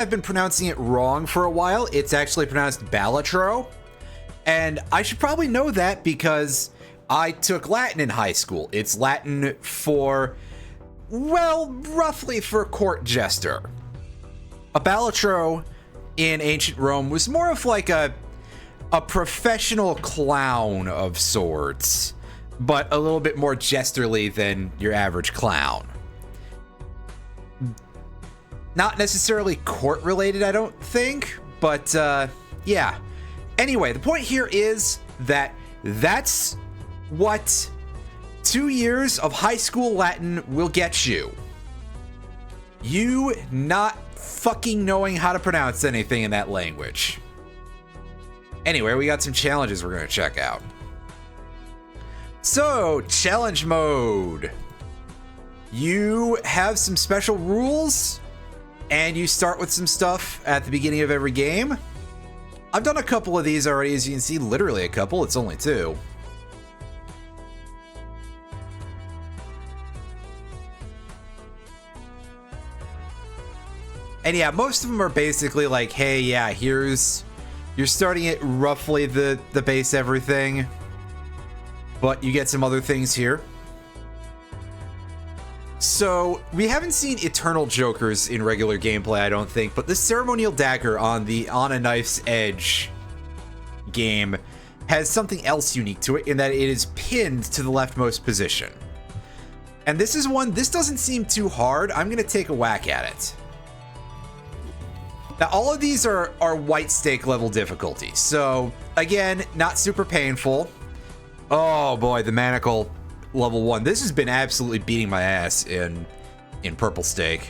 I've been pronouncing it wrong for a while. It's actually pronounced Balatro. And I should probably know that because I took Latin in high school. It's Latin for, well, roughly for court jester. A Balatro in ancient Rome was more of like a professional clown of sorts, but a little bit more jesterly than your average clown. Not necessarily court related, I don't think, but yeah. Anyway, the point here is that that's what 2 years of high school Latin will get you. You not fucking knowing how to pronounce anything in that language. Anyway, we got some challenges we're going to check out. So, challenge mode. You have some special rules, and you start with some stuff at the beginning of every game. I've done a couple of these already, as you can see, literally a couple. It's only 2. And yeah, most of them are basically like, hey, yeah, you're starting at roughly the base everything, but you get some other things here. So, we haven't seen Eternal Jokers in regular gameplay, I don't think, but the Ceremonial Dagger on the On a Knife's Edge game has something else unique to it in that it is pinned to the leftmost position. And this is one, this doesn't seem too hard. I'm going to take a whack at it. Now, all of these are white stake level difficulty, so again, not super painful. Oh boy, the manacle level 1. This has been absolutely beating my ass in purple stake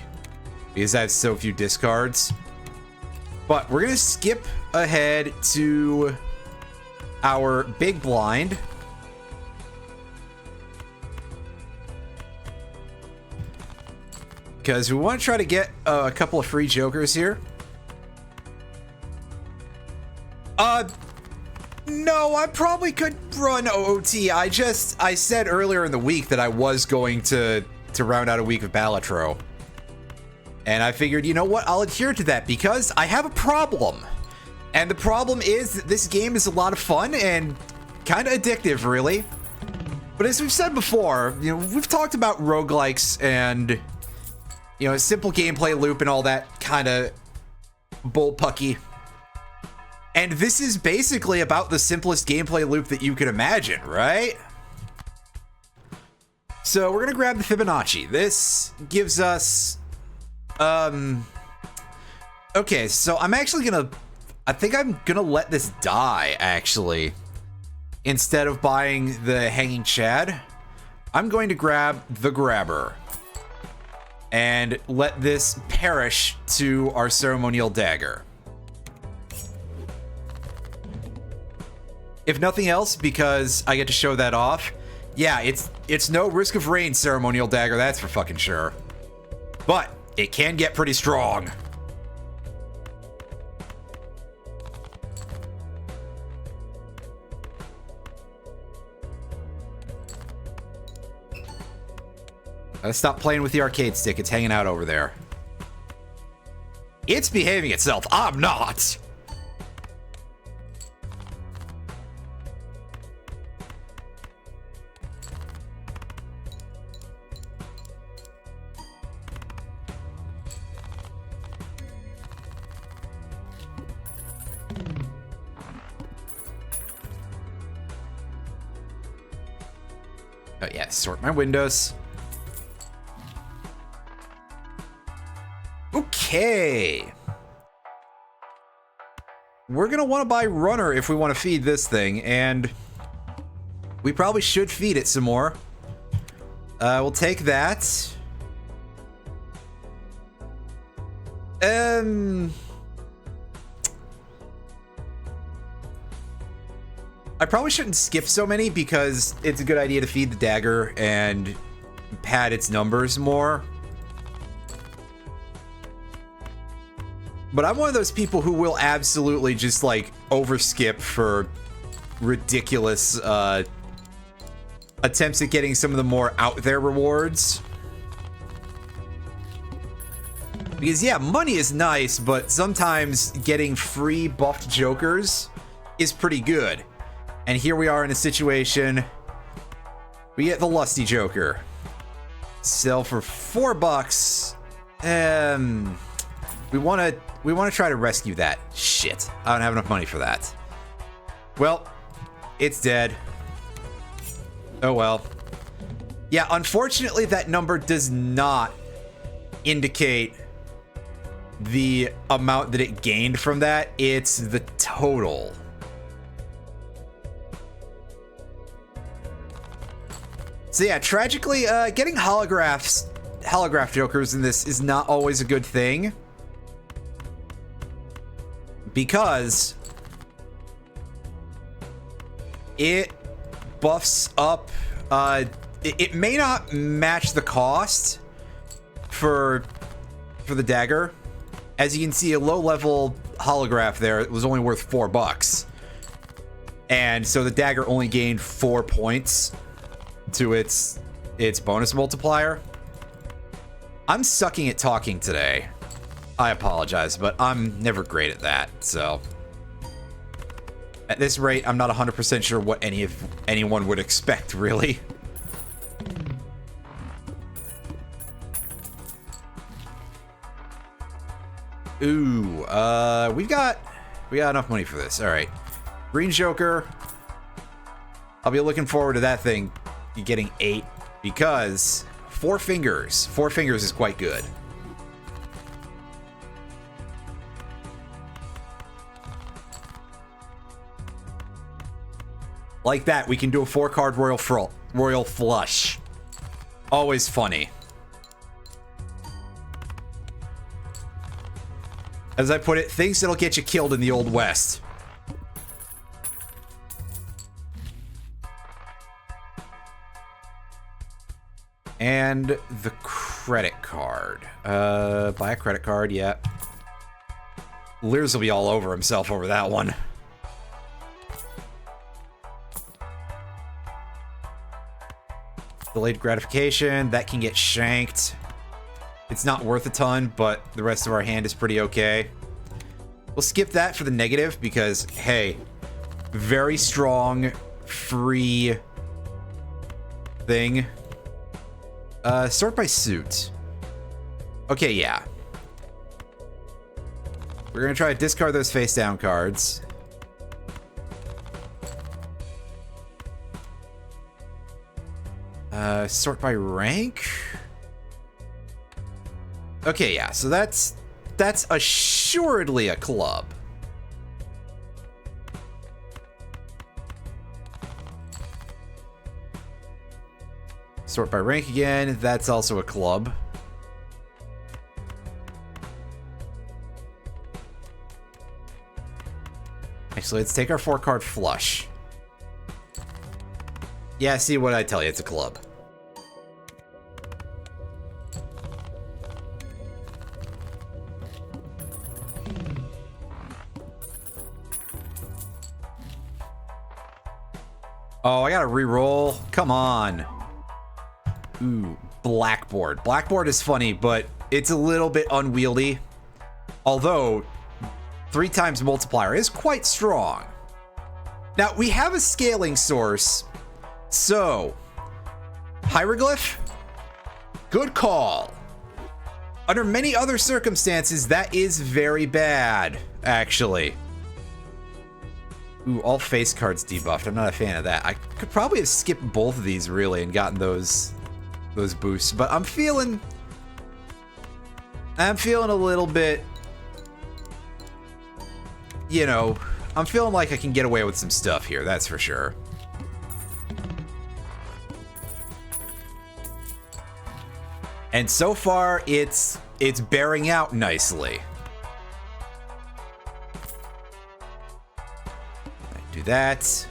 because I have so few discards. But we're gonna skip ahead to our big blind. Because we want to try to get a couple of free jokers here. No, I probably could run OOT. I said earlier in the week that I was going to round out a week of Balatro. And I figured, you know what, I'll adhere to that because I have a problem. And the problem is that this game is a lot of fun and kind of addictive, really. But as we've said before, you know, we've talked about roguelikes and, you know, a simple gameplay loop and all that kind of bullpucky. And this is basically about the simplest gameplay loop that you could imagine, right? So we're gonna grab the Fibonacci. This gives us, okay, so I think I'm gonna let this die, actually. Instead of buying the Hanging Chad, I'm going to grab the Grabber and let this perish to our Ceremonial Dagger. If nothing else, because I get to show that off. Yeah, it's no Risk of Rain Ceremonial Dagger, that's for fucking sure. But it can get pretty strong. Gotta stop playing with the arcade stick, it's hanging out over there. It's behaving itself, I'm not! Oh yeah, sort my windows. Okay. We're gonna want to buy Runner if we want to feed this thing, and we probably should feed it some more. We'll take that. I probably shouldn't skip so many because it's a good idea to feed the dagger and pad its numbers more. But I'm one of those people who will absolutely just like overskip for ridiculous attempts at getting some of the more out there rewards. Because, yeah, money is nice, but sometimes getting free buffed jokers is pretty good. And here we are in a situation. We get the Lusty Joker. Sell for $4. We want to try to rescue that. Shit. I don't have enough money for that. Well, it's dead. Oh well. Yeah, unfortunately that number does not indicate the amount that it gained from that. It's the total. So yeah, tragically, getting holograph jokers in this is not always a good thing. Because it buffs up, it may not match the cost for the dagger. As you can see, a low-level holograph there, it was only worth $4. And so the dagger only gained 4 points to its bonus multiplier. I'm sucking at talking today. I apologize, but I'm never great at that, so. At this rate, I'm not 100% sure what anyone would expect, really. Ooh, we got enough money for this. All right, Green Joker. I'll be looking forward to that thing getting 8 because 4 fingers. 4 fingers is quite good. Like that, we can do a 4-card royal flush. Always funny. As I put it, things that'll get you killed in the Old West. And the credit card. Buy a credit card, yeah. Lears will be all over himself over that one. Delayed gratification, that can get shanked. It's not worth a ton, but the rest of our hand is pretty okay. We'll skip that for the negative because, hey, very strong, free thing. Sort by suit. Okay, yeah. We're gonna try to discard those face down cards. Sort by rank. Okay, yeah, so that's assuredly a club. Sort by rank again, that's also a club. Actually, let's take our 4-card flush. Yeah, see what I tell you, it's a club. Oh, I gotta re-roll. Come on. Ooh, Blackboard. Blackboard is funny, but it's a little bit unwieldy. Although, 3 times multiplier is quite strong. Now, we have a scaling source. So, Hieroglyph, good call. Under many other circumstances, that is very bad, actually. Ooh, all face cards debuffed. I'm not a fan of that. I could probably have skipped both of these, really, and gotten those boosts. But I'm feeling a little bit, you know, I'm feeling like I can get away with some stuff here, that's for sure. And so far, it's bearing out nicely. Do that.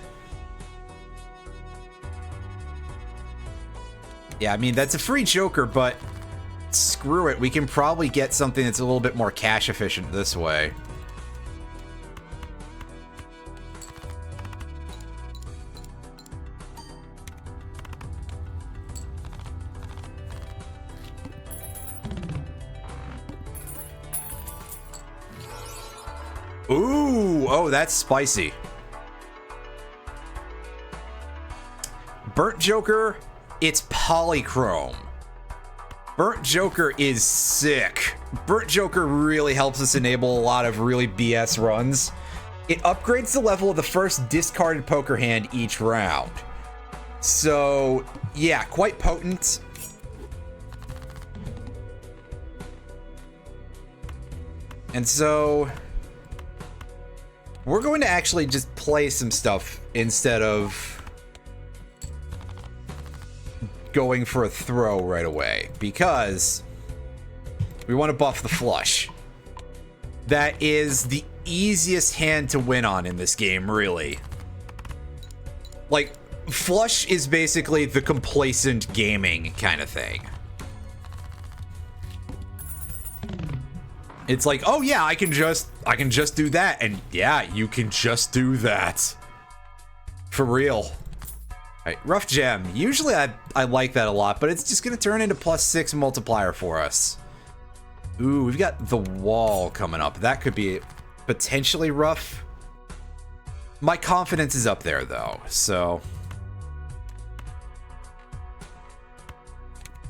Yeah, I mean, that's a free Joker, but screw it. We can probably get something that's a little bit more cash efficient this way. Ooh, oh, that's spicy. Burnt Joker, it's polychrome. Burnt Joker is sick. Burnt Joker really helps us enable a lot of really BS runs. It upgrades the level of the first discarded poker hand each round. So, yeah, quite potent. And so, we're going to actually just play some stuff instead of going for a throw right away, because we want to buff the flush. That is the easiest hand to win on in this game, really. Like, flush is basically the complacent gaming kind of thing. It's like, oh yeah, I can just do that, and yeah, you can just do that. For real. Right, rough gem. Usually I like that a lot, but it's just gonna turn into +6 multiplier for us. Ooh, we've got the wall coming up. That could be potentially rough. My confidence is up there though, so.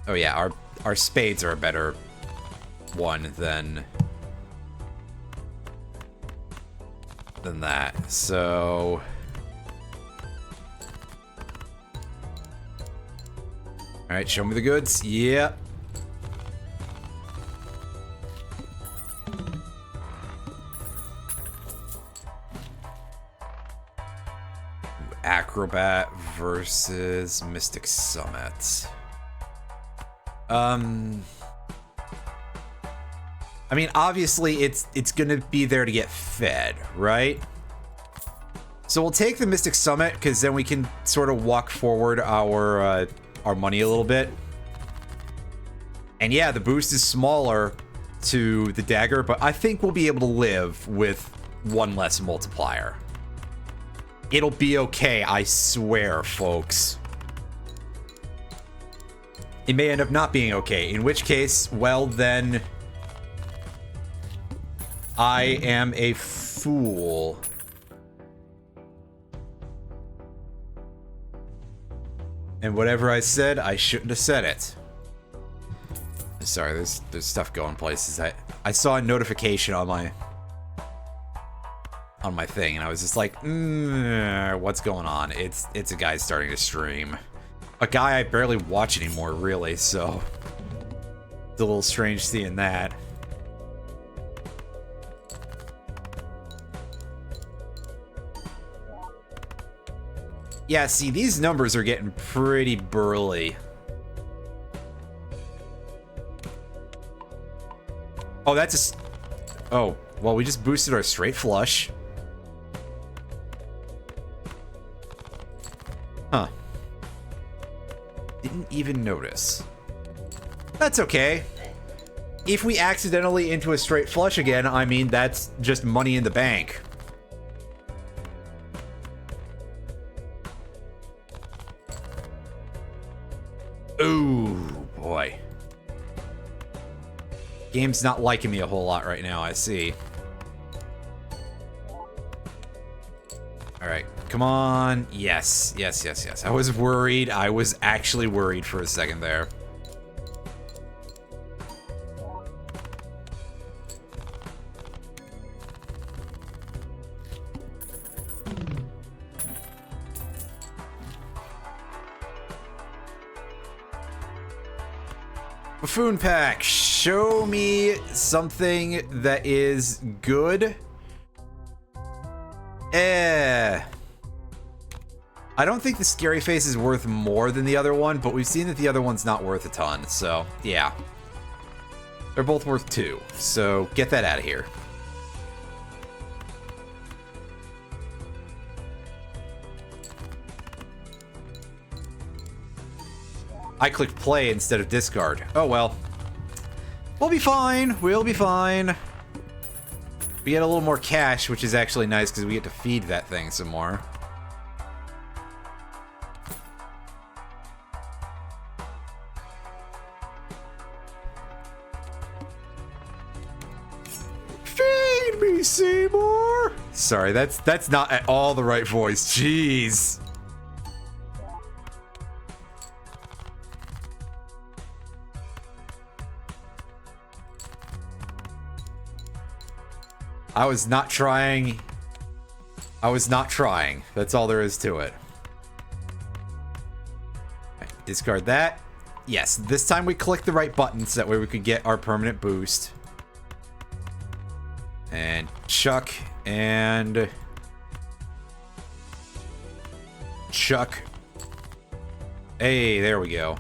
Oh yeah, our spades are a better one than that. So all right, show me the goods. Yeah. Acrobat versus Mystic Summit. I mean, obviously it's gonna be there to get fed, right? So we'll take the Mystic Summit, because then we can sort of walk forward our money a little bit. And yeah, the boost is smaller to the dagger, but I think we'll be able to live with one less multiplier. It'll be okay, I swear, folks. It may end up not being okay, in which case, well then, I am a fool. And whatever I said, I shouldn't have said it. Sorry, there's stuff going places. I saw a notification on my thing, and I was just like, what's going on? It's a guy starting to stream. A guy I barely watch anymore, really, so it's a little strange seeing that. Yeah, see, these numbers are getting pretty burly. Oh, that's a... Oh, well, we just boosted our straight flush. Huh. Didn't even notice. That's okay. If we accidentally into a straight flush again, I mean, that's just money in the bank. Ooh, boy. Game's not liking me a whole lot right now, I see. Alright, come on. Yes, yes, yes, yes. I was worried. I was actually worried for a second there. Buffoon pack, show me something that is good. I don't think the scary face is worth more than the other one, but we've seen that the other one's not worth a ton, so yeah. They're both worth 2, so get that out of here. I clicked play instead of discard. Oh well. We'll be fine. We'll be fine. We get a little more cash, which is actually nice because we get to feed that thing some more. Feed me, Seymour! Sorry, that's not at all the right voice. Jeez. I was not trying. I was not trying. That's all there is to it. Okay, discard that. Yes, this time we click the right buttons. That way we could get our permanent boost. And chuck and chuck. Hey, there we go.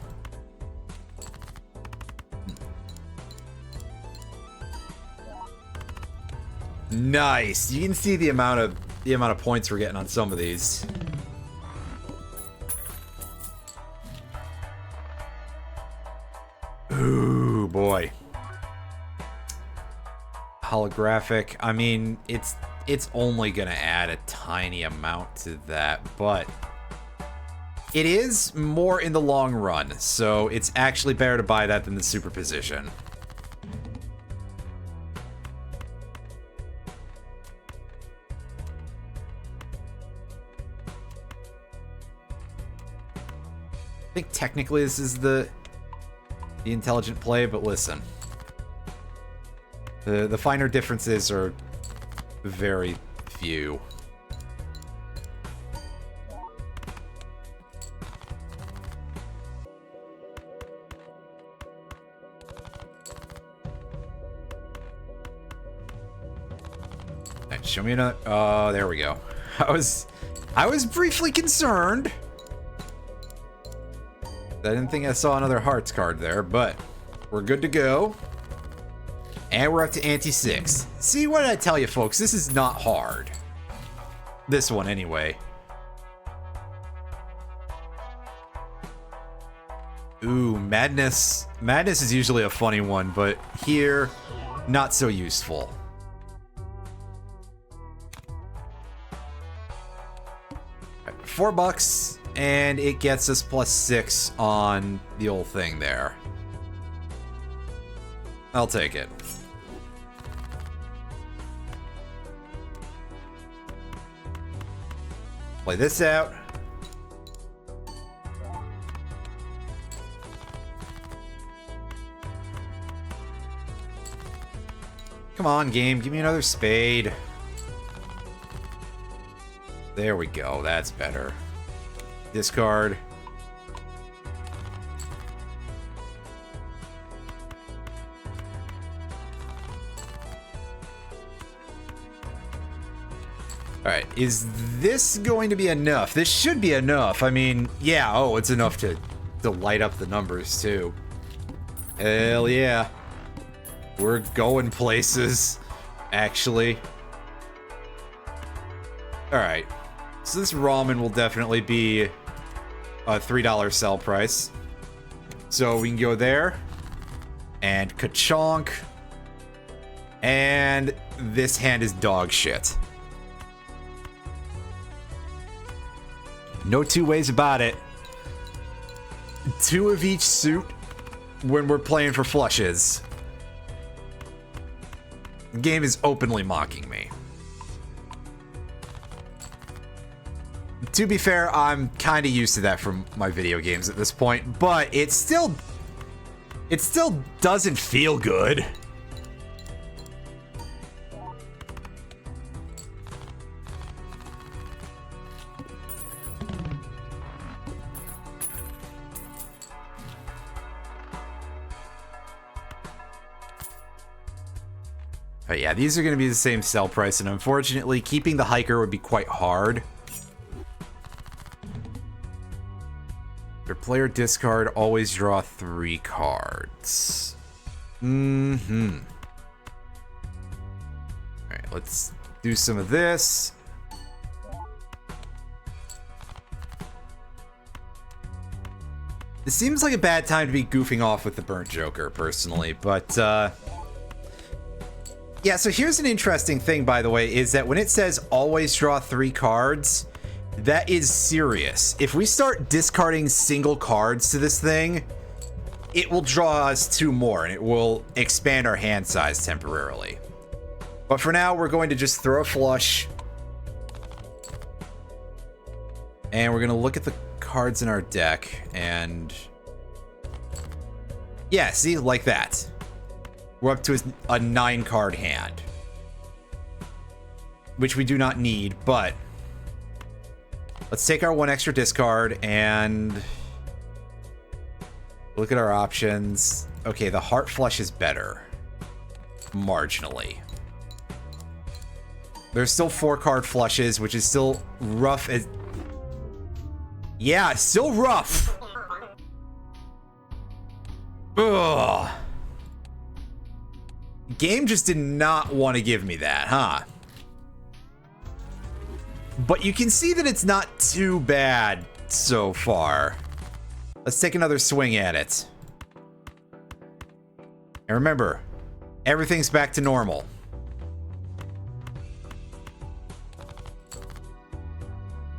Nice. You can see the amount of points we're getting on some of these. Ooh, boy. Holographic. I mean, it's only gonna add a tiny amount to that, but it is more in the long run, so it's actually better to buy that than the superposition. I think technically this is the intelligent play, but listen. The finer differences are very few. Right, show me another. Oh, there we go. I was briefly concerned. I didn't think I saw another hearts card there, but we're good to go. And we're up to ante 6. See, what did I tell you, folks? This is not hard. This one, anyway. Ooh, Madness. Madness is usually a funny one, but here, not so useful. Right, $4. And it gets us +6 on the old thing there. I'll take it. Play this out. Come on, game. Give me another spade. There we go. That's better. Discard. Alright, is this going to be enough? This should be enough. I mean, yeah, oh, it's enough to light up the numbers, too. Hell yeah. We're going places, actually. Alright. So this ramen will definitely be a $3 sell price. So we can go there. And ka-chonk. And this hand is dog shit. No two ways about it. 2 of each suit when we're playing for flushes. The game is openly mocking me. To be fair, I'm kind of used to that from my video games at this point, but it still doesn't feel good. But yeah, these are going to be the same sell price, and unfortunately, keeping the hiker would be quite hard. Your player discard, always draw 3 cards. Alright, let's do some of this. This seems like a bad time to be goofing off with the Burnt Joker, personally, but, yeah, so here's an interesting thing, by the way, is that when it says always draw 3 cards, that is serious. If we start discarding single cards to this thing, it will draw us 2 more, and it will expand our hand size temporarily. But for now, we're going to just throw a flush, And we're going to look at the cards in our deck and... yeah, see? Like that. We're up to a 9-card hand. Which we do not need, but... let's take our 1 extra discard and... look at our options. Okay, the Heart Flush is better. Marginally. There's still 4-card flushes, which is still rough as... yeah, still rough! Ugh. Game just did not want to give me that, huh? But you can see that it's not too bad so far. Let's take another swing at it. And remember, everything's back to normal.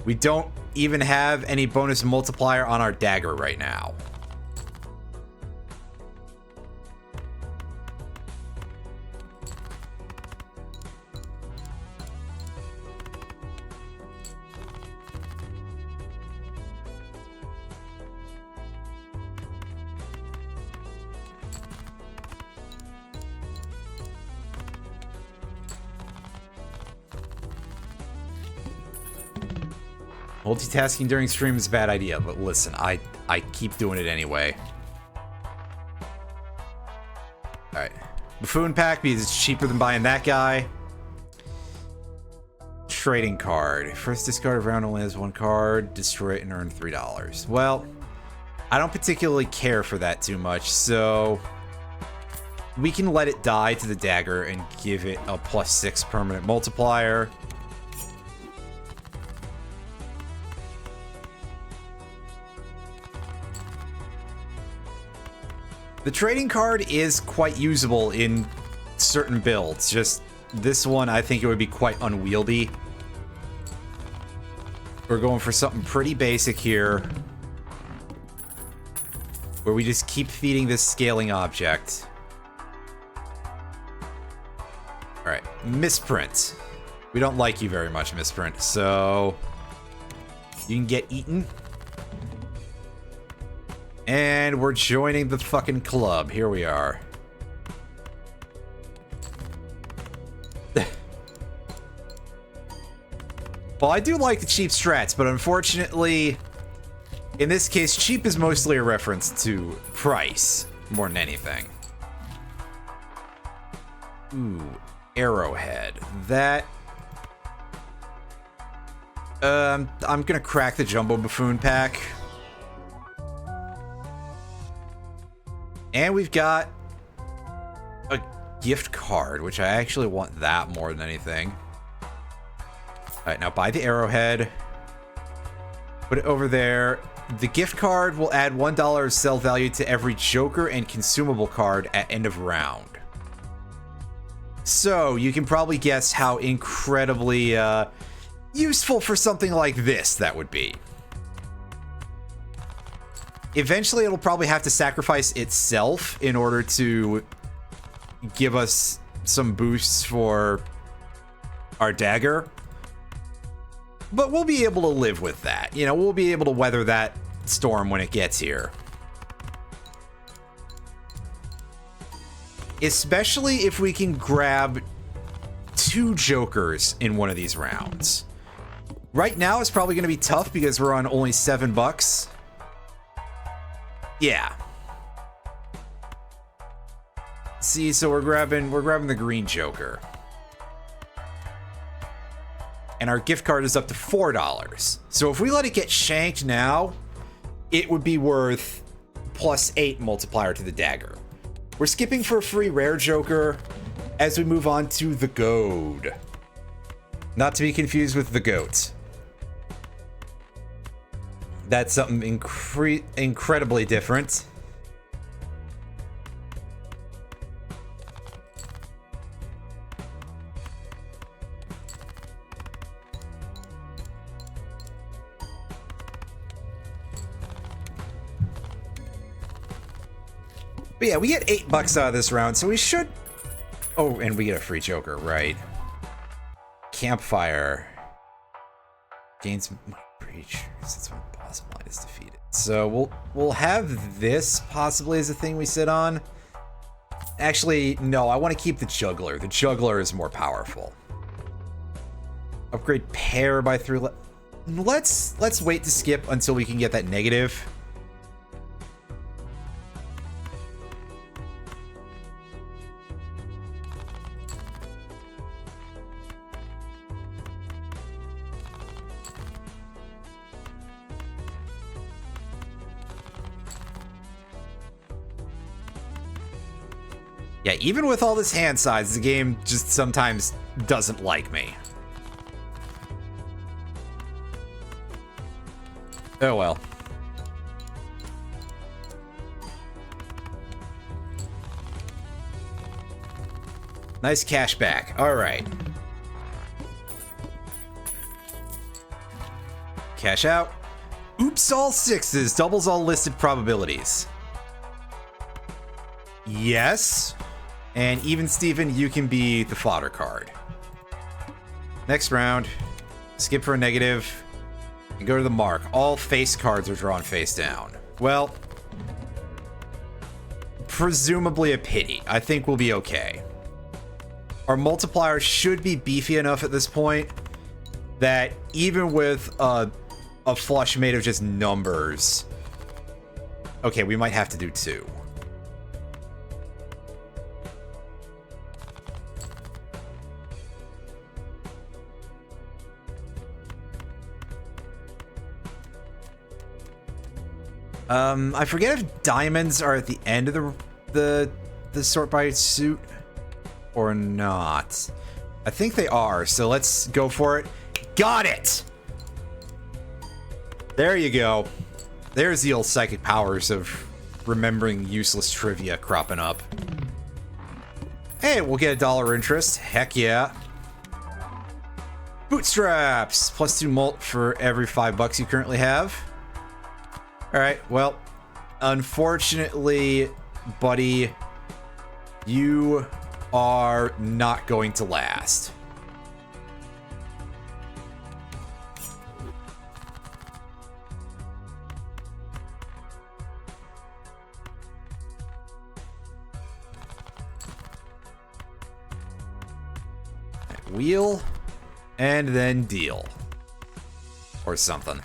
We don't even have any bonus multiplier on our dagger right now. Multitasking during stream is a bad idea, but listen, I keep doing it anyway. Alright. Buffoon pack because it's cheaper than buying that guy. Trading card. First discard of round only has 1 card. Destroy it and earn $3. Well, I don't particularly care for that too much, so... we can let it die to the dagger and give it a +6 permanent multiplier. The trading card is quite usable in certain builds. Just this one, I think it would be quite unwieldy. We're going for something pretty basic here, where we just keep feeding this scaling object. Alright, Misprint. We don't like you very much, Misprint, so you can get eaten. And we're joining the fucking club. Here we are. Well, I do like the cheap strats, but unfortunately, in this case, cheap is mostly a reference to price more than anything. Ooh, Arrowhead. That... I'm gonna crack the Jumbo Buffoon pack. And we've got a gift card, which I actually want that more than anything. Alright, now buy the Arrowhead. Put it over there. The gift card will add $1 of sell value to every Joker and consumable card at end of round. So, you can probably guess how incredibly useful for something like this that would be. Eventually, it'll probably have to sacrifice itself in order to give us some boosts for our dagger. But we'll be able to live with that. You know, we'll be able to weather that storm when it gets here. Especially if we can grab 2 Jokers in one of these rounds. Right now, it's probably going to be tough because we're on only $7. Yeah. See, so we're grabbing the green Joker. And our gift card is up to $4. So if we let it get shanked now, it would be worth +8 multiplier to the dagger. We're skipping for a free rare Joker as we move on to the Goad. Not to be confused with the Goat. That's something incredibly different. But yeah, we get $8 out of this round, so we should... oh, and we get a free Joker, right. Campfire. Gains creatures. That's when boss line is defeated. So we'll have this possibly as a thing we sit on. Actually, no, I want to keep the juggler. The juggler is more powerful. Upgrade pair by 3. Let's wait to skip until we can get that negative. Yeah, even with all this hand size, the game just sometimes doesn't like me. Oh well. Nice cash back. All right. Cash out. Oops, all sixes. Doubles all listed probabilities. Yes. And even Steven, you can be the fodder card. Next round. Skip for a negative. And go to the mark. All face cards are drawn face down. Well, presumably a pity. I think we'll be okay. Our multiplier should be beefy enough at this point that even with a flush made of just numbers... Okay, we might have to do 2. I forget if diamonds are at the end of the sort by suit or not. I think they are, so let's go for it. Got it! There you go. There's the old psychic powers of remembering useless trivia cropping up. Hey, we'll get $1 interest. Heck yeah. Bootstraps! +2 mult for every $5 you currently have. Alright, well, unfortunately, buddy, you are not going to last. Wheel, and then deal. Or something.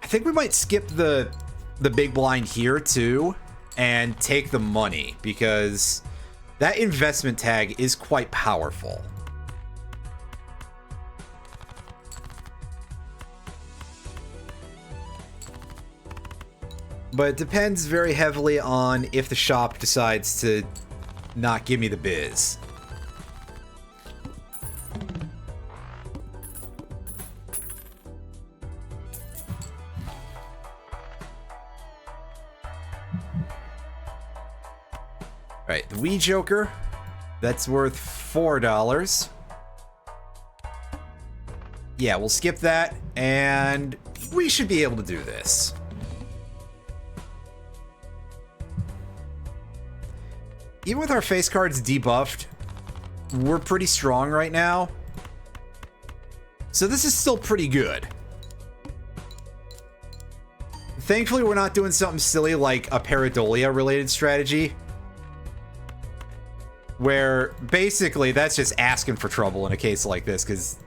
I think we might skip the big blind here too and take the money because that investment tag is quite powerful. But it depends very heavily on if the shop decides to not give me the biz. Right, the Wii Joker, that's worth $4. Yeah, we'll skip that, and we should be able to do this. Even with our face cards debuffed, we're pretty strong right now. So this is still pretty good. Thankfully, we're not doing something silly like a Pareidolia related strategy, where basically that's just asking for trouble in a case like this, because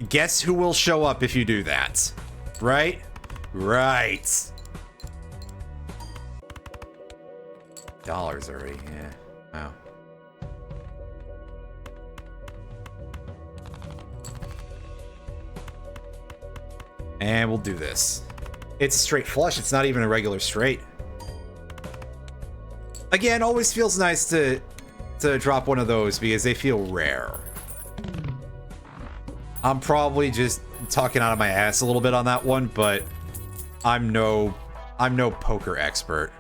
guess who will show up if you do that? Right? Right. Dollars already, yeah. Wow. And we'll do this. It's straight flush, it's not even a regular straight. Again, always feels nice to drop one of those because they feel rare. I'm probably just talking out of my ass a little bit on that one, but I'm no poker expert.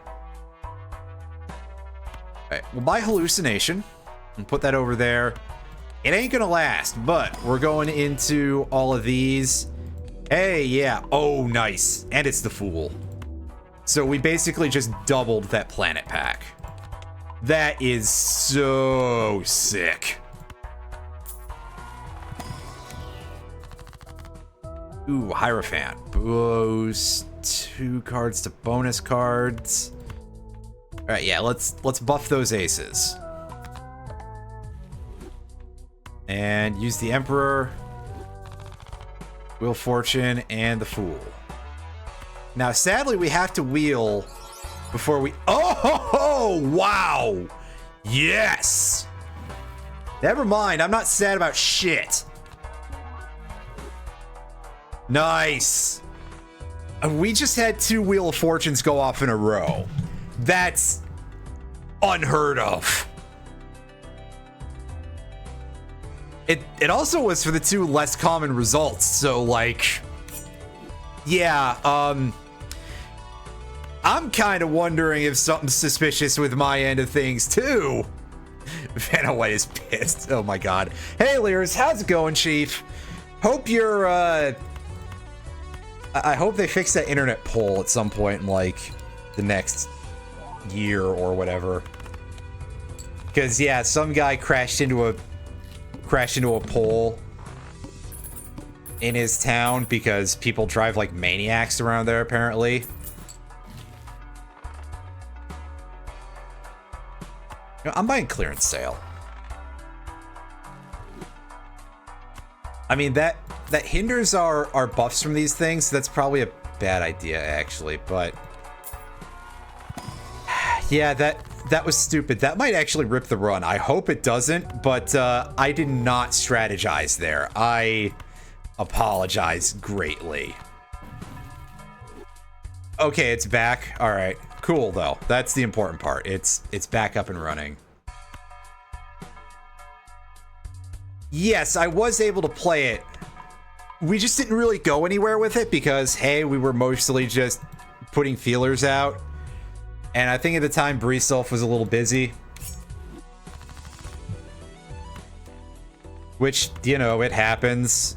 Alright, we'll buy hallucination and put that over there. It ain't gonna last, but we're going into all of these. Hey, yeah. Oh, nice. And it's the Fool. So we basically just doubled that planet pack. That is so sick. Ooh, Hierophant. Boost 2 cards to bonus cards. All right, yeah, let's buff those aces. And use the Emperor, Wheel of Fortune, and the Fool. Now, sadly, we have to wheel before we... Oh, wow! Yes! Never mind, I'm not sad about shit. Nice! We just had 2 Wheel of Fortunes go off in a row. That's unheard of. It also was for the 2 less common results, so like... Yeah, I'm kind of wondering if something's suspicious with my end of things, too. Vanna White is pissed. Oh, my God. Hey, Lears, how's it going, Chief? Hope you're, I hope they fix that internet poll at some point in, like, the next year or whatever. Because, yeah, some guy crashed into a pole in his town because people drive like maniacs around there, apparently. You know, I'm buying clearance sale. I mean, that hinders our buffs from these things. So that's probably a bad idea, actually, but yeah, that was stupid. That might actually rip the run. I hope it doesn't, but I did not strategize there. I apologize greatly. Okay, it's back. All right, cool though. That's the important part. It's back up and running. Yes, I was able to play it. We just didn't really go anywhere with it because, hey, we were mostly just putting feelers out. And I think at the time, Breeself was a little busy. Which, you know, it happens.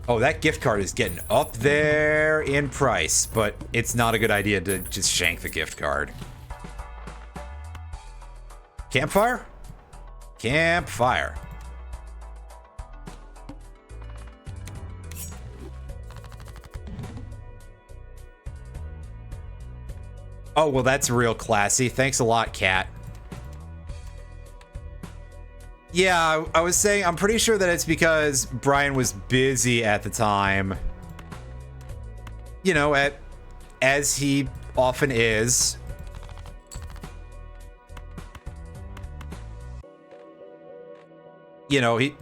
Oh, that gift card is getting up there in price, but it's not a good idea to just shank the gift card. Campfire? Campfire. Oh, well, that's real classy. Thanks a lot, Cat. Yeah, I was saying, I'm pretty sure that it's because Brian was busy at the time. You know, as he often is. You know, he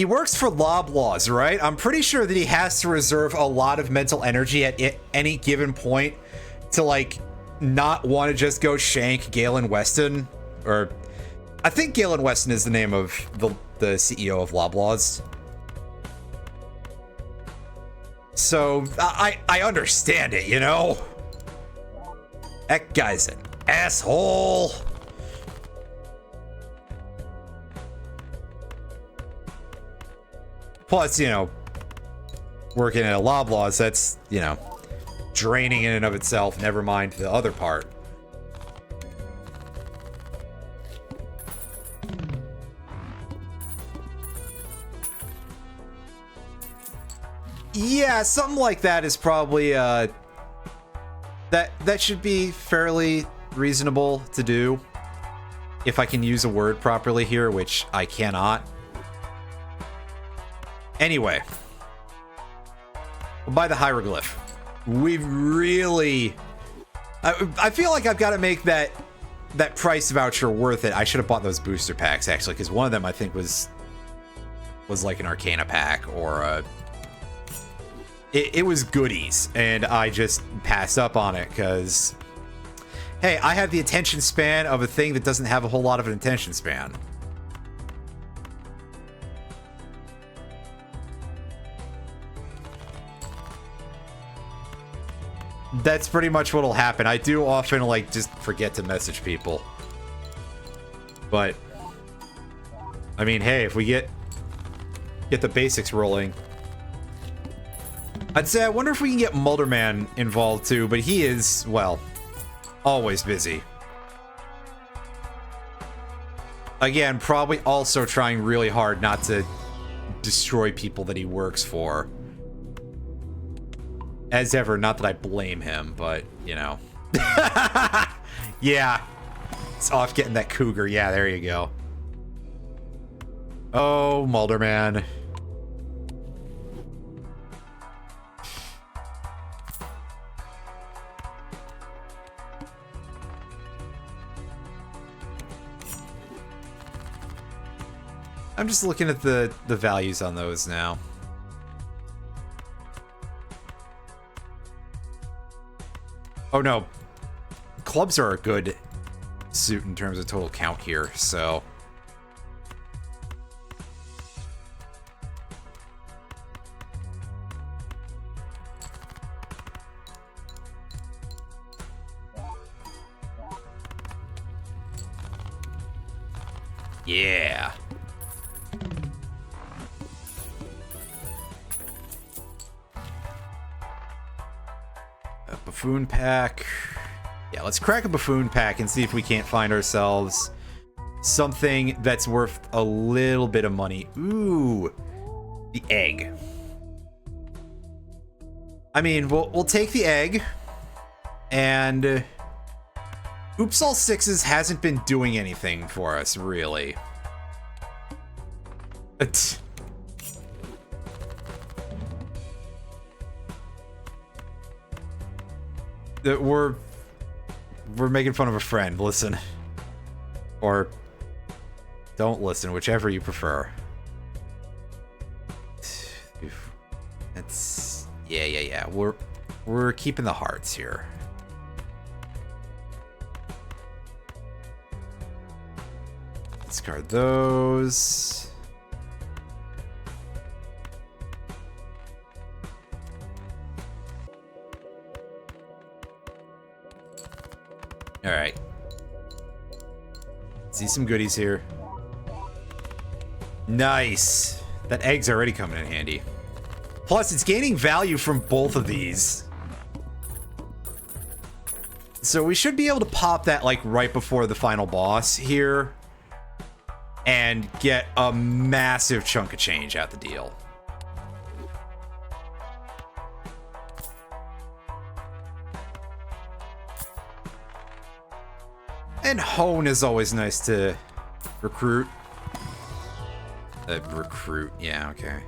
works for Loblaws, right? I'm pretty sure that he has to reserve a lot of mental energy at any given point to, like, not want to just go shank Galen Weston, or... I think Galen Weston is the name of the CEO of Loblaws. So, I understand it, you know? That guy's an asshole. Plus, you know, working at a Loblaws, that's, you know, draining in and of itself, never mind the other part. Yeah, something like that is probably that should be fairly reasonable to do, if I can use a word properly here, which I cannot. Anyway, we'll buy the hieroglyph. We've really... I feel like I've got to make that price voucher worth it. I should have bought those booster packs, actually, because one of them I think was like an Arcana pack or a... It was goodies, and I just passed up on it because, hey, I have the attention span of a thing that doesn't have a whole lot of an attention span. That's pretty much what'll happen. I do often, like, just forget to message people. But, I mean, hey, if we get the basics rolling. I'd say I wonder if we can get Mulderman involved too, but he is, well, always busy. Again, probably also trying really hard not to destroy people that he works for. As ever, not that I blame him, but, you know. Yeah. It's off getting that cougar. Yeah, there you go. Oh, Mulderman. I'm just looking at the values on those now. Oh no. Clubs are a good suit in terms of total count here, so... Yeah. A buffoon pack. Yeah, let's crack a buffoon pack and see if we can't find ourselves something that's worth a little bit of money. Ooh, the egg. I mean, we'll take the egg, and Oops All Sixes hasn't been doing anything for us, really. We're making fun of a friend. Listen. Or don't listen, whichever you prefer. That's yeah. We're keeping the hearts here. Discard those. All right. See some goodies here. Nice. That egg's already coming in handy. Plus, it's gaining value from both of these. So we should be able to pop that like right before the final boss here and get a massive chunk of change out the deal. And hone is always nice to recruit. Recruit, yeah, okay.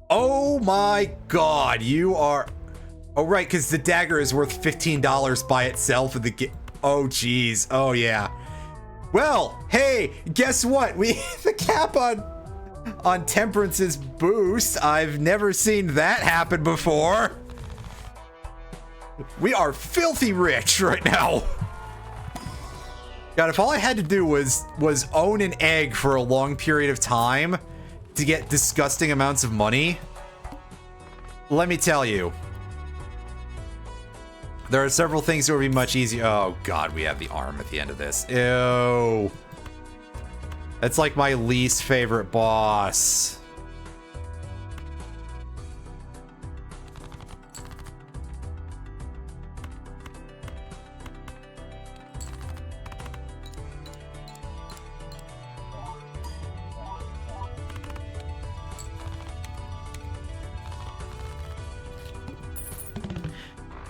Oh my god, you are... Oh, right, because the dagger is worth $15 by itself in the oh, jeez. Oh, yeah. Well, hey, guess what? We the cap on Temperance's boost. I've never seen that happen before. We are filthy rich right now. God, if all I had to do was own an egg for a long period of time to get disgusting amounts of money, let me tell you, there are several things that would be much easier. Oh god, we have the arm at the end of this. Ew. That's like my least favorite boss.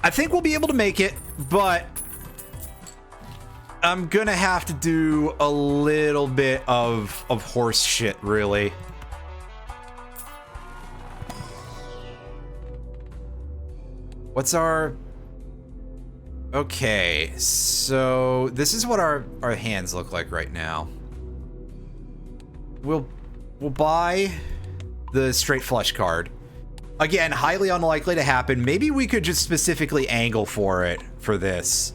I think we'll be able to make it, but I'm gonna have to do a little bit of horse shit, really. What's our... Okay, so this is what our hands look like right now. We'll buy the straight flush card. Again, highly unlikely to happen. Maybe we could just specifically angle for it for this.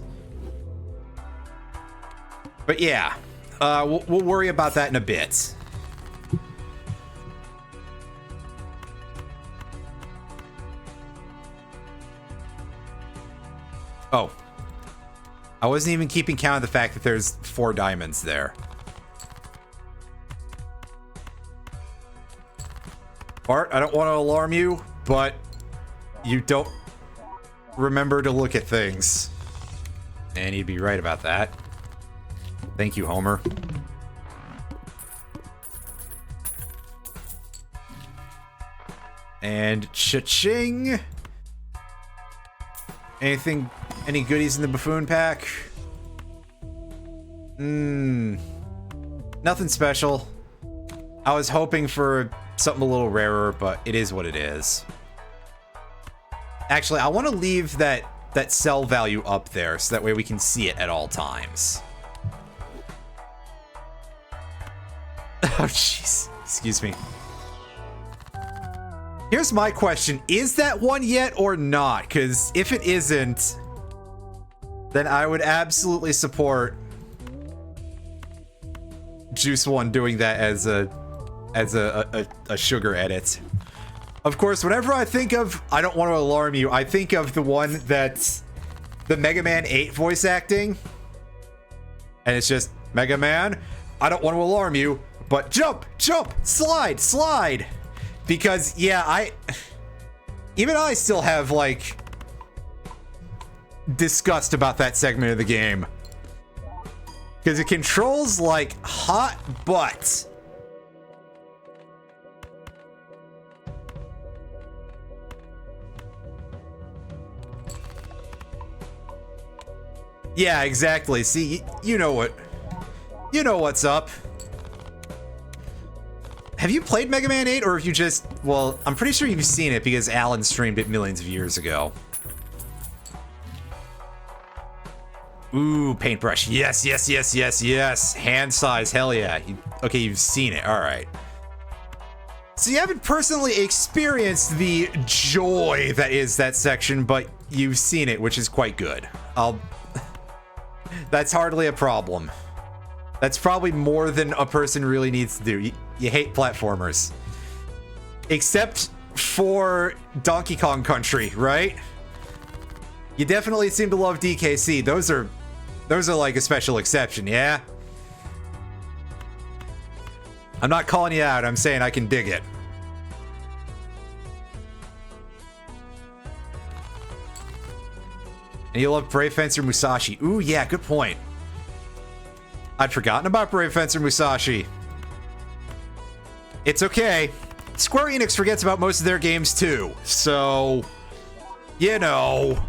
But yeah, we'll worry about that in a bit. Oh. I wasn't even keeping count of the fact that there's 4 diamonds there. Bart, I don't want to alarm you, but you don't remember to look at things. And you'd be right about that. Thank you, Homer. And cha-ching! Anything, any goodies in the buffoon pack? Nothing special. I was hoping for something a little rarer, but it is what it is. Actually, I want to leave that sell value up there so that way we can see it at all times. Oh, jeez. Excuse me. Here's my question. Is that one yet or not? Because if it isn't, then I would absolutely support Juice One doing that as a sugar edit. Of course, whenever I think of I don't want to alarm you, I think of the one that's the Mega Man 8 voice acting. And it's just, Mega Man, I don't want to alarm you, but jump, jump, slide, slide. Because, yeah, even I still have, like, disgust about that segment of the game. Because it controls like hot butt. Yeah, exactly. See, you know what's up. Have you played Mega Man 8, or have you just... Well, I'm pretty sure you've seen it because Alan streamed it millions of years ago. Ooh, paintbrush. Yes, yes, yes, yes, yes. Hand size, hell yeah. Okay, you've seen it. All right. So you haven't personally experienced the joy that is that section, but you've seen it, which is quite good. That's hardly a problem. That's probably more than a person really needs to do. You hate platformers. Except for Donkey Kong Country, right? You definitely seem to love DKC. Those are like a special exception, yeah? I'm not calling you out, I'm saying I can dig it. And you love Brave Fencer Musashi. Ooh, yeah, good point. I'd forgotten about Brave Fencer Musashi. It's okay. Square Enix forgets about most of their games too, so... You know...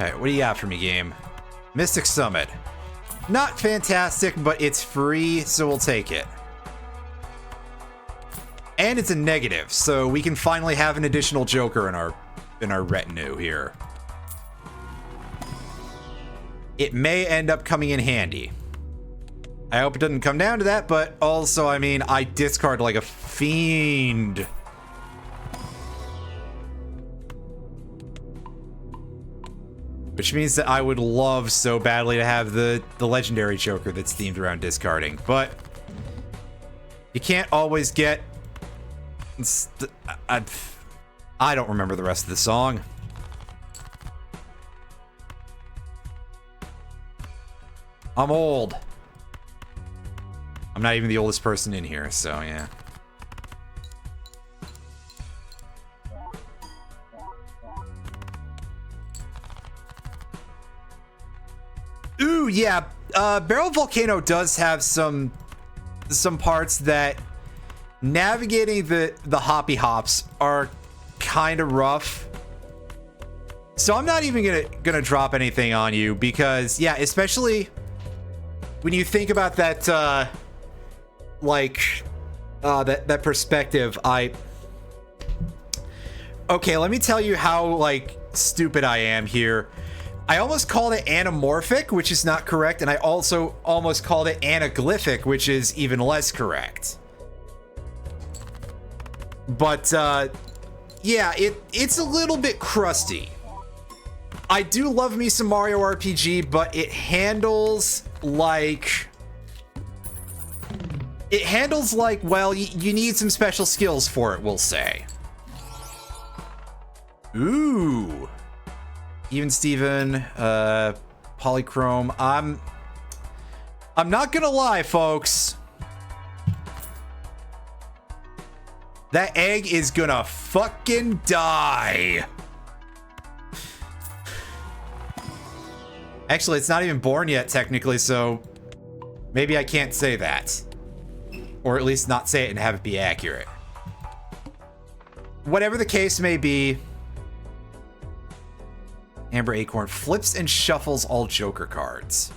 Alright, what do you got for me, game? Mystic Summit. Not fantastic, but it's free, so we'll take it. And it's a negative, so we can finally have an additional Joker in our retinue here. It may end up coming in handy. I hope it doesn't come down to that, but also, I mean, I discard like a fiend. Which means that I would love so badly to have the legendary Joker that's themed around discarding. But you can't always get... I don't remember the rest of the song. I'm old. I'm not even the oldest person in here, so yeah. Ooh, yeah. Barrel Volcano does have some parts that navigating the hoppy hops are kind of rough. So I'm not even gonna drop anything on you because, yeah, especially when you think about that, that perspective. Okay, let me tell you how like stupid I am here. I almost called it anamorphic, which is not correct, and I also almost called it anaglyphic, which is even less correct. But yeah, it's a little bit crusty. I do love me some Mario RPG, but it handles like... well, you need some special skills for it, we'll say. Ooh. Even Steven, Polychrome. I'm not gonna lie, folks. That egg is gonna fucking die. Actually, it's not even born yet, technically, so maybe I can't say that. Or at least not say it and have it be accurate. Whatever the case may be, Amber Acorn flips and shuffles all Joker cards.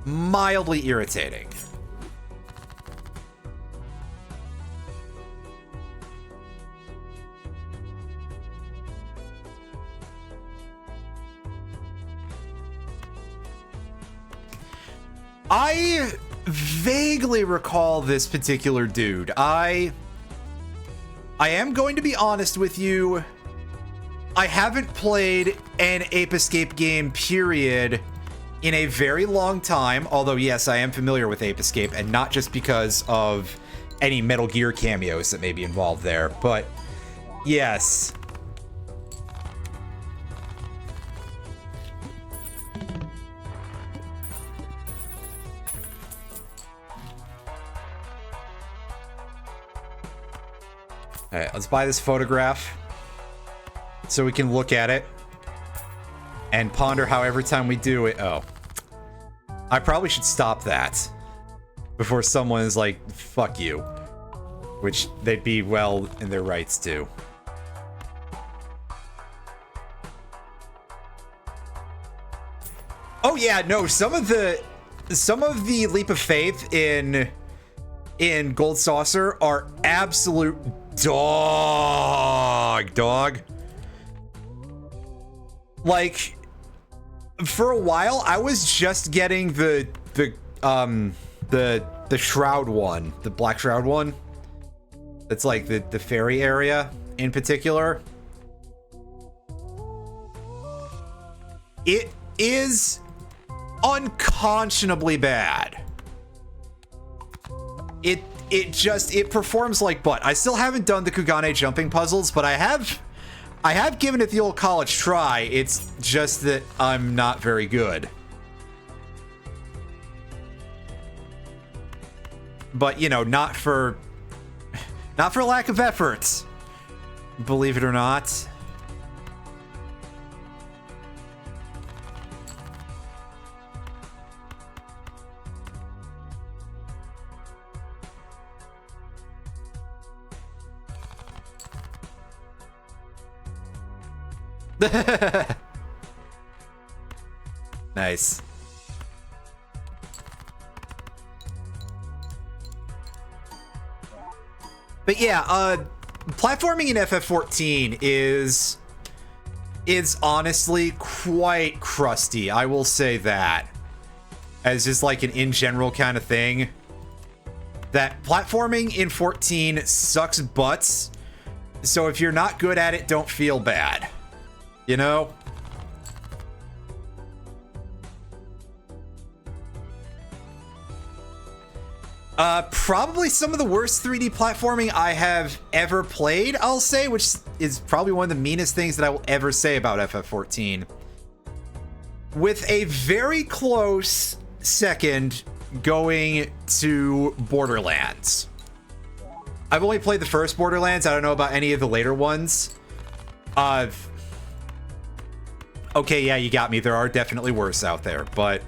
Mildly irritating. I vaguely recall this particular dude. I am going to be honest with you. I haven't played an Ape Escape game, period, in a very long time. Although, yes, I am familiar with Ape Escape, and not just because of any Metal Gear cameos that may be involved there, but yes. All right, let's buy this photograph so we can look at it and ponder how every time we do it... Oh. I probably should stop that before someone is like, fuck you. Which they'd be well in their rights to. Oh yeah, no, some of the leap of faith in Gold Saucer are absolute dog. Like, for a while, I was just getting the shroud one, the black shroud one. That's like the fairy area in particular. It is unconscionably bad. It performs like butt. I still haven't done the Kugane jumping puzzles, but I have given it the old college try. It's just that I'm not very good. But, you know, not for lack of effort, believe it or not. Nice. But yeah, platforming in FF14 is honestly quite crusty. I will say that. As just like an in general kind of thing. That platforming in 14 sucks butts. So if you're not good at it, don't feel bad. You know? Probably some of the worst 3D platforming I have ever played, I'll say, which is probably one of the meanest things that I will ever say about FF14. With a very close second going to Borderlands. I've only played the first Borderlands. I don't know about any of the later ones. Okay, yeah, you got me. There are definitely worse out there, but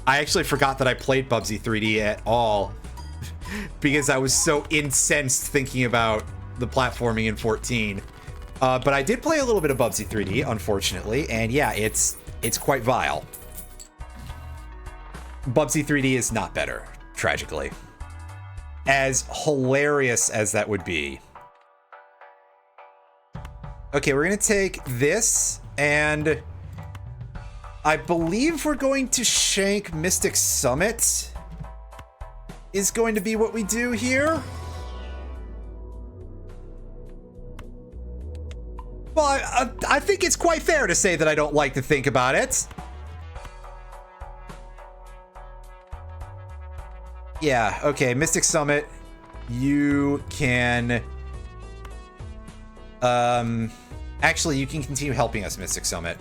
I actually forgot that I played Bubsy 3D at all because I was so incensed thinking about the platforming in 14. But I did play a little bit of Bubsy 3D, unfortunately, and yeah, it's quite vile. Bubsy 3D is not better, tragically. As hilarious as that would be. Okay, we're gonna take this, and I believe we're going to shank Mystic Summit is going to be what we do here. Well, I think it's quite fair to say that I don't like to think about it. Yeah, okay, Mystic Summit. You can... Actually, you can continue helping us, Mystic Summit.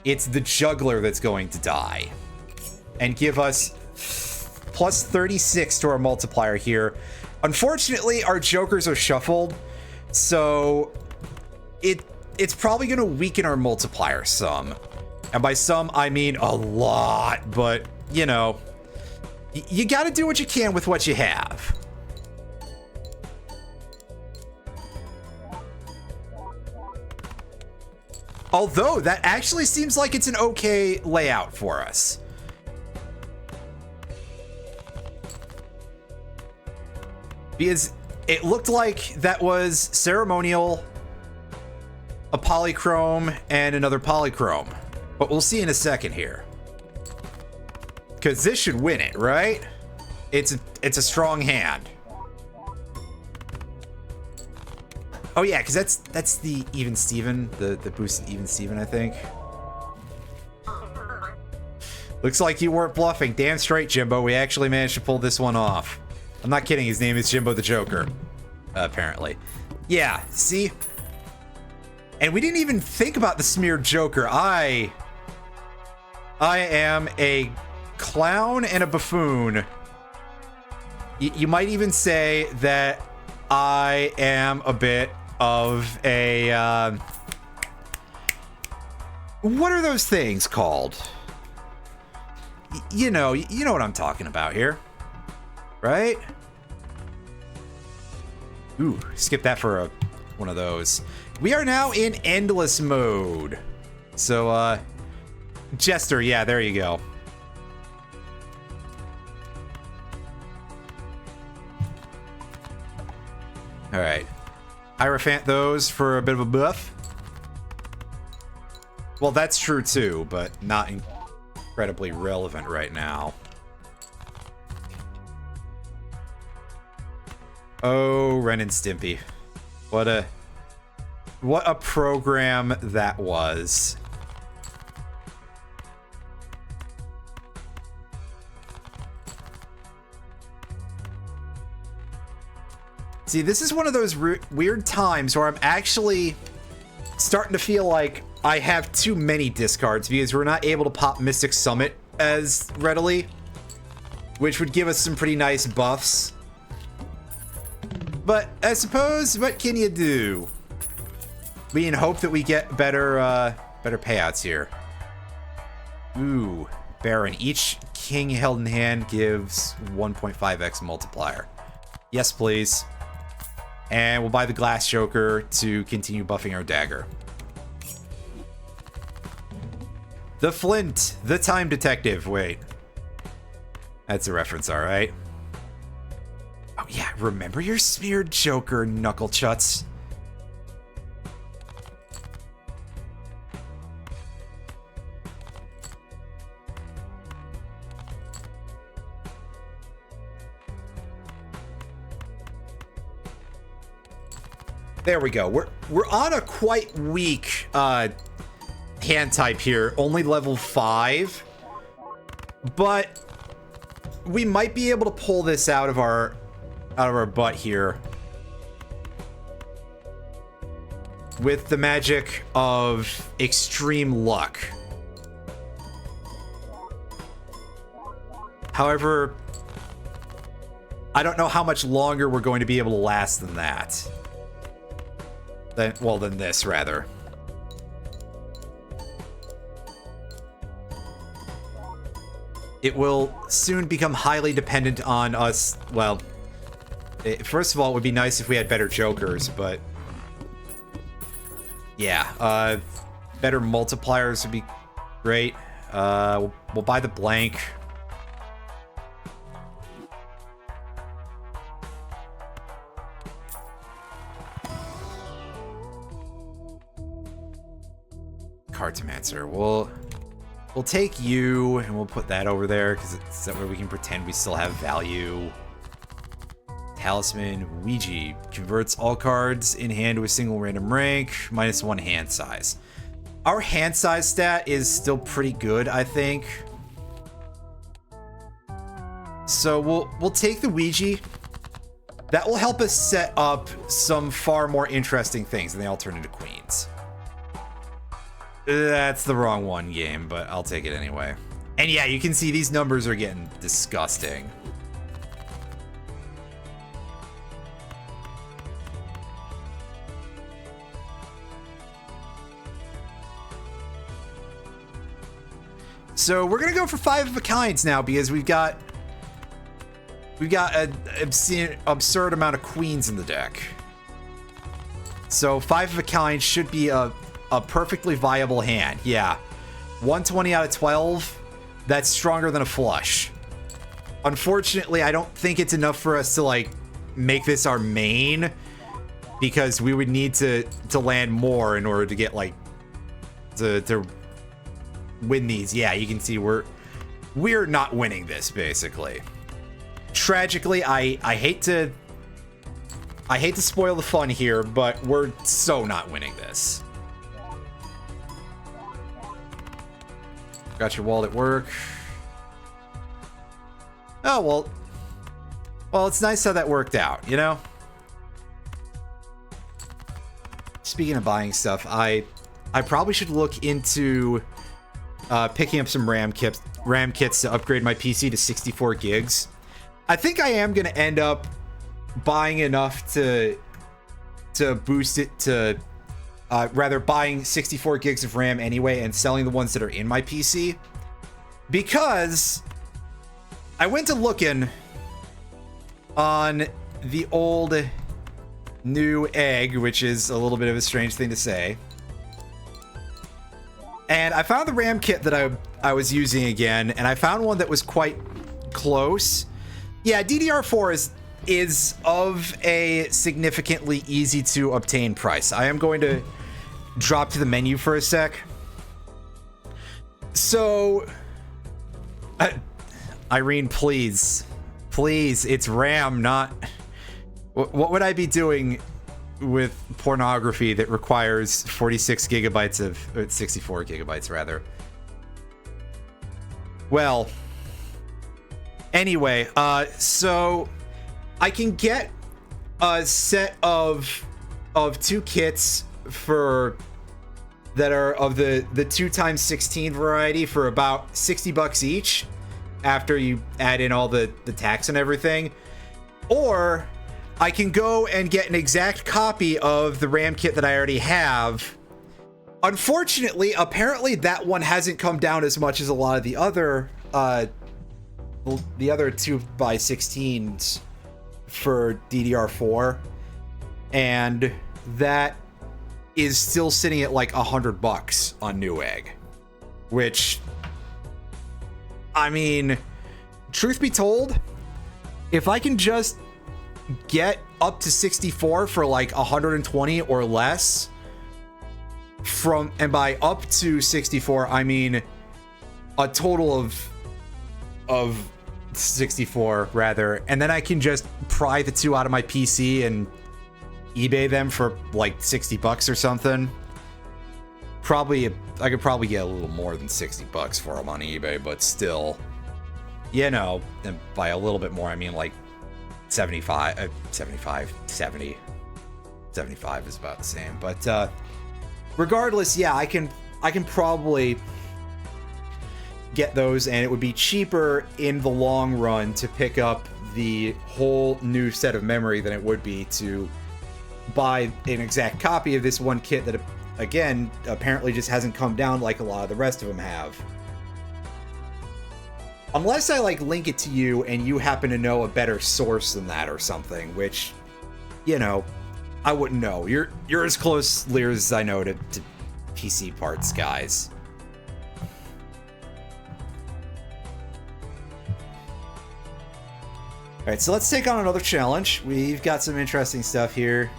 It's the Juggler that's going to die. And give us plus 36 to our multiplier here. Unfortunately, our Jokers are shuffled, so it's probably going to weaken our multiplier some. And by some, I mean a lot, but, you know, you got to do what you can with what you have. Although, that actually seems like it's an okay layout for us. Because it looked like that was ceremonial, a polychrome, and another polychrome. But we'll see in a second here. Because this should win it, right? It's a strong hand. Oh yeah, because that's the Even Steven, the boosted Even Steven, I think. Looks like you weren't bluffing. Damn straight, Jimbo. We actually managed to pull this one off. I'm not kidding. His name is Jimbo the Joker, apparently. Yeah, see? And we didn't even think about the smeared Joker. I am a clown and a buffoon. You might even say that I am a bit of a... what are those things called? You know what I'm talking about here. Right? Ooh, skip that for one of those. We are now in endless mode. So, Jester, yeah, there you go. All right. Hierophant those for a bit of a buff. Well, that's true too, but not incredibly relevant right now. Oh, Ren and Stimpy. What a program that was. See, this is one of those weird times where I'm actually starting to feel like I have too many discards because we're not able to pop Mystic Summit as readily, which would give us some pretty nice buffs. But I suppose, what can you do? We can hope that we get better payouts here. Ooh, Baron. Each king held in hand gives 1.5x multiplier. Yes, please. And we'll buy the Glass Joker to continue buffing our dagger. The Flint, the Time Detective. Wait. That's a reference, all right. Oh yeah, remember your smeared Joker, Knuckle Chuts. There we go. We're on a quite weak hand type here, only level 5, but we might be able to pull this out of our butt here with the magic of extreme luck. However, I don't know how much longer we're going to be able to last than that. Than this, rather. It will soon become highly dependent on us. Well, first of all, it would be nice if we had better Jokers, but yeah, better multipliers would be great. We'll buy the blank. Cartomancer. We'll take you and we'll put that over there because it's that way we can pretend we still have value. Talisman, Ouija. Converts all cards in hand to a single random rank, -1 hand size. Our hand size stat is still pretty good, I think. So we'll take the Ouija. That will help us set up some far more interesting things, and they all turn into queens. That's the wrong one game, but I'll take it anyway. And yeah, you can see these numbers are getting disgusting. So we're gonna go for 5 of a kinds now because we've got an absurd amount of queens in the deck. So 5 of a kind should be a perfectly viable hand. Yeah, 120 out of 12. That's stronger than a flush. Unfortunately, I don't think it's enough for us to like make this our main, because we would need to land more in order to get like to win these. Yeah, you can see we're not winning this basically. Tragically, I hate to spoil the fun here, but we're so not winning this. Got your wallet at work. Oh, well, it's nice how that worked out, you know? Speaking of buying stuff, I probably should look into picking up some RAM kits to upgrade my PC to 64 gigs. I think I am going to end up buying enough to boost it to rather buying 64 gigs of RAM anyway and selling the ones that are in my PC, because I went to looking on the old new egg, which is a little bit of a strange thing to say, and I found the RAM kit that I was using again, and I found one that was quite close. Yeah, DDR4 is of a significantly easy to obtain price. I am going to drop to the menu for a sec. So, Irene, please, it's RAM, not... What would I be doing with pornography that requires 46 gigabytes of... 64 gigabytes, rather. Well, anyway, so I can get a set of 2 kits that are of the 2x16 variety for about 60 bucks each after you add in all the tax and everything. Or I can go and get an exact copy of the RAM kit that I already have. Unfortunately, apparently that one hasn't come down as much as a lot of the other 2x16s for DDR4, and that is still sitting at like $100 on Newegg, which, I mean, truth be told, if I can just get up to 64 for like 120 or less and by up to 64, I mean a total of 64 rather, and then I can just pry the 2 out of my PC and eBay them for like 60 bucks or something. I could probably get a little more than 60 bucks for them on eBay, but still, you know, and by a little bit more, I mean like 70 is about the same. But regardless, yeah, I can probably get those, and it would be cheaper in the long run to pick up the whole new set of memory than it would be to buy an exact copy of this one kit that, again, apparently just hasn't come down like a lot of the rest of them have. Unless I like link it to you and you happen to know a better source than that or something, which, you know, I wouldn't know. You're as closely as I know to PC parts, guys. Alright, so let's take on another challenge. We've got some interesting stuff here.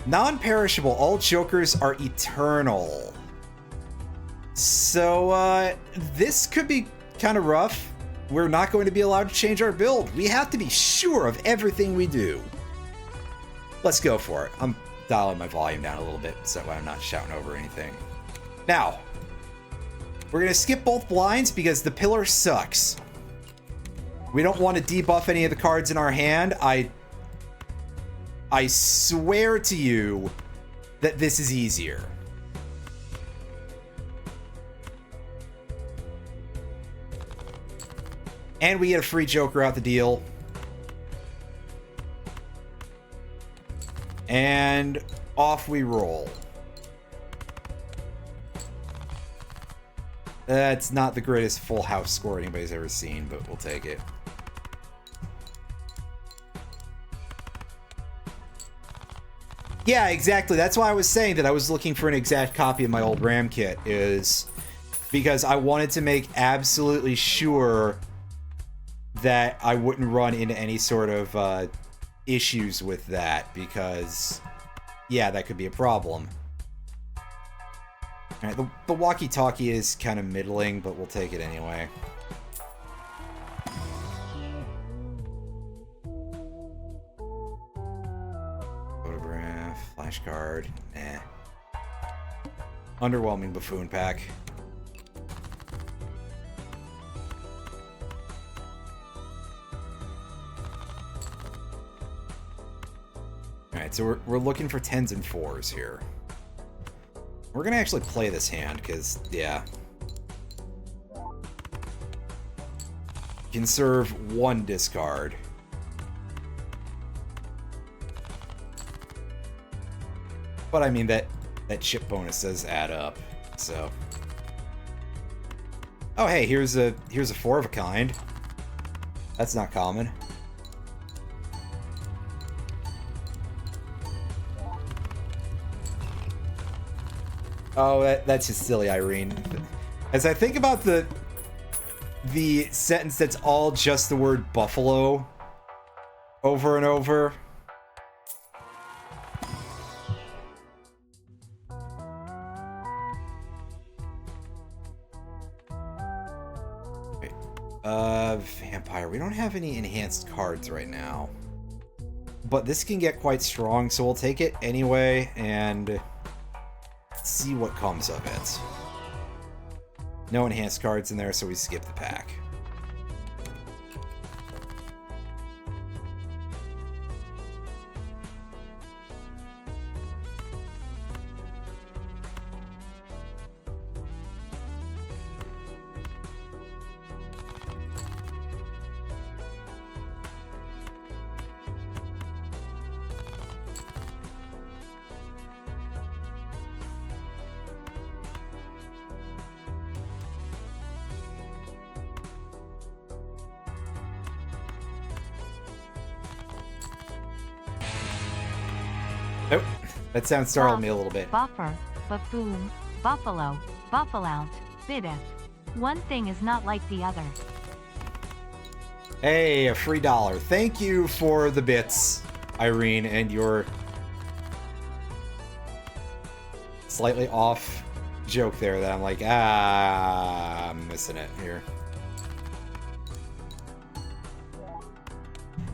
Non-perishable. All jokers are eternal. So, this could be kind of rough. we're not going to be allowed to change our build. We have to be sure of everything we do. Let's go for it. I'm dialing my volume down a little bit so I'm not shouting over anything. Now, we're going to skip both blinds because the pillar sucks. We don't want to debuff any of the cards in our hand. I swear to you that this is easier. And we get a free Joker out the deal. And off we roll. That's not the greatest full house score anybody's ever seen, but we'll take it. Yeah, exactly. That's why I was saying that I was looking for an exact copy of my old RAM kit, is because I wanted to make absolutely sure that I wouldn't run into any sort of issues with that, because, yeah, that could be a problem. Alright, the walkie-talkie is kind of middling, but we'll take it anyway. Photograph, flashcard, nah. Underwhelming buffoon pack. Alright, so we're looking for 10s and 4s here. We're gonna actually play this hand, because, yeah. Conserve 1 discard. But I mean, that chip bonus does add up, so. Oh hey, here's a 4 of a kind. That's not common. Oh, that's just silly, Irene. As I think about the sentence that's all just the word buffalo over and over. Wait, vampire. We don't have any enhanced cards right now. But this can get quite strong, so we'll take it anyway, and see what comes of it. No enhanced cards in there, so we skip the pack. Nope. That sound startled me a little bit. Buffer, buffoon, buffalo, buffalout, bideth. One thing is not like the other. Hey, a free $1. Thank you for the bits, Irene, and your slightly off joke there that I'm like, I'm missing it here.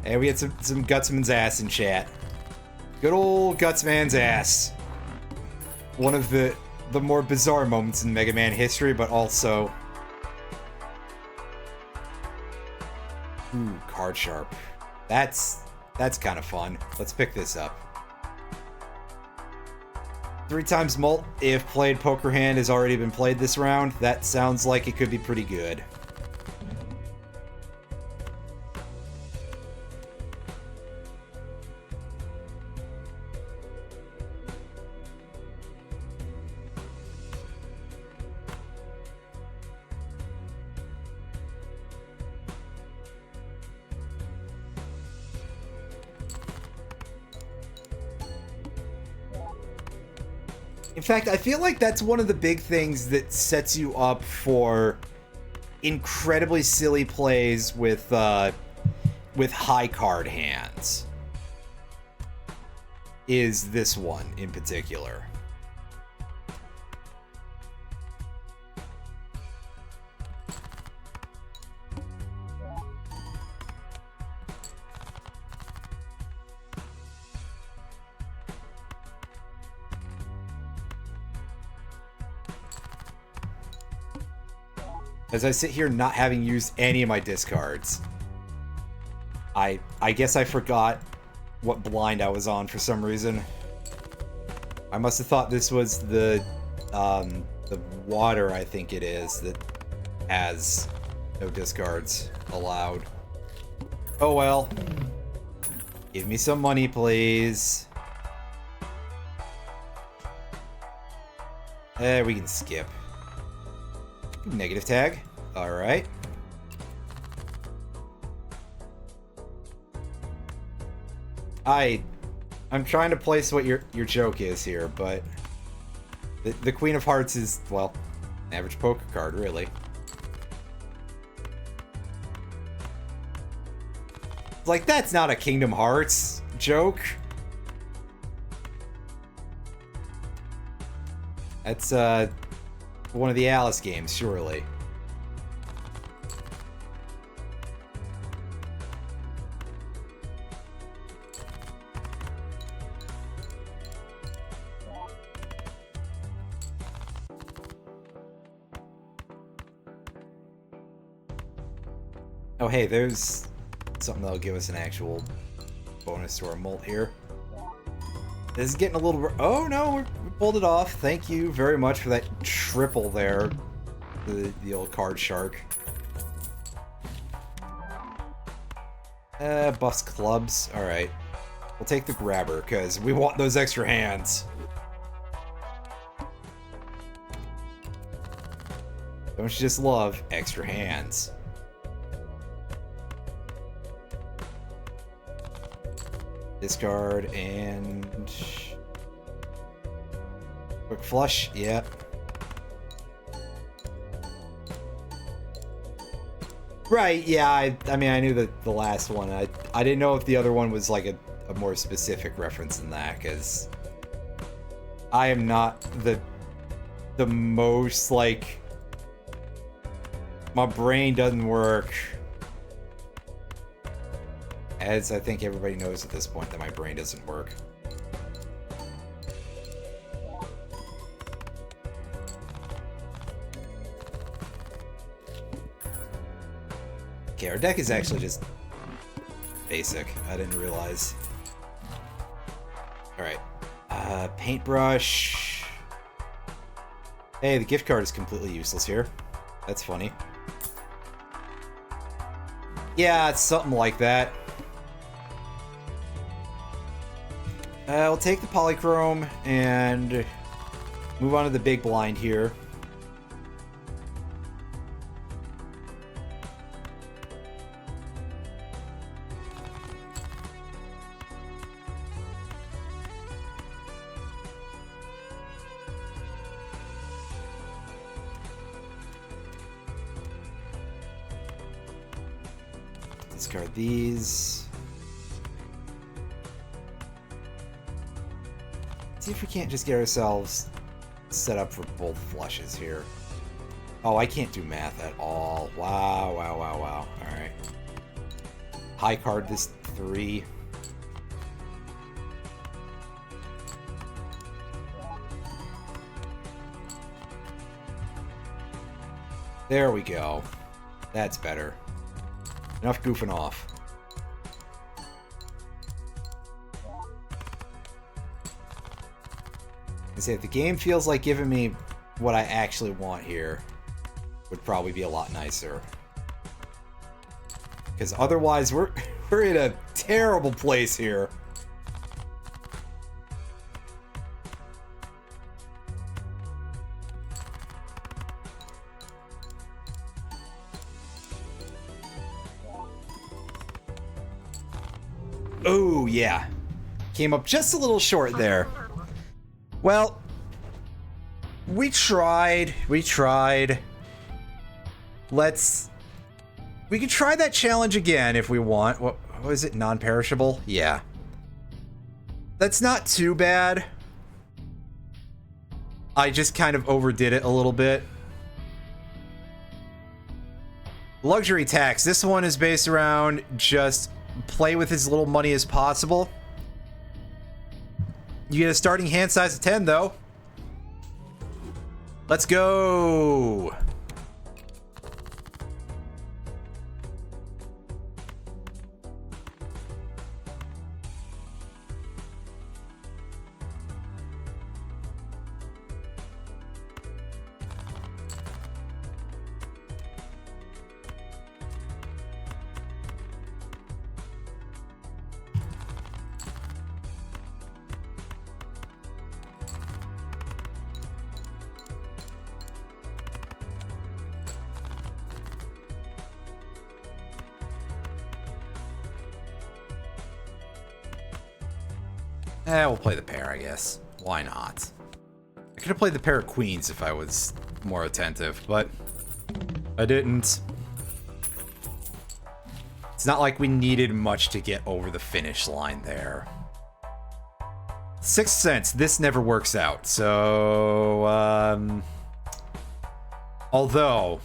Hey, we had some Gutsman's ass in chat. Good old Gutsman's ass. One of the more bizarre moments in Mega Man history, but also... Ooh, card sharp. That's kind of fun. Let's pick this up. 3 times mult if played poker hand has already been played this round. That sounds like it could be pretty good. In fact, I feel like that's one of the big things that sets you up for incredibly silly plays with high card hands. Is this one in particular. As I sit here not having used any of my discards. I guess I forgot what blind I was on for some reason. I must have thought this was the water, I think it is, that has no discards allowed. Oh well. Give me some money, please. We can skip. Negative tag. Alright. I'm trying to place what your joke is here, but the Queen of Hearts is, well, an average poker card, really. Like, that's not a Kingdom Hearts joke. That's one of the Alice games, surely. Oh, hey, there's something that'll give us an actual bonus to our mult here. This is getting a little... Oh, no, we pulled it off. Thank you very much for that triple there. The old card shark. Buffs clubs. Alright. We'll take the grabber, because we want those extra hands. Don't you just love extra hands? Discard and... Quick flush, yeah. Right, yeah, I mean, I knew that the last one. I didn't know if the other one was like a more specific reference than that, because I am not the most, like... My brain doesn't work. As I think everybody knows at this point that my brain doesn't work. Okay, our deck is actually just basic. I didn't realize. Alright. Paintbrush. Hey, the gift card is completely useless here. That's funny. Yeah, it's something like that. We'll take the polychrome and move on to the big blind here. Discard these. See if we can't just get ourselves set up for both flushes here. Oh, I can't do math at all. Wow, wow, wow, wow. Alright. High card this 3. There we go. That's better. Enough goofing off. Say if the game feels like giving me what I actually want here, would probably be a lot nicer. Because otherwise we're in a terrible place here. Oh yeah. Came up just a little short there. Well, we tried. We could try that challenge again if we want. What was it? Non-perishable? Yeah. That's not too bad. I just kind of overdid it a little bit. Luxury tax. This one is based around just play with as little money as possible. You get a starting hand size of 10, though. Let's go. We'll play the pair, I guess. Why not? I could have played the pair of queens if I was more attentive, but I didn't. It's not like we needed much to get over the finish line there. Sixth Sense, this never works out, so, although,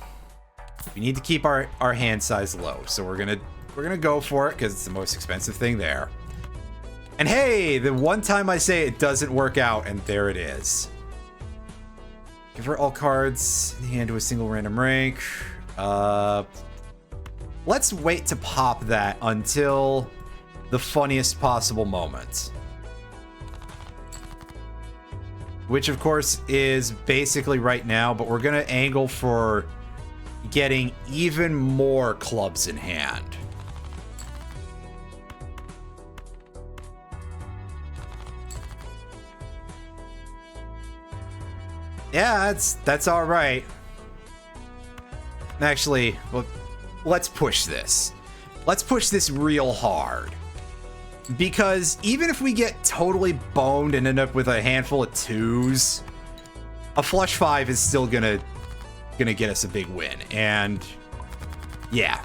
we need to keep our hand size low, so we're gonna go for it, because it's the most expensive thing there. And hey, the one time I say it doesn't work out, and there it is. Give her all cards in hand to a single random rank. Let's wait to pop that until the funniest possible moment. Which, of course, is basically right now, but we're gonna angle for getting even more clubs in hand. Yeah, that's all right. Actually, well, let's push this. Let's push this real hard. Because even if we get totally boned and end up with a handful of twos, a flush 5 is still gonna get us a big win. And yeah.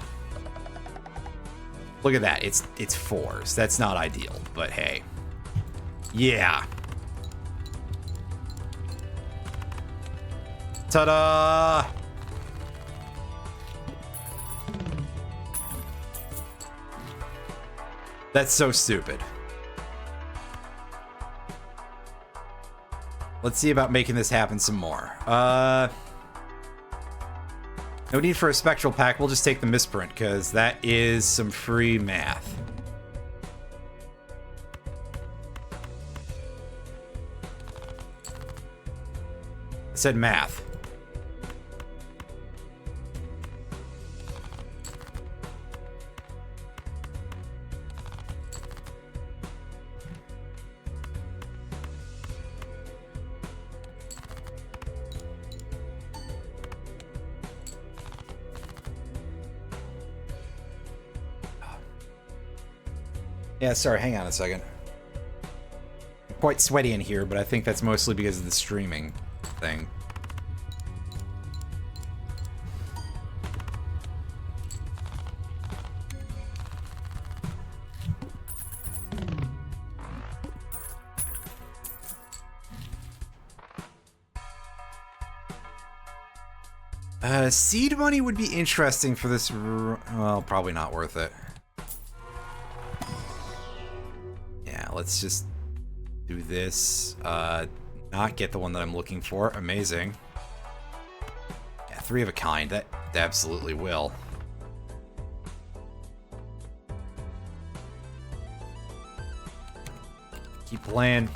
Look at that. It's 4s. That's not ideal, but hey. Yeah. Ta-da! That's so stupid. Let's see about making this happen some more. No need for a spectral pack. We'll just take the misprint, because that is some free math. I said math. Yeah, sorry, hang on a second. I'm quite sweaty in here, but I think that's mostly because of the streaming thing. Seed money would be interesting for this. Well, probably not worth it. Yeah, let's just do this. Not get the one that I'm looking for. Amazing. Yeah, 3 of a kind. That absolutely will. Keep playing.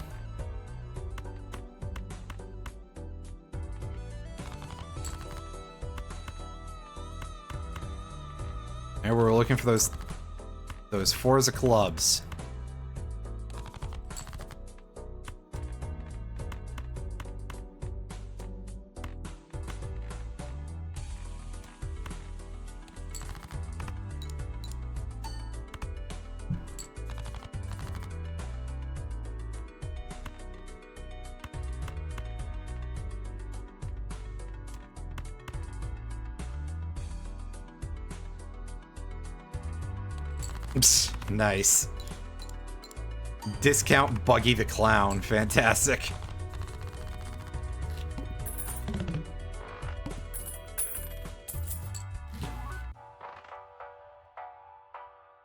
And we're looking for those 4s of clubs. Nice. Discount Buggy the Clown. Fantastic.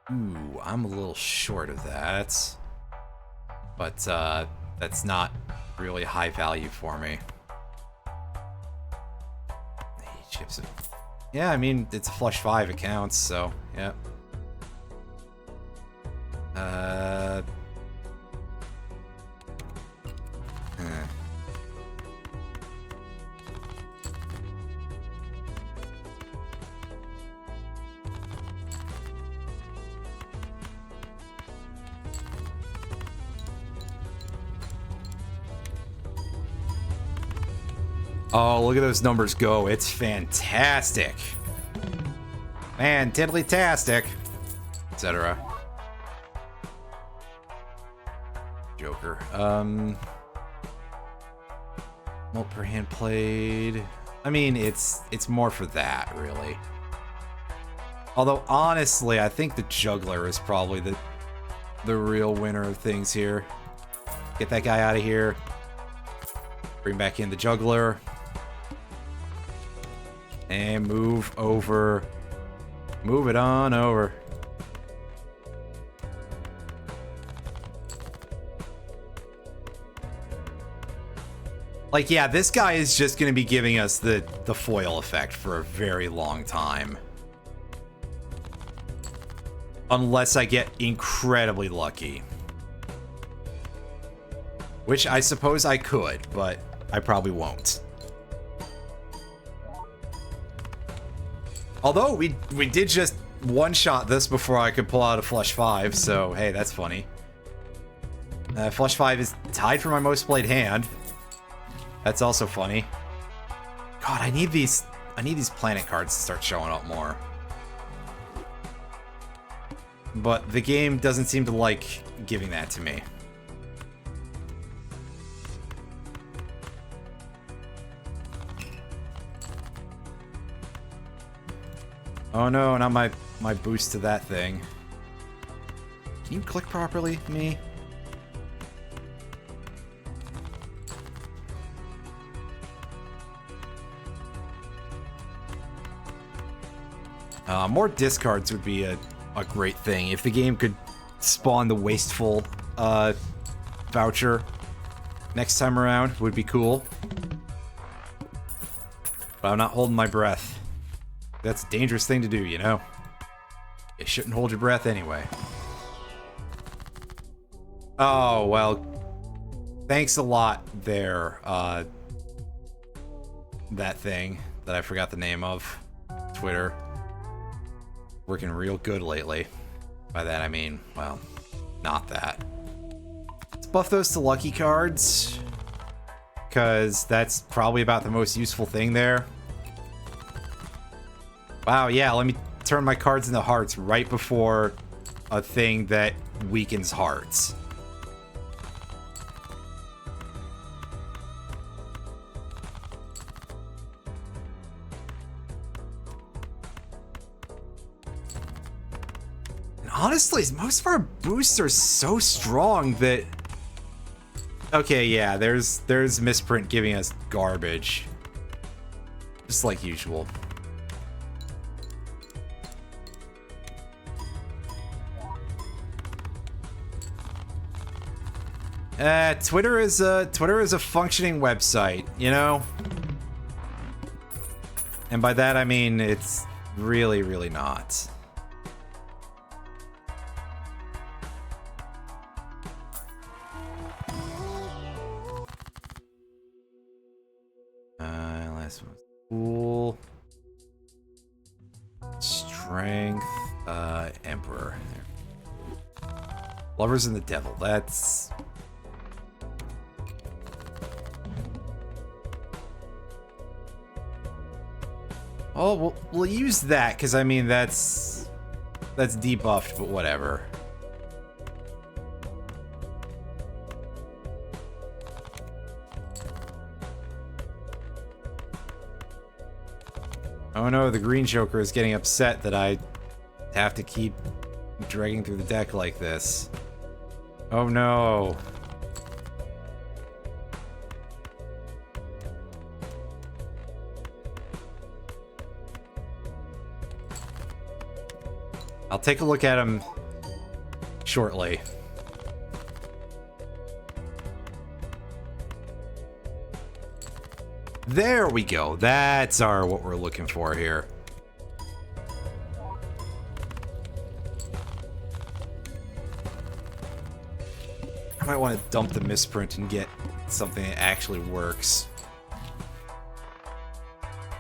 Ooh, I'm a little short of that. But, that's not really high value for me. Chips. Yeah, I mean, it's a flush 5, it counts, so, yeah. Oh, look at those numbers go. It's fantastic. Man, tiddly-tastic. Etc. Joker. Mult per hand played. I mean, it's more for that, really. Although, honestly, I think the Juggler is probably the real winner of things here. Get that guy out of here. Bring back in the Juggler. And move over. Move it on over. Like, yeah, this guy is just going to be giving us the foil effect for a very long time. Unless I get incredibly lucky. Which I suppose I could, but I probably won't. Although, we did just one-shot this before I could pull out a Flush 5, so hey, that's funny. Flush 5 is tied for my most played hand. That's also funny. God, I need these planet cards to start showing up more. But the game doesn't seem to like giving that to me. Oh no, not my boost to that thing. Can you click properly, me? More discards would be a great thing. If the game could spawn the wasteful voucher next time around, would be cool. But I'm not holding my breath. That's a dangerous thing to do, you know? You shouldn't hold your breath anyway. Oh, well. Thanks a lot there, that thing that I forgot the name of. Twitter. Working real good lately. By that I mean, well, not that. Let's buff those to lucky cards. Because that's probably about the most useful thing there. Wow, yeah, let me turn my cards into hearts right before a thing that weakens hearts. And honestly, most of our boosts are so strong that... Okay, yeah, there's Misprint giving us garbage. Just like usual. Twitter is a functioning website, you know? And by that I mean it's really, really not. Last one's cool. Strength, Emperor. Lovers and the Devil, that's... Oh, we'll use that, because, I mean, that's debuffed, but whatever. Oh no, the Green Joker is getting upset that I have to keep dragging through the deck like this. Oh no. I'll take a look at him shortly. There we go. That's what we're looking for here. I might want to dump the Misprint and get something that actually works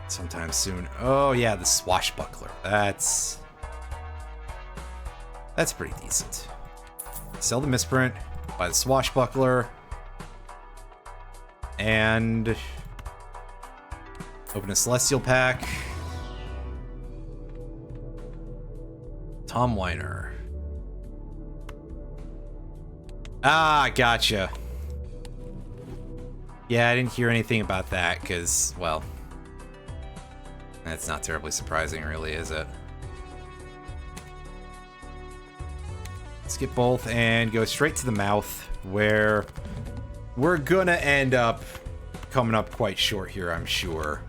sometime soon. Oh yeah, the Swashbuckler. That's pretty decent. Sell the Misprint, buy the Swashbuckler, and open a Celestial pack. Tom Weiner. Ah, gotcha. Yeah, I didn't hear anything about that, because, well... That's not terribly surprising, really, is it? Let's get both and go straight to the mouth, where we're gonna end up coming up quite short here, I'm sure.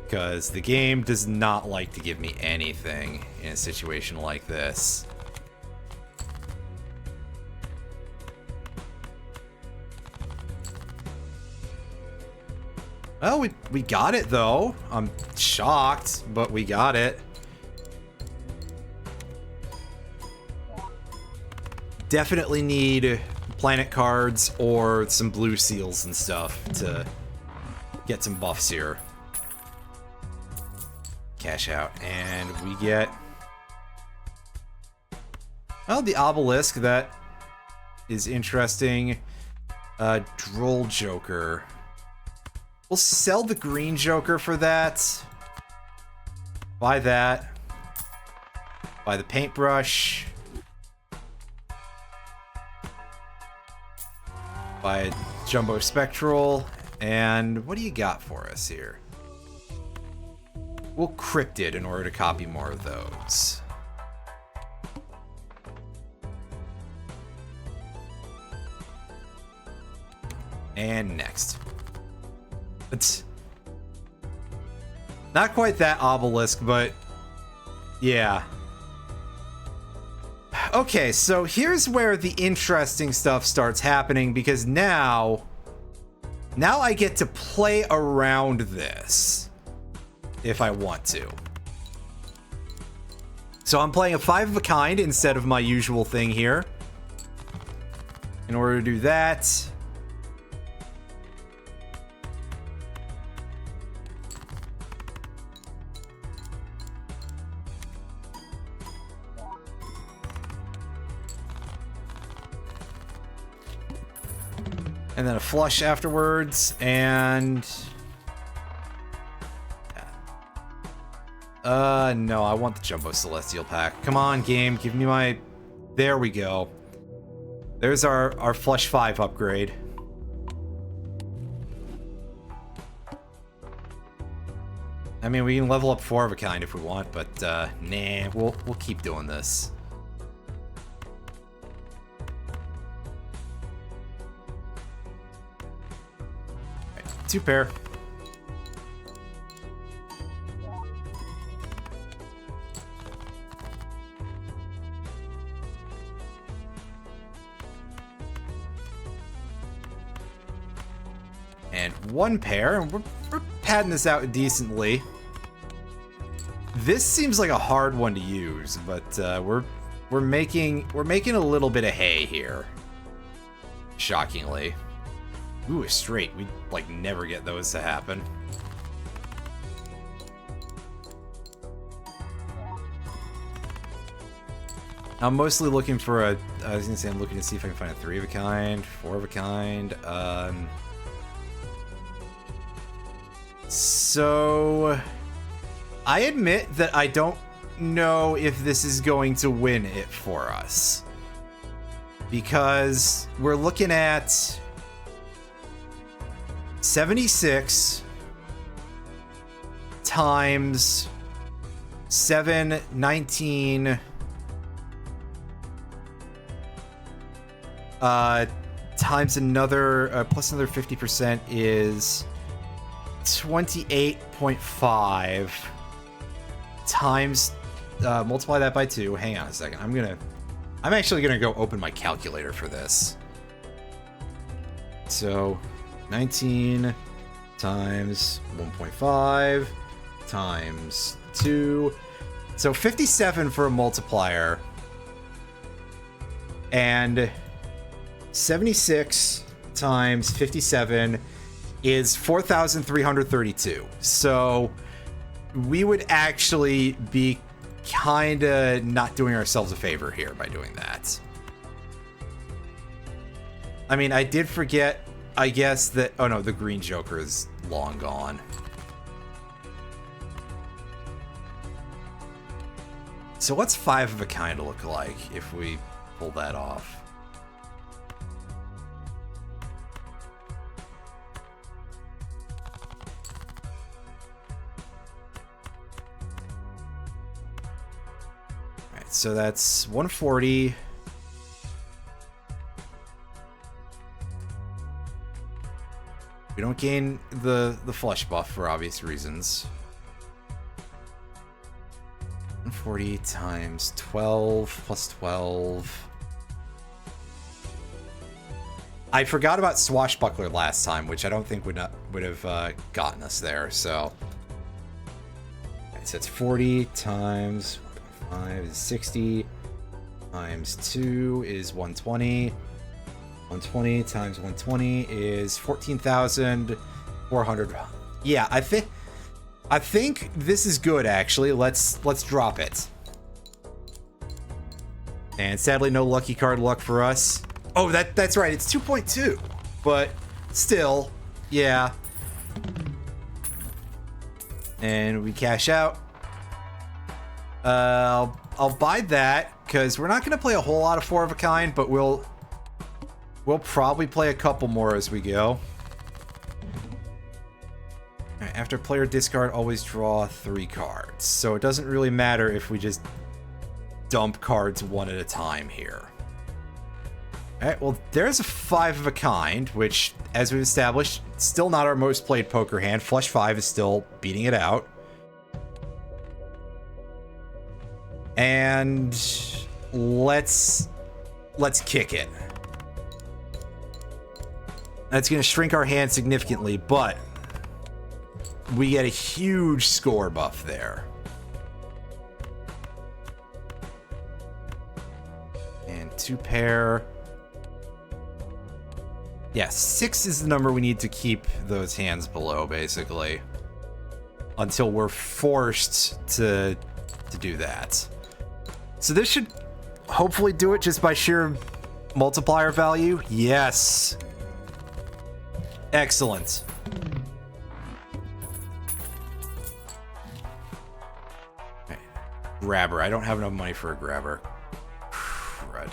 Because the game does not like to give me anything in a situation like this. Well, we got it, though. I'm shocked, but we got it. Definitely need planet cards or some blue seals and stuff to get some buffs here. Cash out, and we get... well, the obelisk, that is interesting. Droll Joker. We'll sell the green Joker for that. Buy that. Buy the paintbrush. Buy a Jumbo Spectral. And what do you got for us here? We'll Cryptid in order to copy more of those. And next. It's not quite that obelisk, but yeah. Okay, so here's where the interesting stuff starts happening, because now I get to play around this if I want to. So I'm playing a 5 of a kind instead of my usual thing here. In order to do that, and then a flush afterwards, and... no, I want the Jumbo Celestial pack. Come on, game, give me my... There we go. There's our Flush 5 upgrade. I mean, we can level up 4 of a kind if we want, but, nah, we'll keep doing this. Alright, 2 pair. And 1 pair, and we're padding this out decently. This seems like a hard one to use, but we're making a little bit of hay here. Shockingly. Ooh, a straight. We like never get those to happen. I'm mostly looking for a... I was gonna say I'm looking to see if I can find a 3 of a kind, 4 of a kind. So... I admit that I don't know if this is going to win it for us. Because we're looking at 76 times 7, 19 times another plus another 50% is 28.5 times multiply that by 2. Hang on a second. I'm actually gonna go open my calculator for this. So 19 times 1.5 times 2. So 57 for a multiplier. And 76 times 57 is 4,332. So we would actually be kinda not doing ourselves a favor here by doing that. I mean, I did forget, I guess, that... Oh no, the green Joker is long gone. So what's 5 of a kind look like if we pull that off? so that's 140. We don't gain the flush buff for obvious reasons. 140 times 12 plus 12. I forgot about Swashbuckler last time, which I don't think would have gotten us there. So, so it's 40 times 1.5 is 60 times 2 is 120. 120 times 120 is 14,400. Yeah, I think this is good actually. Let's drop it. And sadly, no lucky card luck for us. Oh, that's right. It's 2.2, but still, yeah. And we cash out. I'll buy that because we're not going to play a whole lot of 4 of a kind, but we'll probably play a couple more as we go. Right, after player discard, always draw 3 cards. So it doesn't really matter if we just dump cards one at a time here. Alright, well, there's a 5 of a kind, which, as we've established, still not our most played poker hand. Flush 5 is still beating it out. And let's kick it. That's going to shrink our hand significantly, but we get a huge score buff there. And 2 pair. Yeah, 6 is the number we need to keep those hands below, basically. Until we're forced to do that. So this should hopefully do it just by sheer multiplier value. Yes. Excellent. Okay. Grabber. I don't have enough money for a grabber. Crud.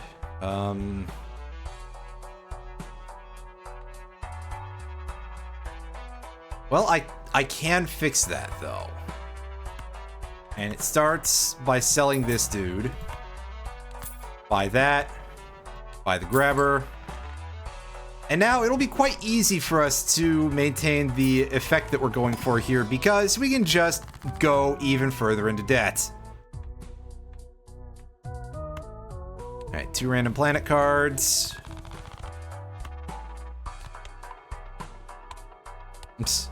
Well, I can fix that, though. And it starts by selling this dude. Buy that. Buy the grabber. And now it'll be quite easy for us to maintain the effect that we're going for here because we can just go even further into debt. Alright, 2 random planet cards. Oops.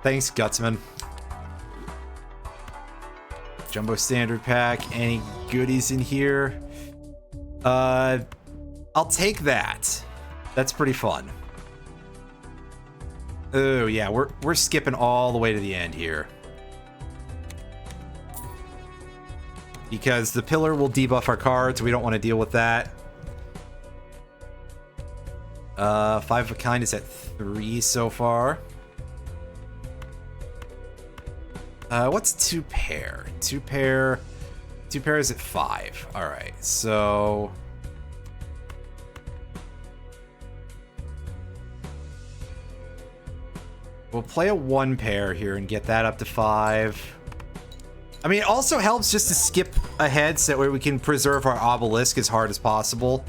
Thanks, Gutsman. Jumbo Standard Pack. Any goodies in here? I'll take that. That's pretty fun. Oh yeah, we're skipping all the way to the end here. Because the pillar will debuff our cards. We don't want to deal with that. 5 of a kind is at 3 so far. What's 2 pair? 2 pair is at 5. Alright, so we'll play a 1 pair here and get that up to 5. I mean, it also helps just to skip ahead so that way we can preserve our obelisk as hard as possible.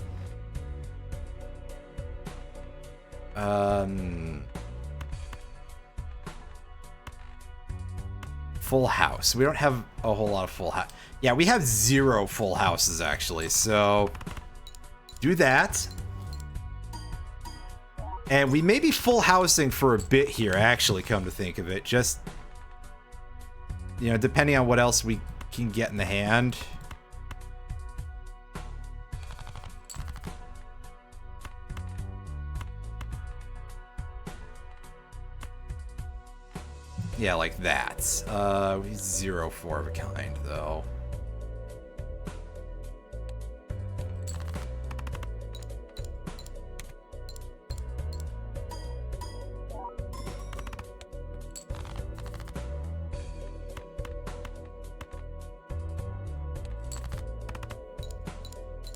Full house. We don't have a whole lot of full house. Yeah, we have 0 full houses, actually. So, do that. And we may be full housing for a bit here, actually, come to think of it. Just, you know, depending on what else we can get in the hand. Yeah, like that. 0 4 of a kind, though.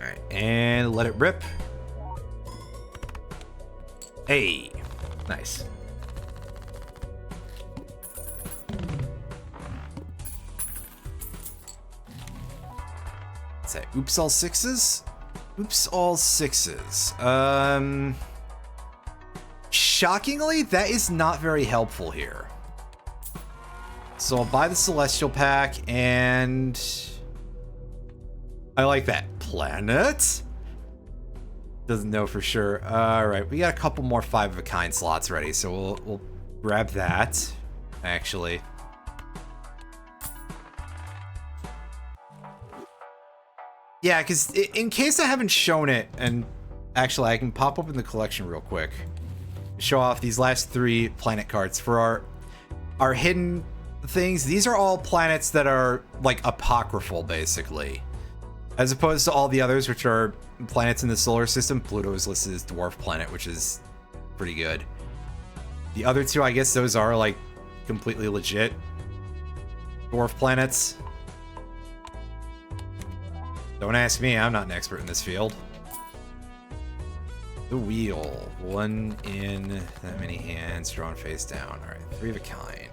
Alright, and let it rip. Hey, nice. Say, oops, all sixes? Oops, all sixes. Shockingly, that is not very helpful here. So I'll buy the Celestial Pack, and I like that. Planet? Doesn't know for sure. Alright, we got a couple more 5-of-a-kind slots ready, so we'll grab that, actually. Yeah, because in case I haven't shown it, and actually I can pop open the collection real quick. Show off these last 3 planet cards for our hidden things. These are all planets that are like apocryphal, basically, as opposed to all the others, which are planets in the solar system. Pluto is listed as dwarf planet, which is pretty good. The other 2, I guess those are like completely legit dwarf planets. Don't ask me, I'm not an expert in this field. The wheel. 1 in that many hands, drawn face down. Alright, 3 of a kind.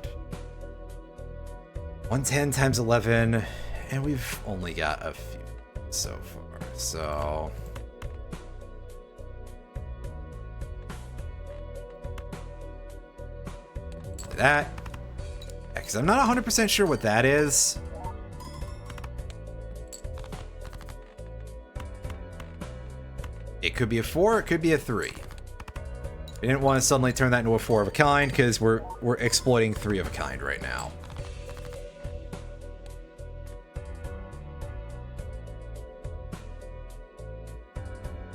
110 times 11, and we've only got a few so far, so... that. Because I'm not 100% sure what that is. It could be a 4, it could be a 3. I didn't want to suddenly turn that into a 4 of a kind because we're exploiting 3 of a kind right now.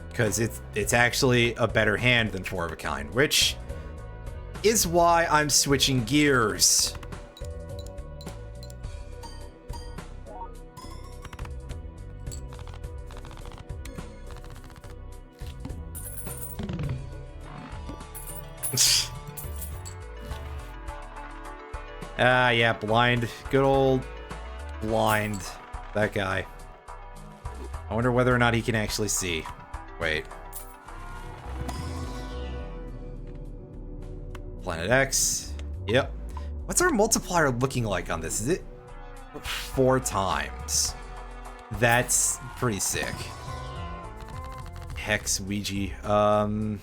Because it's actually a better hand than 4 of a kind, which is why I'm switching gears. Yeah, blind. Good old blind. That guy. I wonder whether or not he can actually see. Wait. Planet X. Yep. What's our multiplier looking like on this? Is it 4 times? That's pretty sick. Hex, Ouija. I'm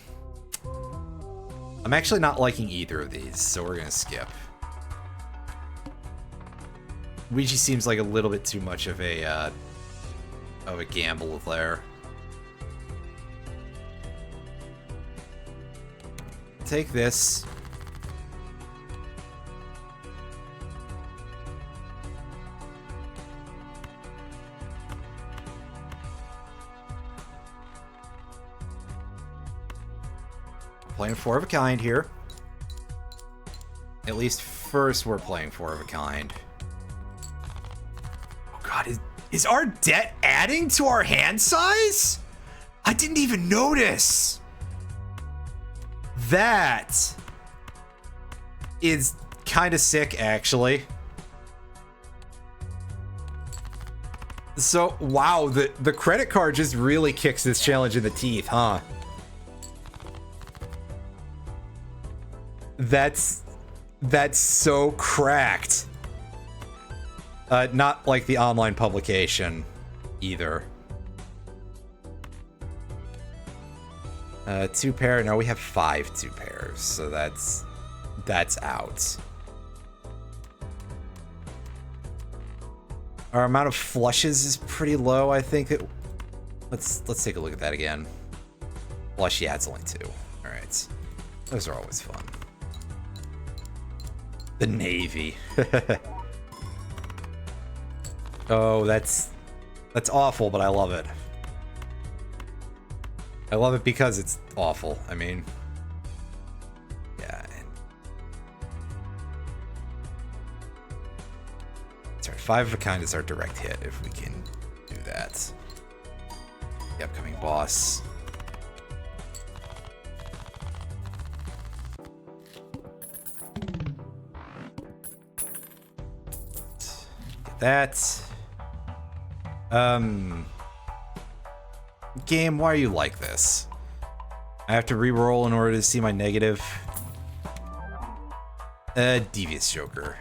actually not liking either of these, so we're gonna skip. Ouija seems like a little bit too much of a gamble there. Take this. Playing 4 of a kind here. At least first we're playing 4 of a kind. Oh god, is our debt adding to our hand size? I didn't even notice. That is kind of sick, actually. So, wow, the credit card just really kicks this challenge in the teeth, huh? That's so cracked. Not like the online publication either. 2 pair. No, we have 5 2 pairs, so that's out. Our amount of flushes is pretty low. I think that let's take a look at that again. Flush, yeah, it's only 2. All right, those are always fun. The Navy. Oh, that's awful, but I love it. I love it because it's awful. I mean, yeah. Sorry, 5 of a kind is our direct hit if we can do that. The upcoming boss. Get that. Game, why are you like this? I have to re-roll in order to see my negative. Devious Joker.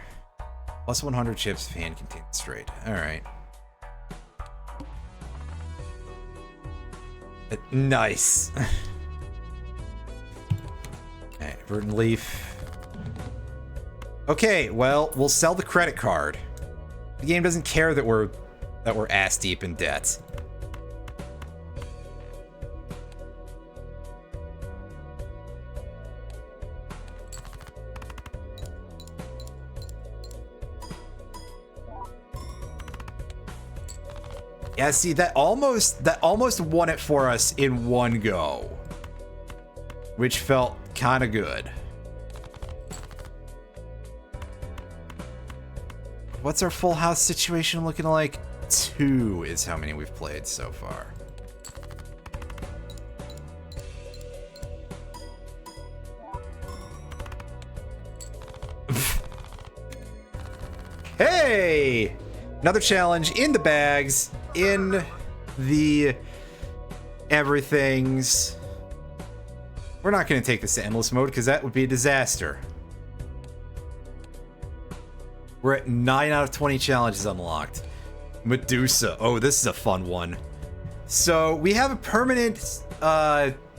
Plus 100 chips if hand contains straight. Alright. Nice. Alright, Verdant Leaf. Okay, well, we'll sell the credit card. The game doesn't care that we're ass deep in debt. Yeah, see, that almost won it for us in one go, which felt kind of good. What's our full house situation looking like? 2 is how many we've played so far. Hey! Another challenge in the bags, in the everythings. We're not going to take this to endless mode because that would be a disaster. We're at 9 out of 20 challenges unlocked. Medusa. Oh, this is a fun one. So we have a permanent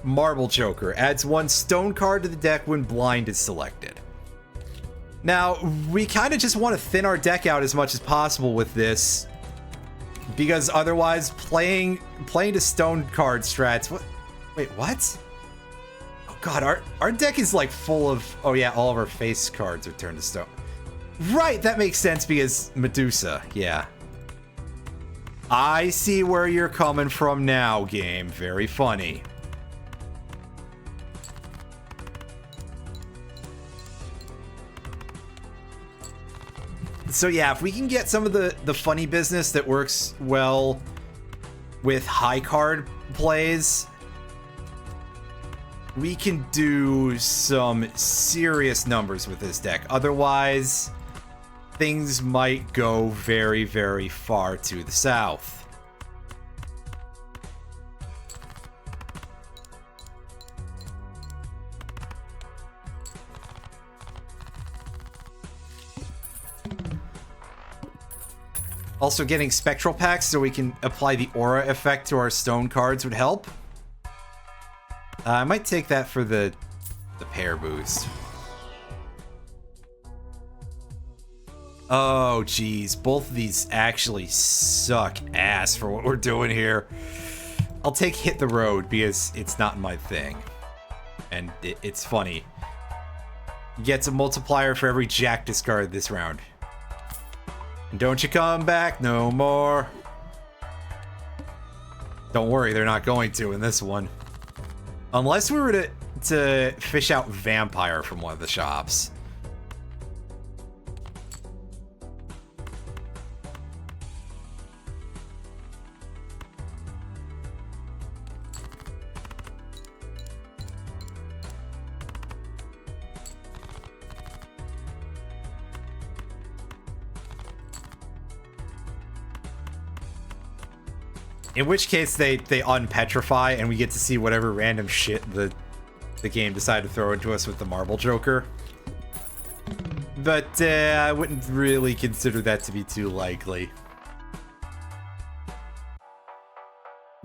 Marble Joker. Adds 1 stone card to the deck when blind is selected. Now, we kind of just want to thin our deck out as much as possible with this, because otherwise playing to stone card strats. What? Wait, what? Oh god, our deck is like full of, oh yeah, all of our face cards are turned to stone. Right, that makes sense because Medusa, yeah. I see where you're coming from now, game. Very funny. So yeah, if we can get some of the funny business that works well with high card plays, we can do some serious numbers with this deck. Otherwise, things might go very, very far to the south. Also, getting spectral packs so we can apply the aura effect to our stone cards would help. I might take that for the pair boost. Oh, geez. Both of these actually suck ass for what we're doing here. I'll take Hit the Road because it's not my thing. And it's funny. Gets a multiplier for every jack discard this round. And don't you come back no more. Don't worry, they're not going to in this one. Unless we were to fish out Vampire from one of the shops. In which case they unpetrify and we get to see whatever random shit the game decided to throw into us with the Marble Joker. But I wouldn't really consider that to be too likely.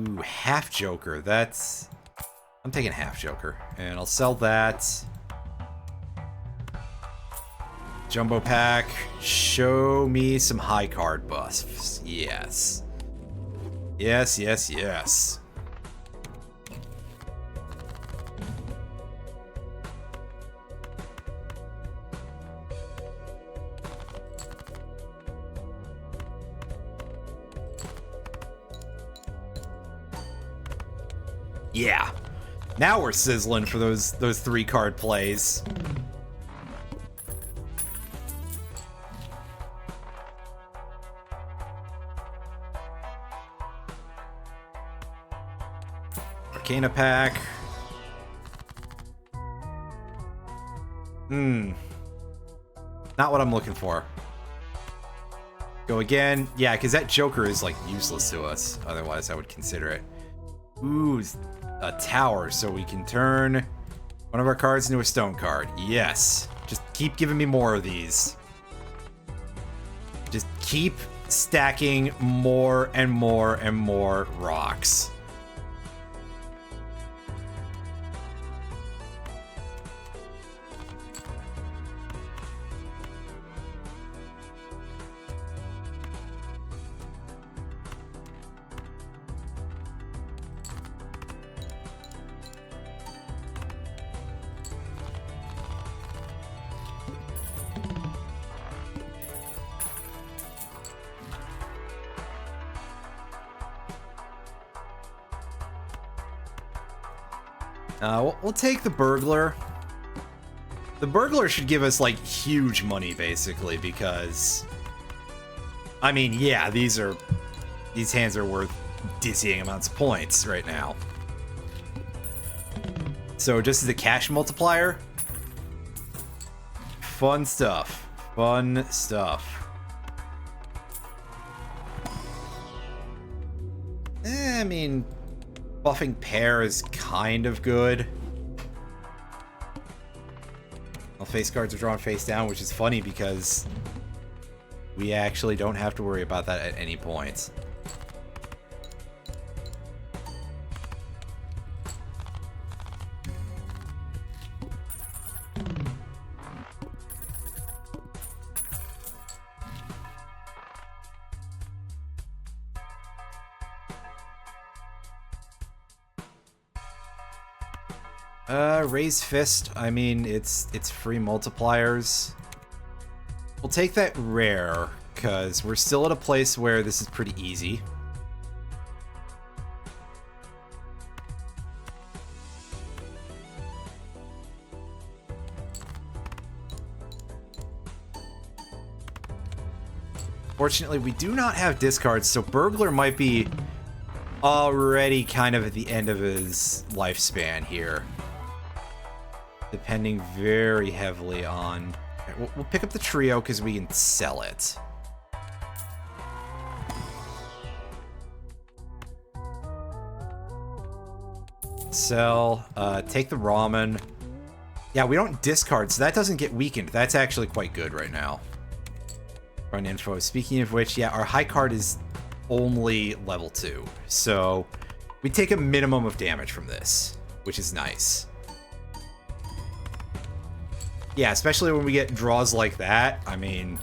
Ooh, half Joker. I'm taking half Joker. And I'll sell that. Jumbo pack. Show me some high card buffs. Yes. Yes, yes, yes. Yeah. Now we're sizzling for those 3-card plays. Arcana pack. Not what I'm looking for. Go again. Yeah, because that Joker is, like, useless to us. Otherwise, I would consider it. Ooh, a tower, so we can turn one of our cards into a stone card. Yes. Just keep giving me more of these. Just keep stacking more and more and more rocks. We'll take the burglar. The burglar should give us, like, huge money, basically, because... I mean, yeah, these hands are worth dizzying amounts of points right now. So, just as a cash multiplier... Fun stuff. Fun stuff. I mean, buffing pair is kind of good. Well, face cards are drawn face down, which is funny because we actually don't have to worry about that at any point. Raise fist. I mean, it's free multipliers. We'll take that rare, because we're still at a place where this is pretty easy. Fortunately, we do not have discards, so Burglar might be already kind of at the end of his lifespan here. Depending very heavily on... We'll pick up the trio because we can sell it. Sell. Take the ramen. Yeah, we don't discard, so that doesn't get weakened. That's actually quite good right now. Run info. Speaking of which, yeah, our high card is only level 2. So we take a minimum of damage from this, which is nice. Yeah, especially when we get draws like that. I mean...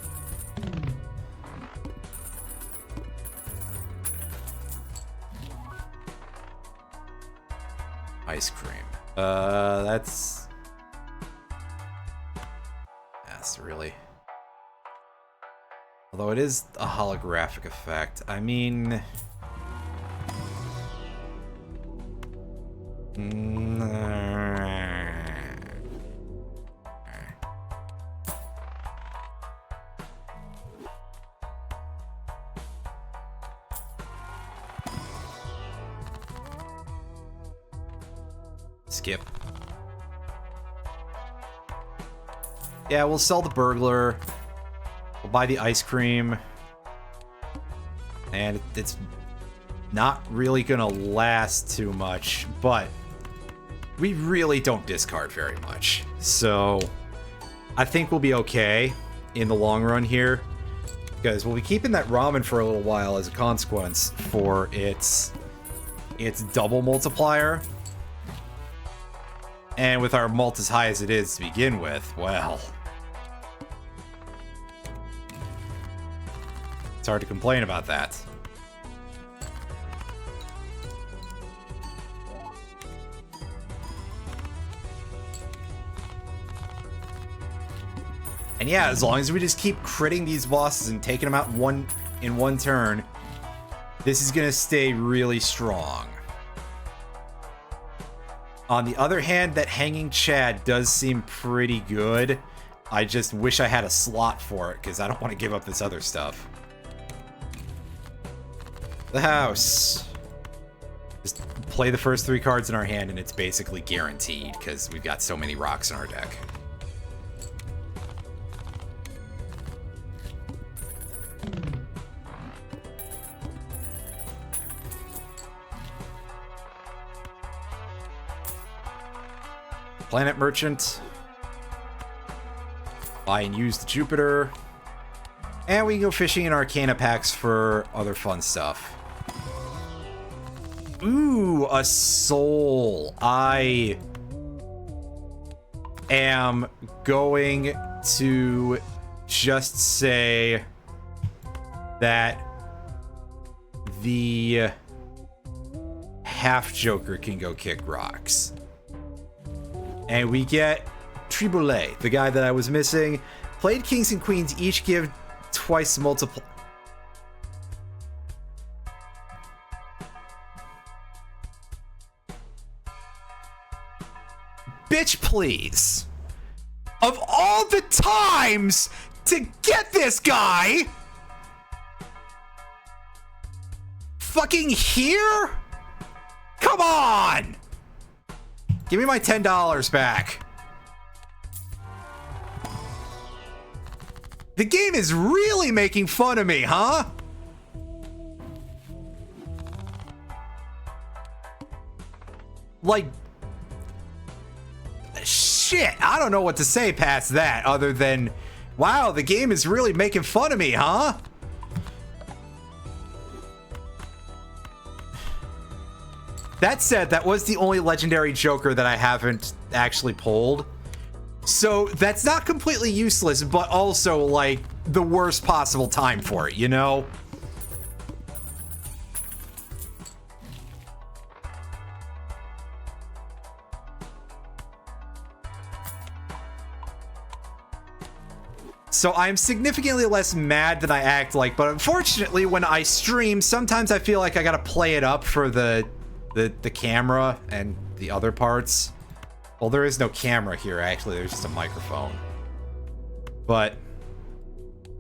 Ice cream. That's really... Although it is a holographic effect. I mean... Skip. Yeah, we'll sell the burglar. We'll buy the ice cream. And it's not really gonna last too much, but we really don't discard very much. So I think we'll be okay in the long run here, because we'll be keeping that ramen for a little while as a consequence for its double multiplier. And with our mult as high as it is to begin with, well... It's hard to complain about that. And yeah, as long as we just keep critting these bosses and taking them out in one turn, this is gonna stay really strong. On the other hand, that Hanging Chad does seem pretty good. I just wish I had a slot for it, because I don't want to give up this other stuff. The house. Just play the first 3 cards in our hand, and it's basically guaranteed, because we've got so many rocks in our deck. Planet Merchant. Buy and use the Jupiter. And we can go fishing in Arcana packs for other fun stuff. Ooh, a soul. I am going to just say that the half Joker can go kick rocks. And we get Triboulet, the guy that I was missing. Played Kings and Queens, each give twice multiple. Bitch, please. Of all the times to get this guy, fucking here? Come on! Give me my $10 back. The game is really making fun of me, huh? Like, shit, I don't know what to say past that other than, wow, the game is really making fun of me, huh? That said, that was the only legendary Joker that I haven't actually pulled. So that's not completely useless, but also like the worst possible time for it, you know? So I'm significantly less mad than I act like, but unfortunately when I stream, sometimes I feel like I gotta play it up for the camera and the other parts. Well, there is no camera here, actually. There's just a microphone. But,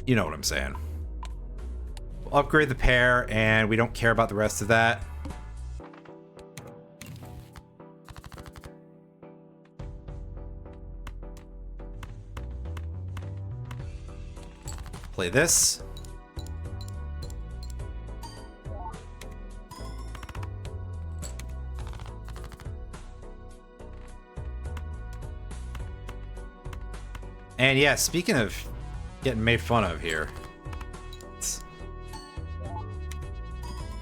you know what I'm saying. We'll upgrade the pair, and we don't care about the rest of that. Play this. And yeah, speaking of getting made fun of here.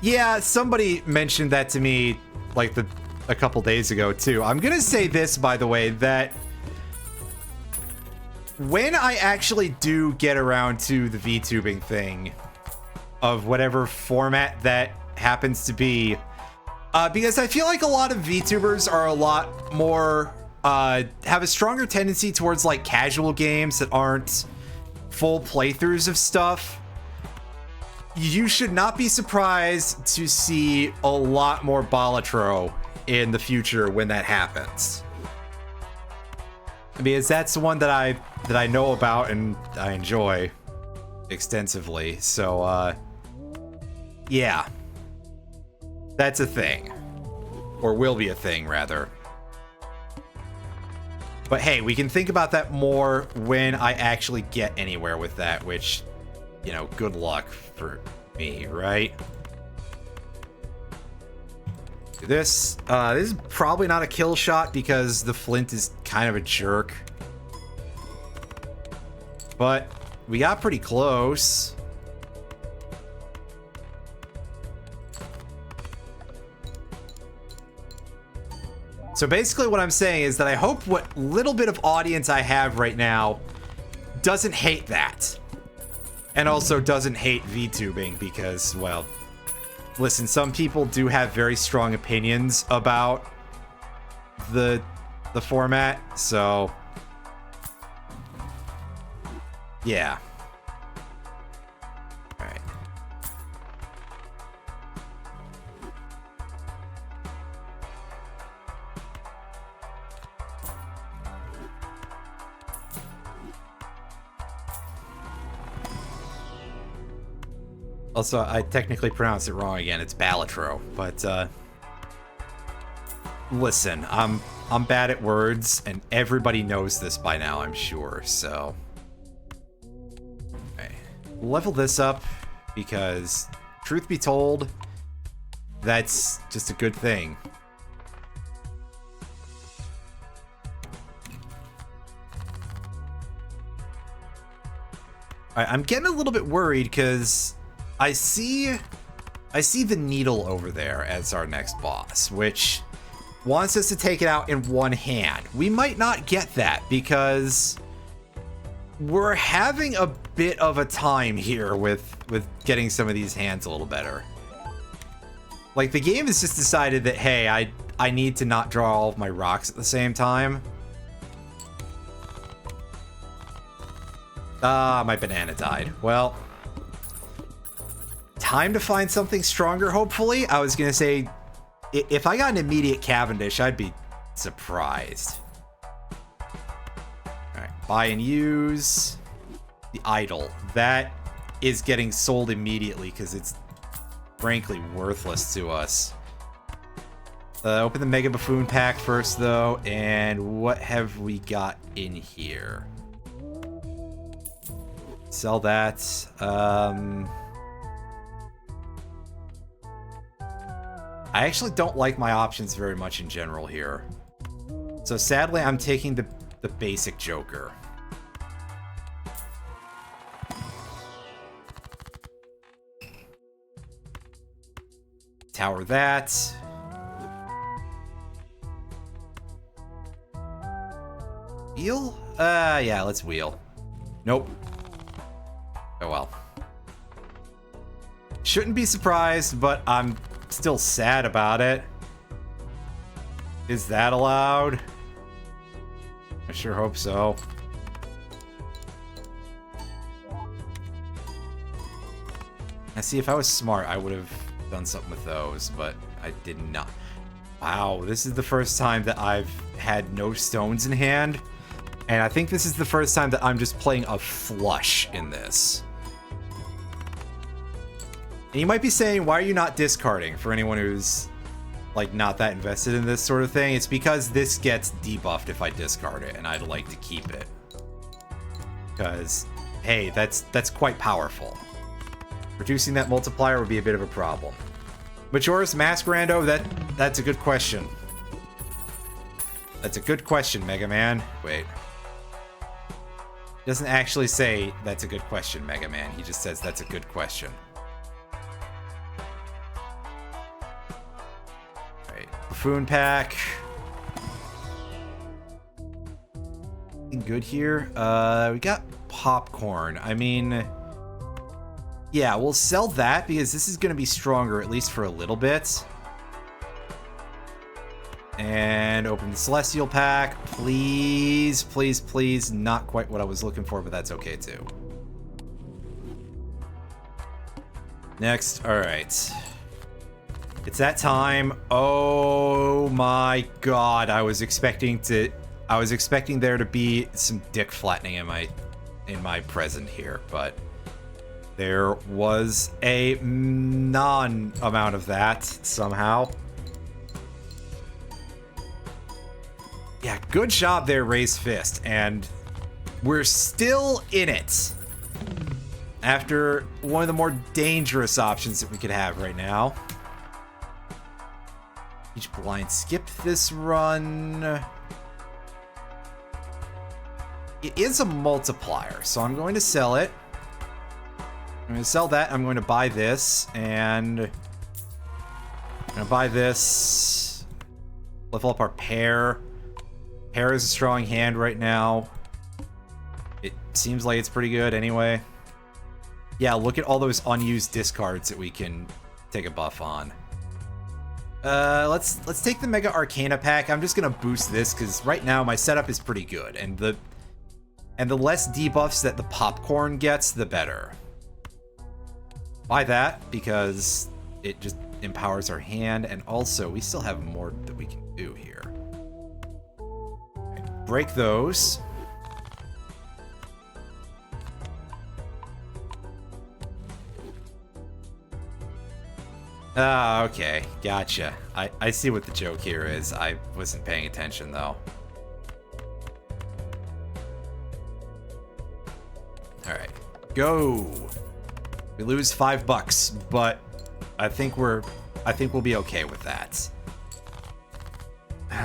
Yeah, somebody mentioned that to me like a couple days ago too. I'm gonna say this, by the way, that when I actually do get around to the VTubing thing of whatever format that happens to be, because I feel like a lot of VTubers are a lot more have a stronger tendency towards like casual games that aren't full playthroughs of stuff. You should not be surprised to see a lot more Balatro in the future when that happens. I mean, that's the one that I know about and I enjoy extensively. So yeah. That's a thing. Or will be a thing, rather. But hey, we can think about that more when I actually get anywhere with that, which, you know, good luck for me, right? This is probably not a kill shot because the flint is kind of a jerk. But we got pretty close. So basically what I'm saying is that I hope what little bit of audience I have right now doesn't hate that. And also doesn't hate VTubing because, well, listen, some people do have very strong opinions about the format, so yeah. All right. Also, I technically pronounced it wrong again. It's Balatro, but listen, I'm bad at words, and everybody knows this by now, I'm sure. So, okay. Level this up because, truth be told, that's just a good thing. All right, I'm getting a little bit worried because I see the needle over there as our next boss, which wants us to take it out in one hand. We might not get that because we're having a bit of a time here with getting some of these hands a little better. Like, the game has just decided that, hey, I need to not draw all of my rocks at the same time. Ah, my banana died. Well, time to find something stronger, hopefully. I was gonna say, if I got an immediate Cavendish, I'd be surprised. Buy and use. The idol. That is getting sold immediately because it's frankly worthless to us. Open the Mega Buffoon pack first, though. And what have we got in here? Sell that. I actually don't like my options very much in general here. So sadly, I'm taking the basic Joker. Tower that. Wheel? Yeah, let's wheel. Nope. Oh well. Shouldn't be surprised, but I'm still sad about it. Is that allowed? I sure hope so. I see, if I was smart, I would have done something with those, but I did not. Wow, this is the first time that I've had no stones in hand. And I think this is the first time that I'm just playing a flush in this. And you might be saying, why are you not discarding? For anyone who's, like, not that invested in this sort of thing, it's because this gets debuffed if I discard it, and I'd like to keep it. Because, hey, that's quite powerful. Reducing that multiplier would be a bit of a problem. Majora's Mask Rando, that's a good question. That's a good question, Mega Man. Wait. He doesn't actually say that's a good question, Mega Man. He just says that's a good question. Alright, Buffoon pack. Anything good here? We got popcorn. I mean, yeah, we'll sell that because this is going to be stronger, at least for a little bit. And open the Celestial pack. Please, please, please. Not quite what I was looking for, but that's okay too. Next. Alright. It's that time. Oh my god. I was expecting there to be some dick flattening in my present here, but there was a non-amount of that somehow. Yeah, good job there, Raise Fist. And we're still in it. After one of the more dangerous options that we could have right now. Each blind skip this run. It is a multiplier, so I'm going to sell it. I'm going to sell that. I'm going to buy this. And I'm going to buy this. Level up our pair. Pair is a strong hand right now. It seems like it's pretty good anyway. Yeah, look at all those unused discards that we can take a buff on. Let's take the Mega Arcana pack. I'm just gonna boost this because right now my setup is pretty good, and the less debuffs that the popcorn gets, the better. Buy that because it just empowers our hand, and also we still have more that we can do here. Break those. Ah, okay. Gotcha. I see what the joke here is. I wasn't paying attention, though. Alright. Go! We lose $5, but I think we'll be okay with that.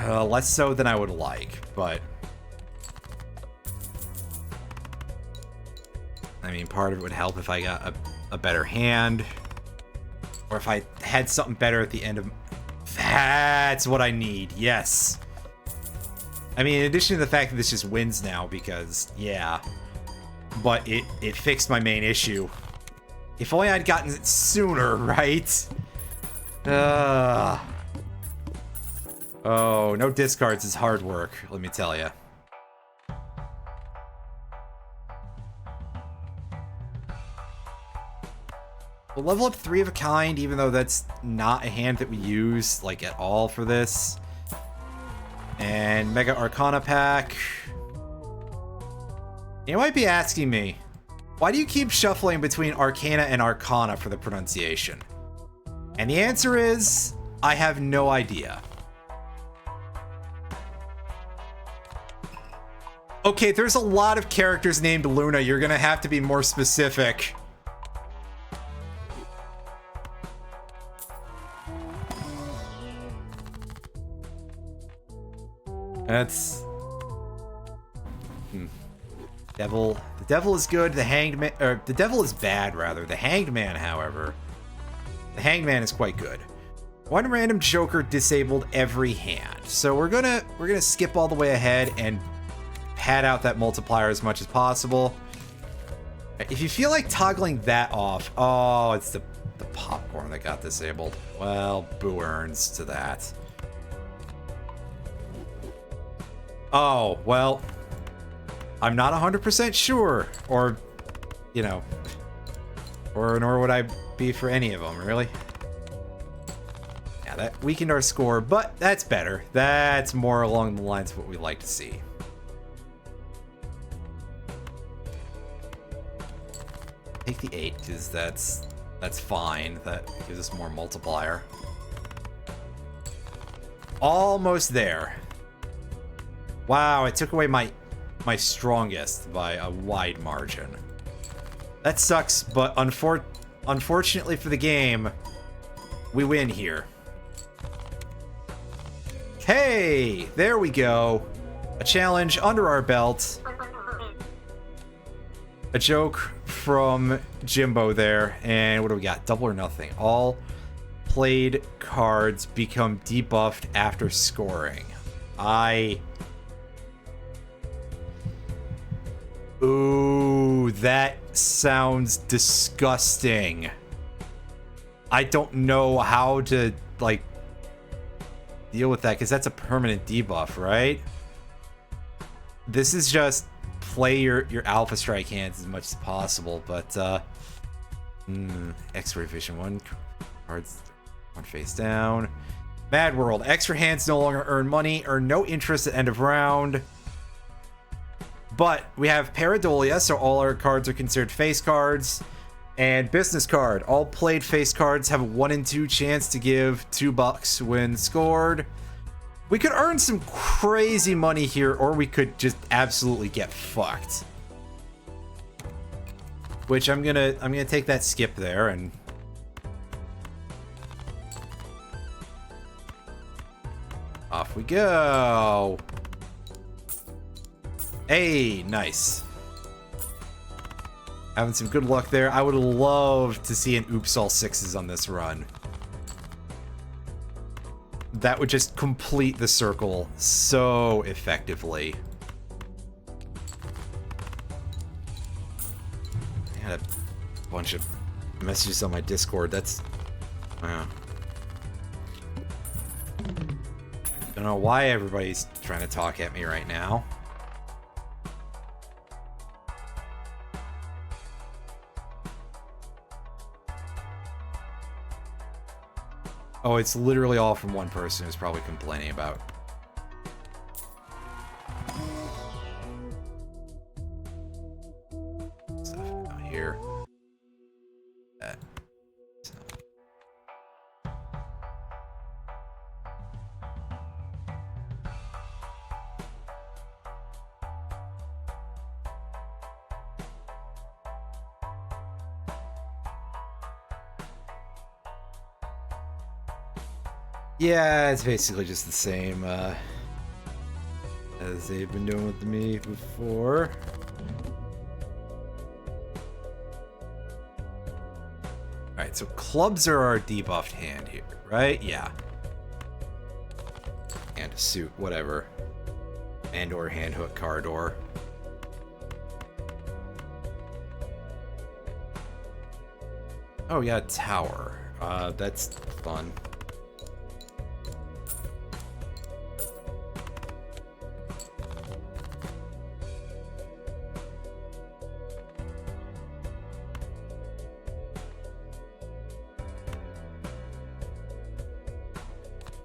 Less so than I would like, but I mean, part of it would help if I got a better hand, or if I had something better at the end of. That's what I need. Yes. I mean, in addition to the fact that this just wins now, because yeah, but it fixed my main issue. If only I'd gotten it sooner, right? Oh, no discards is hard work, let me tell you. We'll level up 3 of a kind, even though that's not a hand that we use, like, at all for this. And Mega Arcana pack. You might be asking me, why do you keep shuffling between Arcana and Arcana for the pronunciation? And the answer is, I have no idea. Okay, there's a lot of characters named Luna. You're gonna have to be more specific. That's... Devil. The devil is good. The hanged man... Or, the devil is bad, rather. The hanged man, however. The hanged man is quite good. One random joker disabled every hand. So we're gonna skip all the way ahead and pad out that multiplier as much as possible. If you feel like toggling that off... Oh, it's the popcorn that got disabled. Well, boo earns to that. Oh, well... I'm not 100% sure, or, you know, nor would I be for any of them, really. Yeah, that weakened our score, but that's better. That's more along the lines of what we like to see. Take the 8, because that's fine. That gives us more multiplier. Almost there. Wow, it took away my strongest by a wide margin. That sucks, but unfortunately for the game, we win here. Hey, there we go. A challenge under our belt. A joke from Jimbo there. And what do we got? Double or nothing. All played cards become debuffed after scoring. Ooh, that sounds disgusting. I don't know how to, like, deal with that, because that's a permanent debuff, right? This is just play your Alpha Strike hands as much as possible, but, X-Ray Vision, one cards, one face down. Mad World, extra hands no longer earn money, earn no interest at end of round. But we have Pareidolia, so all our cards are considered face cards. And Business Card. All played face cards have a 1 in 2 chance to give $2 when scored. We could earn some crazy money here, or we could just absolutely get fucked. Which I'm gonna take that skip there and off we go. Hey, nice. Having some good luck there. I would love to see an oops all 6s on this run. That would just complete the circle so effectively. I had a bunch of messages on my Discord. That's... Don't know why everybody's trying to talk at me right now. Oh, it's literally all from one person who's probably complaining about. Stuff down here. That. So. Yeah, it's basically just the same as they've been doing with me before. Alright, so clubs are our debuffed hand here, right? Yeah. And a suit, whatever. And or hand hook card or. Oh yeah, tower. That's fun.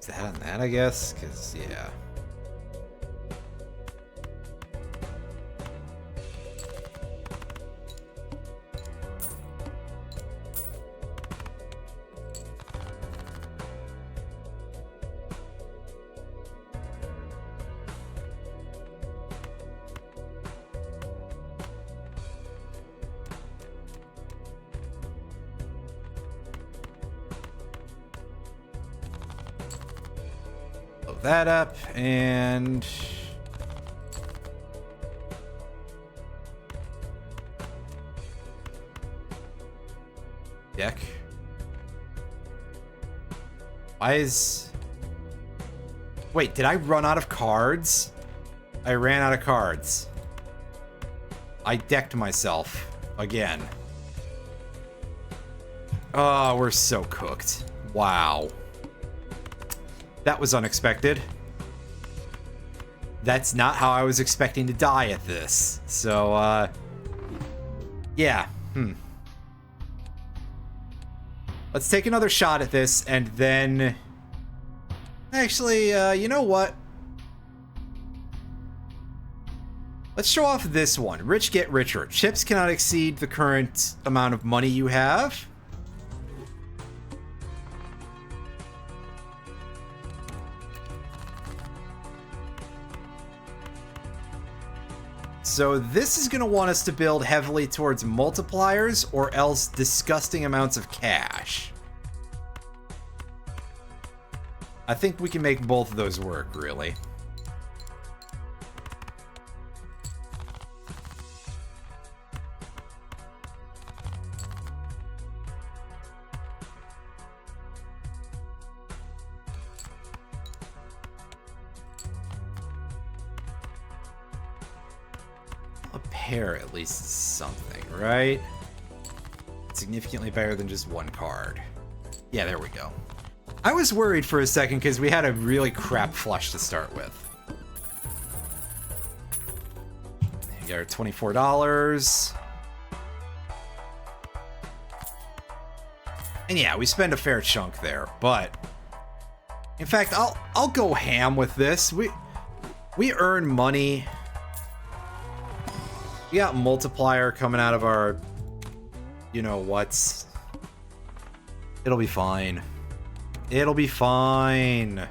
That on that, I guess, because yeah. that up, and... deck. Why is... wait, did I run out of cards? I ran out of cards. I decked myself again. Oh, we're so cooked. Wow. That was unexpected. That's not how I was expecting to die at this. So, yeah. Let's take another shot at this, and then... actually, you know what? Let's show off this one. Rich get richer. Chips cannot exceed the current amount of money you have. So this is going to want us to build heavily towards multipliers or else disgusting amounts of cash. I think we can make both of those work, really. A pair at least is something, right? Significantly better than just one card. Yeah, there we go. I was worried for a second because we had a really crap flush to start with. You got our $24. And yeah, we spend a fair chunk there, but in fact, I'll go ham with this. We earn money. We got multiplier coming out of our, you know what's. It'll be fine. It'll be fine.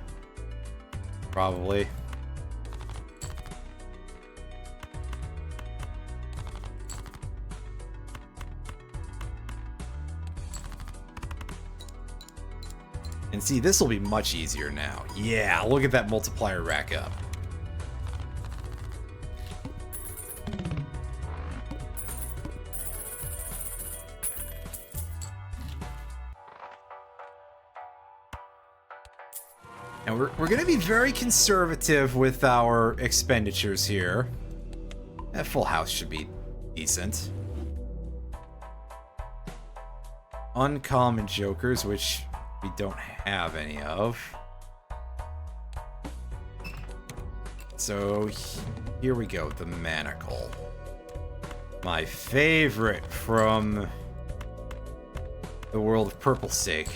Probably. And see, this will be much easier now. Yeah, look at that multiplier rack up. Now we're going to be very conservative with our expenditures here. That full house should be decent. Uncommon jokers, which we don't have any of. So here we go, the manacle. My favorite from the world of Purple Steak.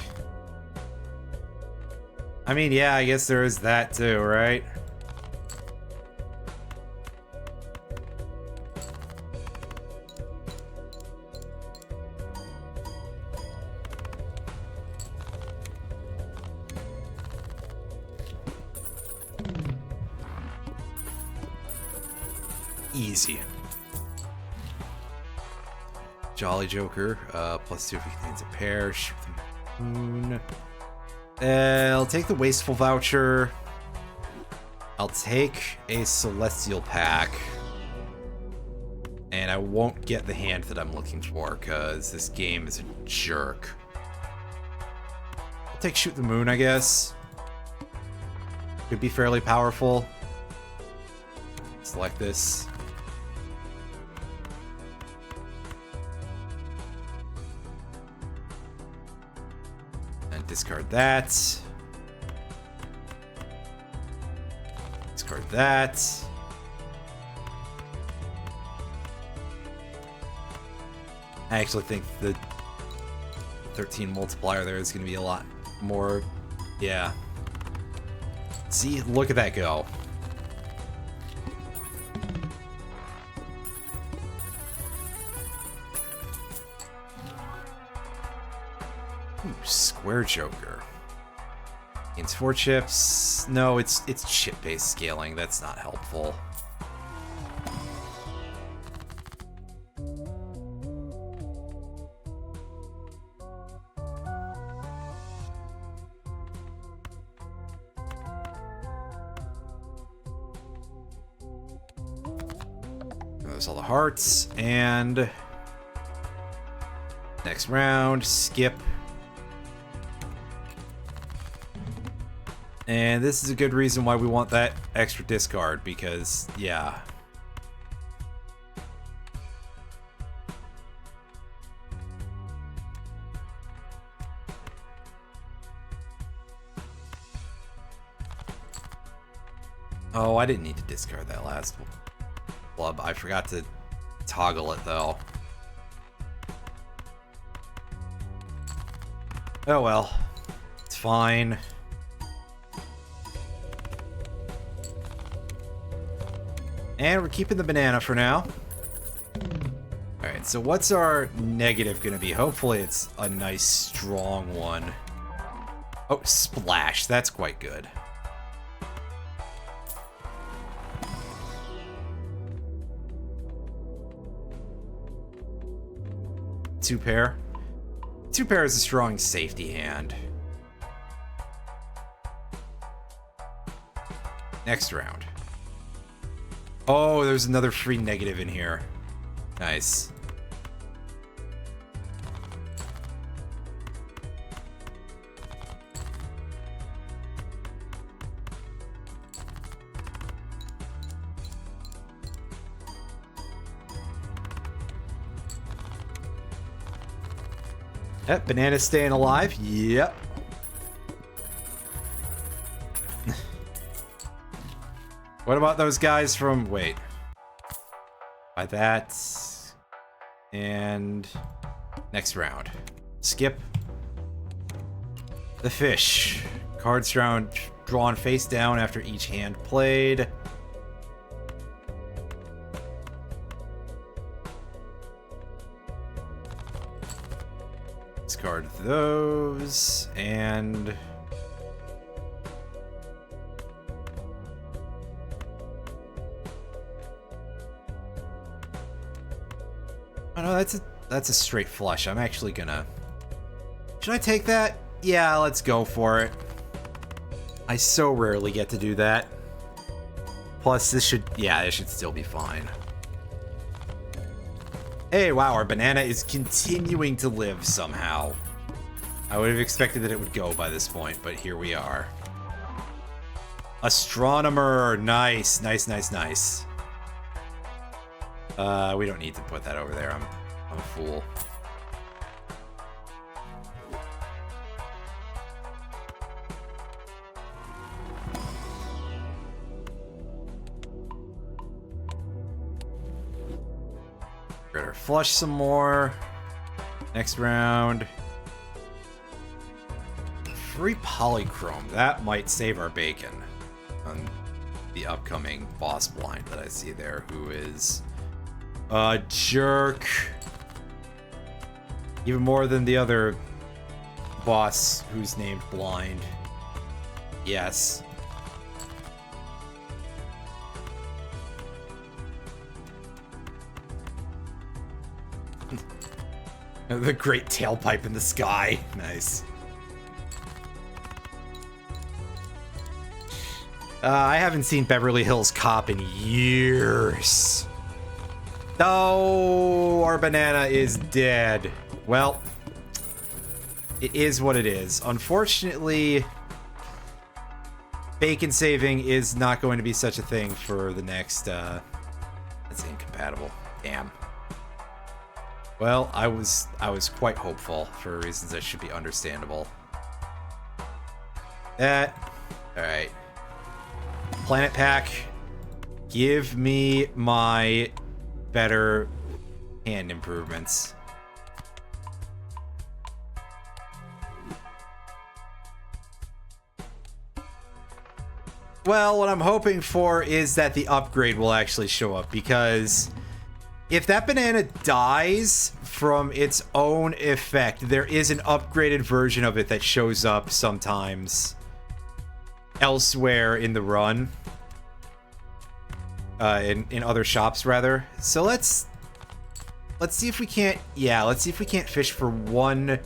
I mean, yeah, I guess there is that too, right? Easy. Jolly Joker, +2 if he contains a pair. Shoot the moon. I'll take the Wasteful Voucher. I'll take a Celestial Pack. And I won't get the hand that I'm looking for, because this game is a jerk. I'll take Shoot the Moon, I guess. Could be fairly powerful. Select this. Discard that. Discard that. I actually think the 13 multiplier there is going to be a lot more. Yeah. See, look at that go. Ooh, Square Joker. Gains 4 chips. No, it's chip-based scaling. That's not helpful. those all the hearts. And next round, skip. And this is a good reason why we want that extra discard, because, yeah. Oh, I didn't need to discard that last club. I forgot to toggle it, though. Oh well. It's fine. And we're keeping the banana for now. Alright, so what's our negative gonna be? Hopefully it's a nice, strong one. Oh, splash. That's quite good. Two pair. Two pair is a strong safety hand. Next round. Oh, there's another free negative in here. Nice. Yep, banana's staying alive. Yep. What about those guys from... Wait. By that. And... next round. Skip. The fish. Cards drawn face down after each hand played. Discard those, and... oh no, that's a straight flush. I'm actually gonna... should I take that? Yeah, let's go for it. I so rarely get to do that. Plus, this should... yeah, this should still be fine. Hey, wow, our banana is continuing to live somehow. I would have expected that it would go by this point, but here we are. Astronomer! Nice, nice, nice, nice. We don't need to put that over there. I'm a fool. Better flush some more. Next round. Free polychrome. That might save our bacon on the upcoming boss blind that I see there, who is a jerk. Even more than the other boss who's named Blind. Yes. The great tailpipe in the sky. Nice. I haven't seen Beverly Hills Cop in years. Oh, our banana is dead. Well, it is what it is. Unfortunately, bacon saving is not going to be such a thing for the next, that's incompatible. Damn. Well, I was quite hopeful for reasons that should be understandable. Alright. Planet Pack, give me my better hand improvements. Well, what I'm hoping for is that the upgrade will actually show up, because if that banana dies from its own effect, there is an upgraded version of it that shows up sometimes elsewhere in the run. In other shops, rather. So let's see if we can't... yeah, let's see if we can't fish for one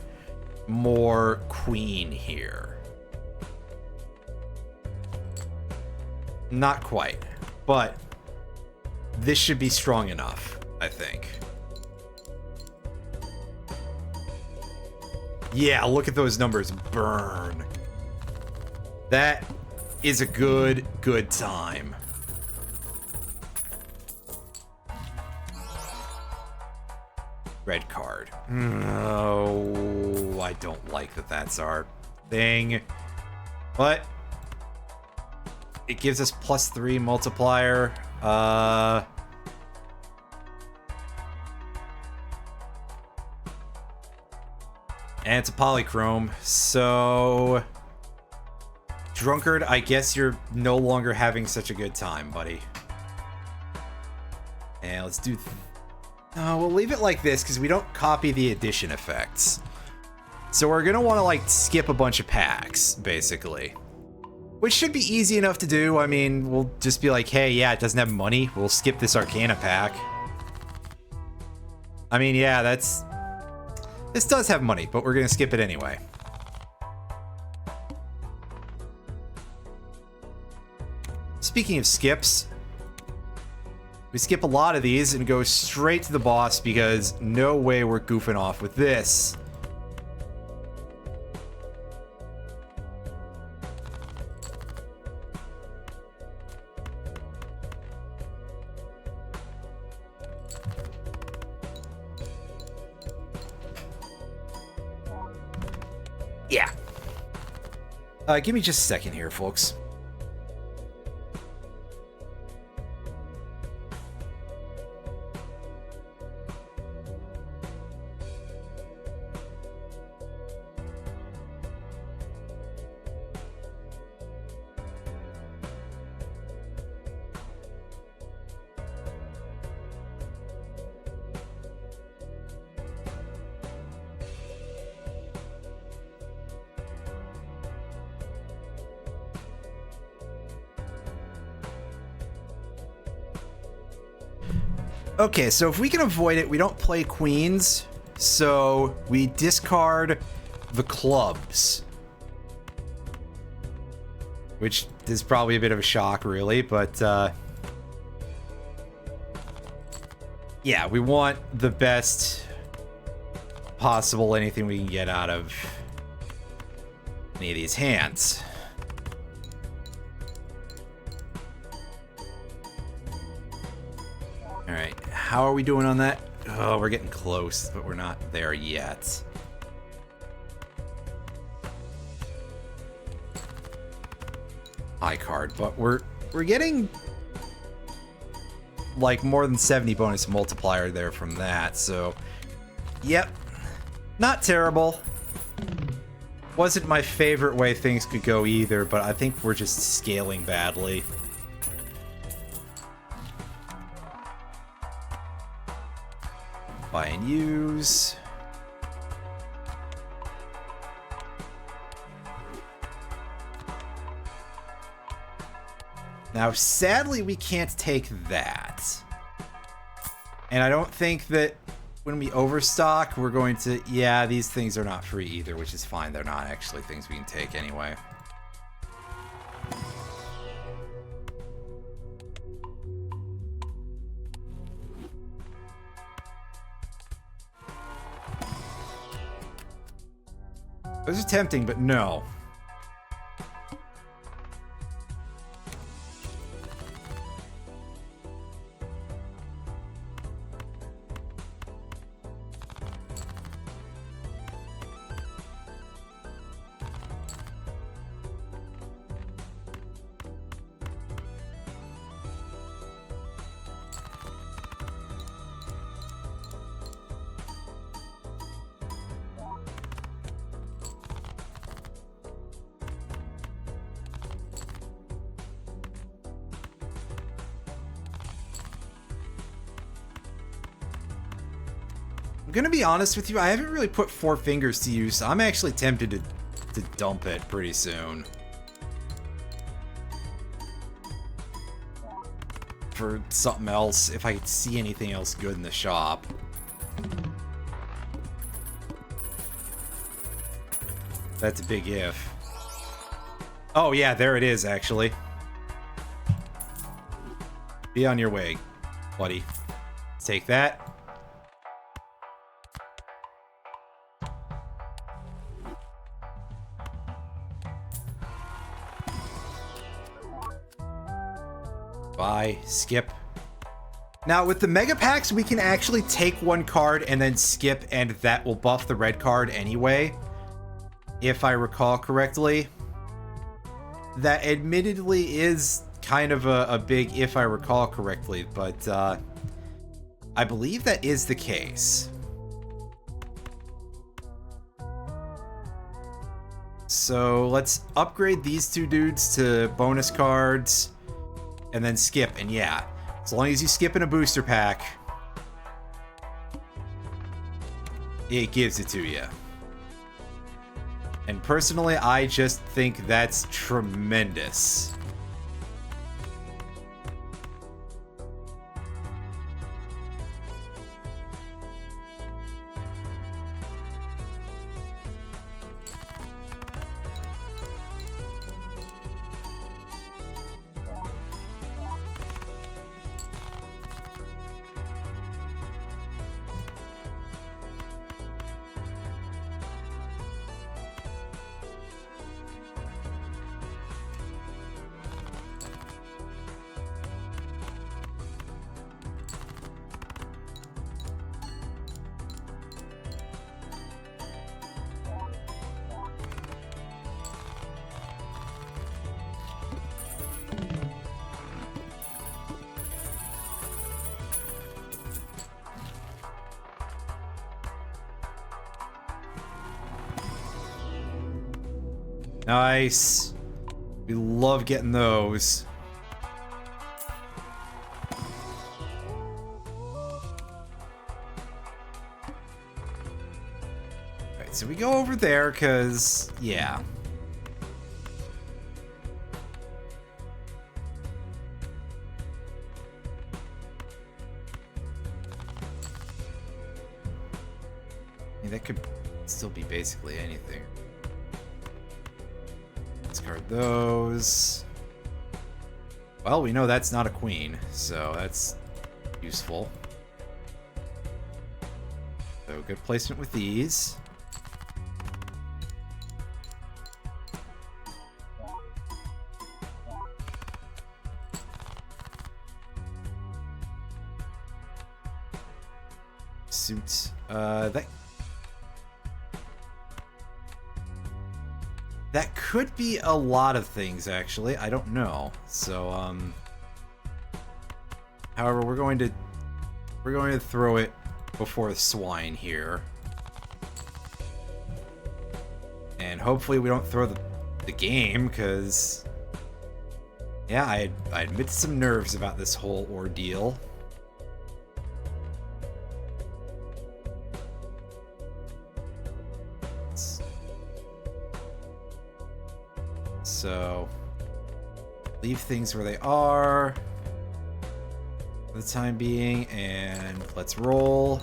more queen here. Not quite, but this should be strong enough, I think. Yeah, look at those numbers burn. That is a good time. Red card. Oh, I don't like that that's our thing. But it gives us +3 multiplier. And it's a polychrome, so Drunkard, I guess you're no longer having such a good time, buddy. And let's do... No, we'll leave it like this because we don't copy the addition effects. So we're going to want to, like, skip a bunch of packs, basically. Which should be easy enough to do. I mean, we'll just be like, hey, yeah, it doesn't have money. We'll skip this Arcana pack. I mean, yeah, that's... This does have money, but we're going to skip it anyway. Speaking of skips, we skip a lot of these and go straight to the boss because no way we're goofing off with this. Yeah. Give me just a second here, folks. Okay, so if we can avoid it, we don't play queens, so we discard the clubs. Which is probably a bit of a shock, really, but yeah, we want the best possible anything we can get out of any of these hands. Alright, how are we doing on that? Oh, we're getting close, but we're not there yet. High card, but we're getting like more than 70 bonus multiplier there from that, so yep, not terrible. Wasn't my favorite way things could go either, but I think we're just scaling badly. Buy and use. Now, sadly, we can't take that. And I don't think that when we overstock, we're going to... Yeah, these things are not free either, which is fine. They're not actually things we can take anyway. Those are tempting, but no. I'm gonna be honest with you, I haven't really put Four Fingers to use, so I'm actually tempted to dump it pretty soon. For something else, if I see anything else good in the shop. That's a big if. Oh yeah, there it is, actually. Be on your way. buddy. Take that. Bye. Skip. Now, with the Mega Packs, we can actually take one card and then skip, and that will buff the red card anyway, if I recall correctly. That admittedly is kind of a big if I recall correctly, but I believe that is the case. So let's upgrade these two dudes to bonus cards and then skip, and yeah. As long as you skip in a booster pack, it gives it to you. And personally, I just think that's tremendous. Nice. We love getting those. Alright, so we go over there because, yeah. I mean, that could still be basically anything. Discard those. Well, we know that's not a queen, so that's useful. So good placement with these. Suit. That could be a lot of things, actually. I don't know. So, however, we're going to throw it before the swine here, and hopefully we don't throw the game, because yeah, I admit some nerves about this whole ordeal. So, leave things where they are for the time being, and let's roll.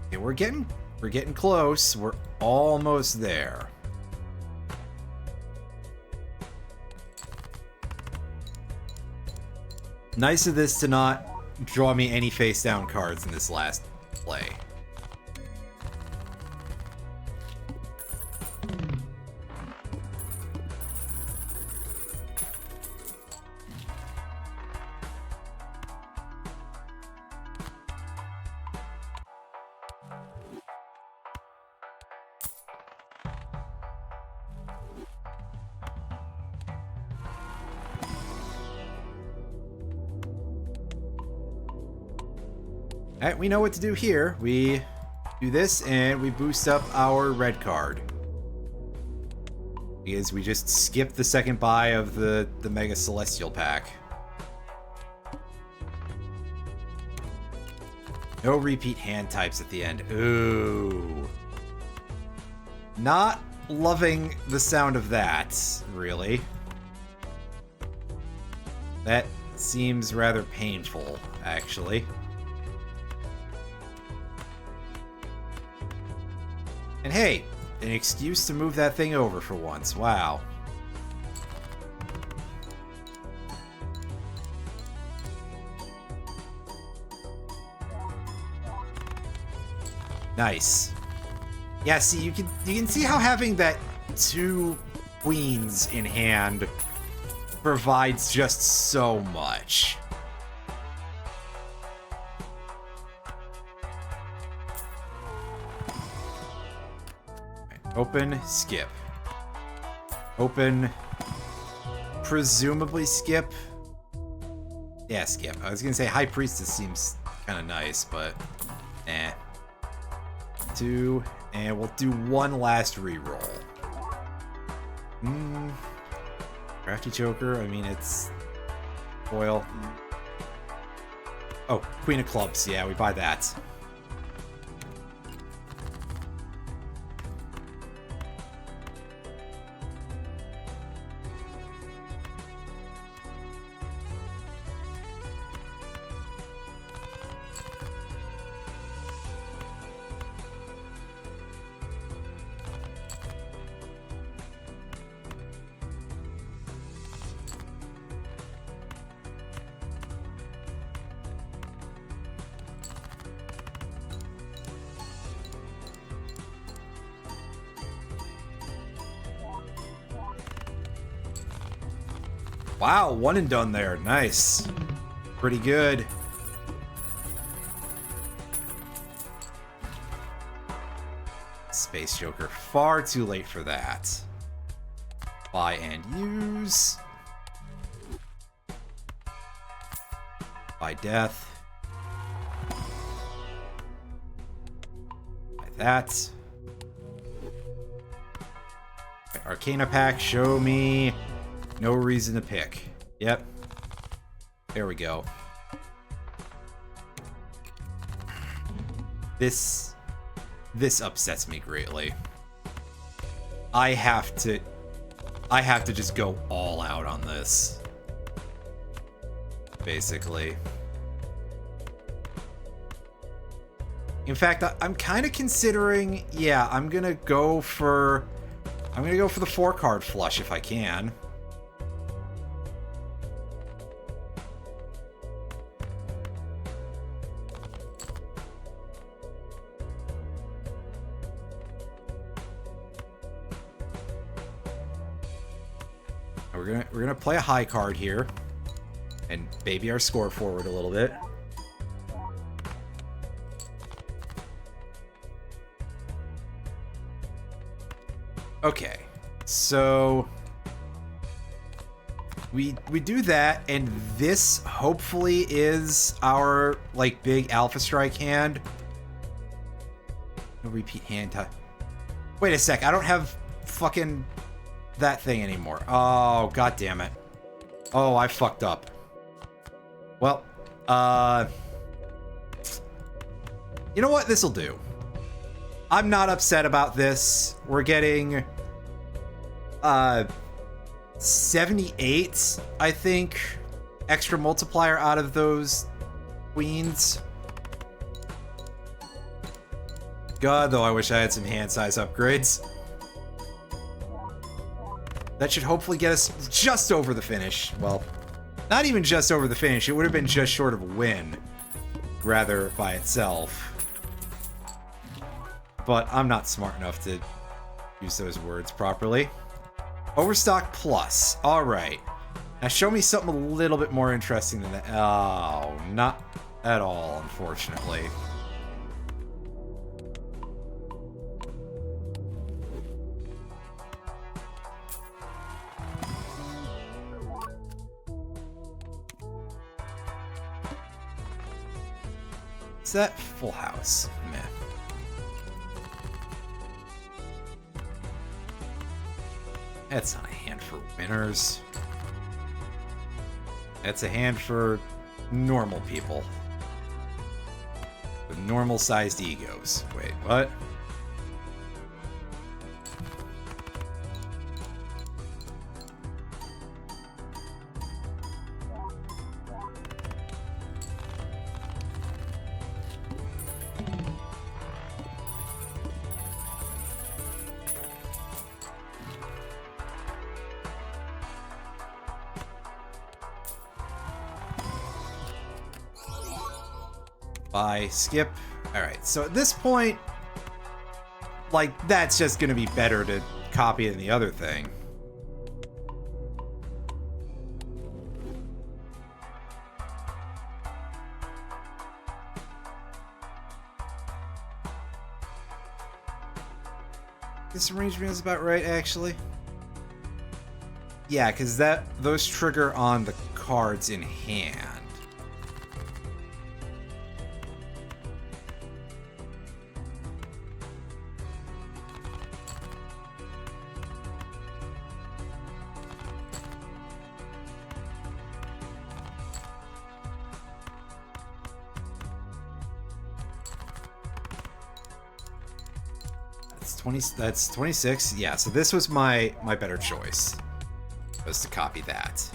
Okay, we're getting close. We're almost there. Nice of this to not draw me any face down cards in this last play. Alright, we know what to do here. We do this and we boost up our red card. Because we just skip the second buy of the Mega Celestial pack. No repeat hand types at the end. Ooh. Not loving the sound of that, really. That seems rather painful, actually. And hey, an excuse to move that thing over for once. Wow. Nice. Yeah, see, you can see how having that 2 queens in hand provides just so much. Open, skip. Open, presumably skip. Yeah, skip. I was gonna say High Priestess seems kind of nice, but eh. 2, and we'll do 1 last reroll. Crafty Choker, I mean, it's foil. Oh, Queen of Clubs, yeah, we buy that. Wow, 1 and done there. Nice. Pretty good. Space Joker. Far too late for that. Buy and use. Buy death. Buy that. Arcana pack, show me. No reason to pick. Yep. There we go. This upsets me greatly. I have to just go all out on this. Basically. In fact, I'm kind of considering, yeah, I'm gonna go for the 4-card flush if I can. We're gonna play a high card here and baby our score forward a little bit. Okay, so we do that, and this hopefully is our like big Alpha Strike hand. No repeat hand time. Wait a sec, I don't have fucking that thing anymore. Oh, god damn it. Oh, I fucked up. Well, you know what? This'll do. I'm not upset about this. We're getting 78, I think, extra multiplier out of those queens. God, though, I wish I had some hand size upgrades. That should hopefully get us just over the finish. Well, not even just over the finish. It would have been just short of a win, rather by itself. But I'm not smart enough to use those words properly. Overstock plus. All right. Now show me something a little bit more interesting than that. Oh, not at all, unfortunately. Is that full house? Meh. That's not a hand for winners. That's a hand for normal people. With normal-sized egos. Wait, what? Buy, skip. Alright, so at this point, like, that's just gonna be better to copy than the other thing. This arrangement is about right, actually. Yeah, because those trigger on the cards in hand. That's 26. Yeah, so this was my better choice. Was to copy that.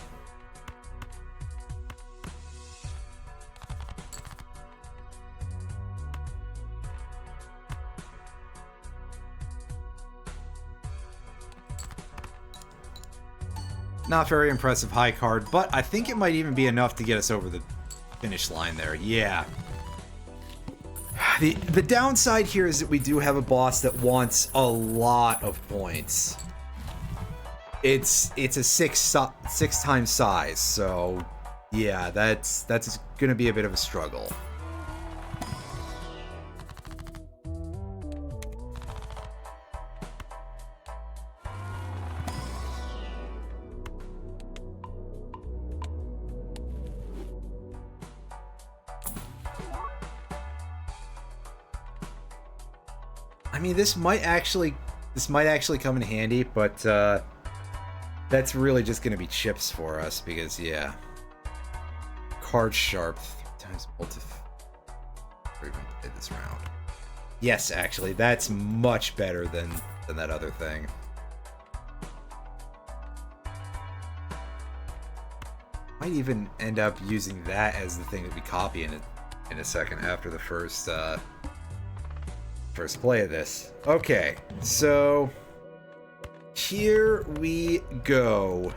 Not very impressive high card, but I think it might even be enough to get us over the finish line there. Yeah. The downside here is that we do have a boss that wants a lot of points. It's a six times size, so yeah, that's gonna be a bit of a struggle. I mean, this might actually come in handy, but that's really just going to be chips for us because, yeah, card sharp 3 times multi. We're going to play this round. Yes, actually, that's much better than that other thing. Might even end up using that as the thing that we copy in a second after the first play of this. Okay, so here we go.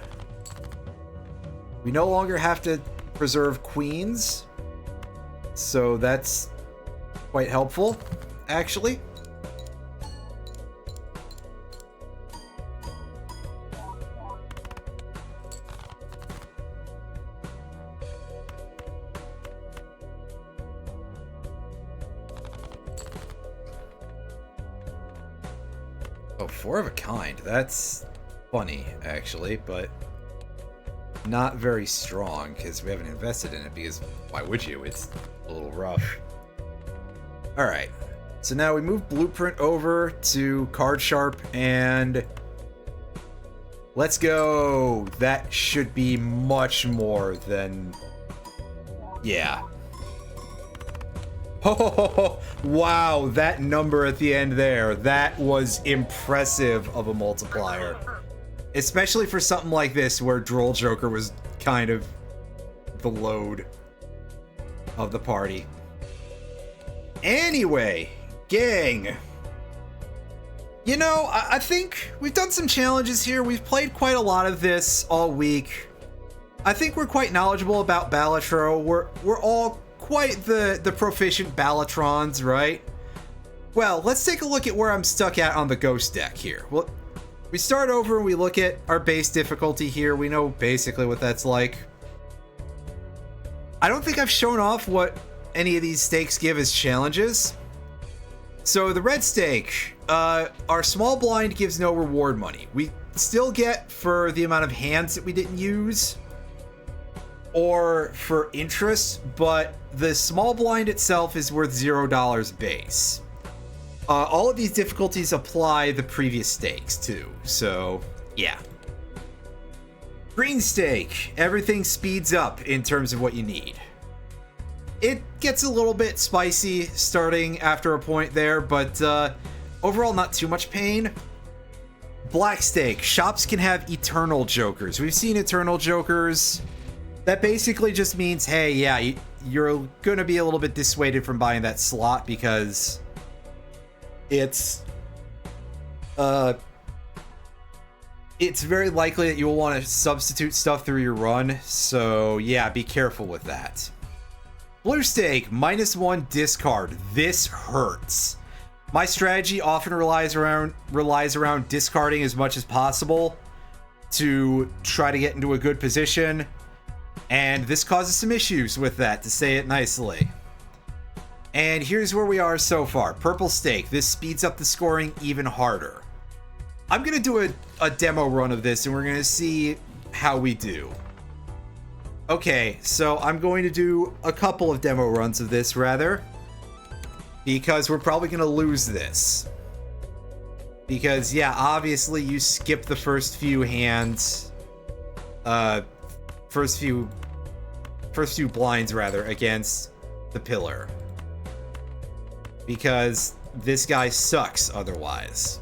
We no longer have to preserve queens, so that's quite helpful, actually. Oh, 4 of a kind. That's funny, actually, but not very strong because we haven't invested in it because why would you? It's a little rough. Alright, so now we move Blueprint over to Card Sharp and let's go. That should be much more than... Yeah. Oh, wow, that number at the end there, that was impressive of a multiplier. Especially for something like this where Droll Joker was kind of the load of the party. Anyway, gang. You know, I think we've done some challenges here. We've played quite a lot of this all week. I think we're quite knowledgeable about Balatro. We're all quite the proficient Balatrons, right? Well, let's take a look at where I'm stuck at on the Ghost deck here. Well, we start over and we look at our base difficulty here. We know basically what that's like. I don't think I've shown off what any of these stakes give as challenges. So the red stake, our small blind gives no reward money. We still get for the amount of hands that we didn't use or for interest, but the small blind itself is worth $0 base. All of these difficulties apply the previous stakes too, so yeah. Green stake, everything speeds up in terms of what you need. It gets a little bit spicy starting after a point there, but overall not too much pain. Black stake, shops can have eternal jokers. We've seen eternal jokers. That basically just means, hey, yeah, you're gonna be a little bit dissuaded from buying that slot because it's very likely that you'll want to substitute stuff through your run, so yeah, be careful with that. Blue stake, -1 discard. This hurts. My strategy often relies around discarding as much as possible to try to get into a good position, and this causes some issues with that, to say it nicely. And here's where we are so far. Purple stake. This speeds up the scoring even harder. I'm going to do a demo run of this, and we're going to see how we do. Okay, so I'm going to do a couple of demo runs of this, rather, because we're probably going to lose this. Because, yeah, obviously you skip the first few hands, first few blinds, rather, against the pillar. Because this guy sucks otherwise.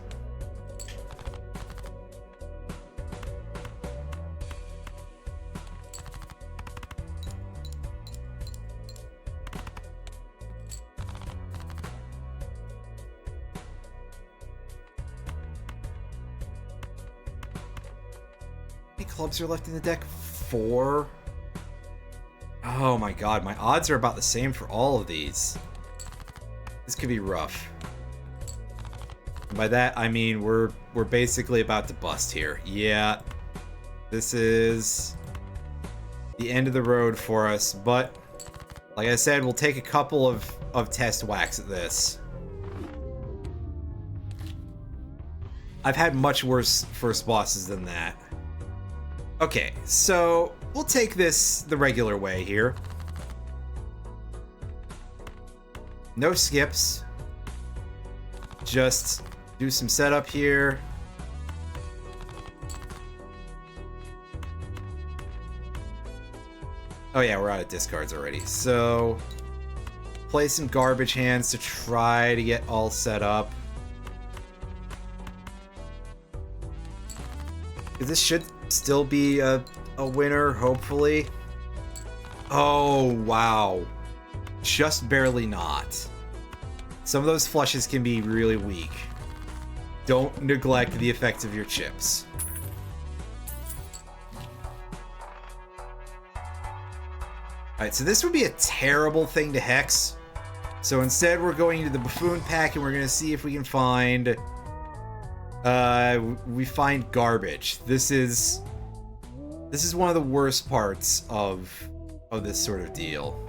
How many clubs are left in the deck? 4? Oh my god, my odds are about the same for all of these. This could be rough. And by that, I mean we're basically about to bust here. Yeah, this is the end of the road for us, but like I said, we'll take a couple of test whacks at this. I've had much worse first bosses than that. Okay, so we'll take this the regular way here. No skips. Just do some setup here. Oh yeah, we're out of discards already. So play some garbage hands to try to get all set up. This should still be a winner, hopefully. Oh, wow. Just barely not. Some of those flushes can be really weak. Don't neglect the effects of your chips. Alright, so this would be a terrible thing to hex. So instead we're going into the Buffoon pack and we're going to see if we can find... we find garbage. This is one of the worst parts of this sort of deal.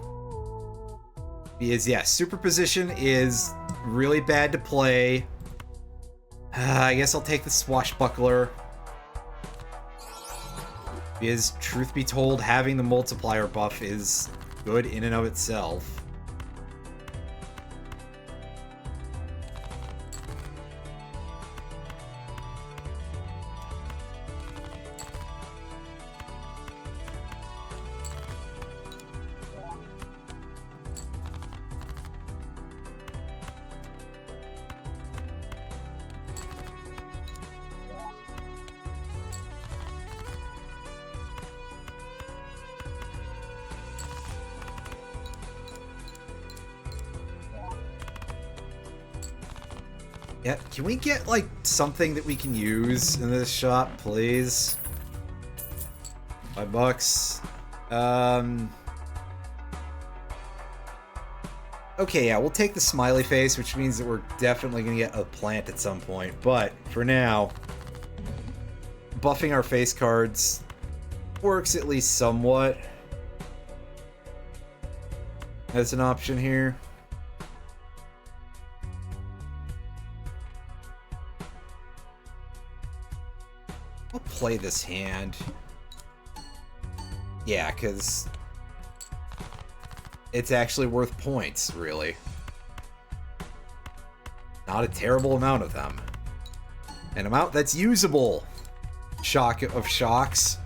Because, yeah, superposition is really bad to play. I guess I'll take the Swashbuckler. Because, truth be told, having the multiplier buff is good in and of itself. Yeah, can we get, like, something that we can use in this shop, please? $5. Okay, yeah, we'll take the smiley face, which means that we're definitely gonna get a plant at some point. But, for now, buffing our face cards works at least somewhat. As an option here. I'll play this hand. Yeah, because it's actually worth points, really. Not a terrible amount of them. An amount that's usable. Shock of shocks.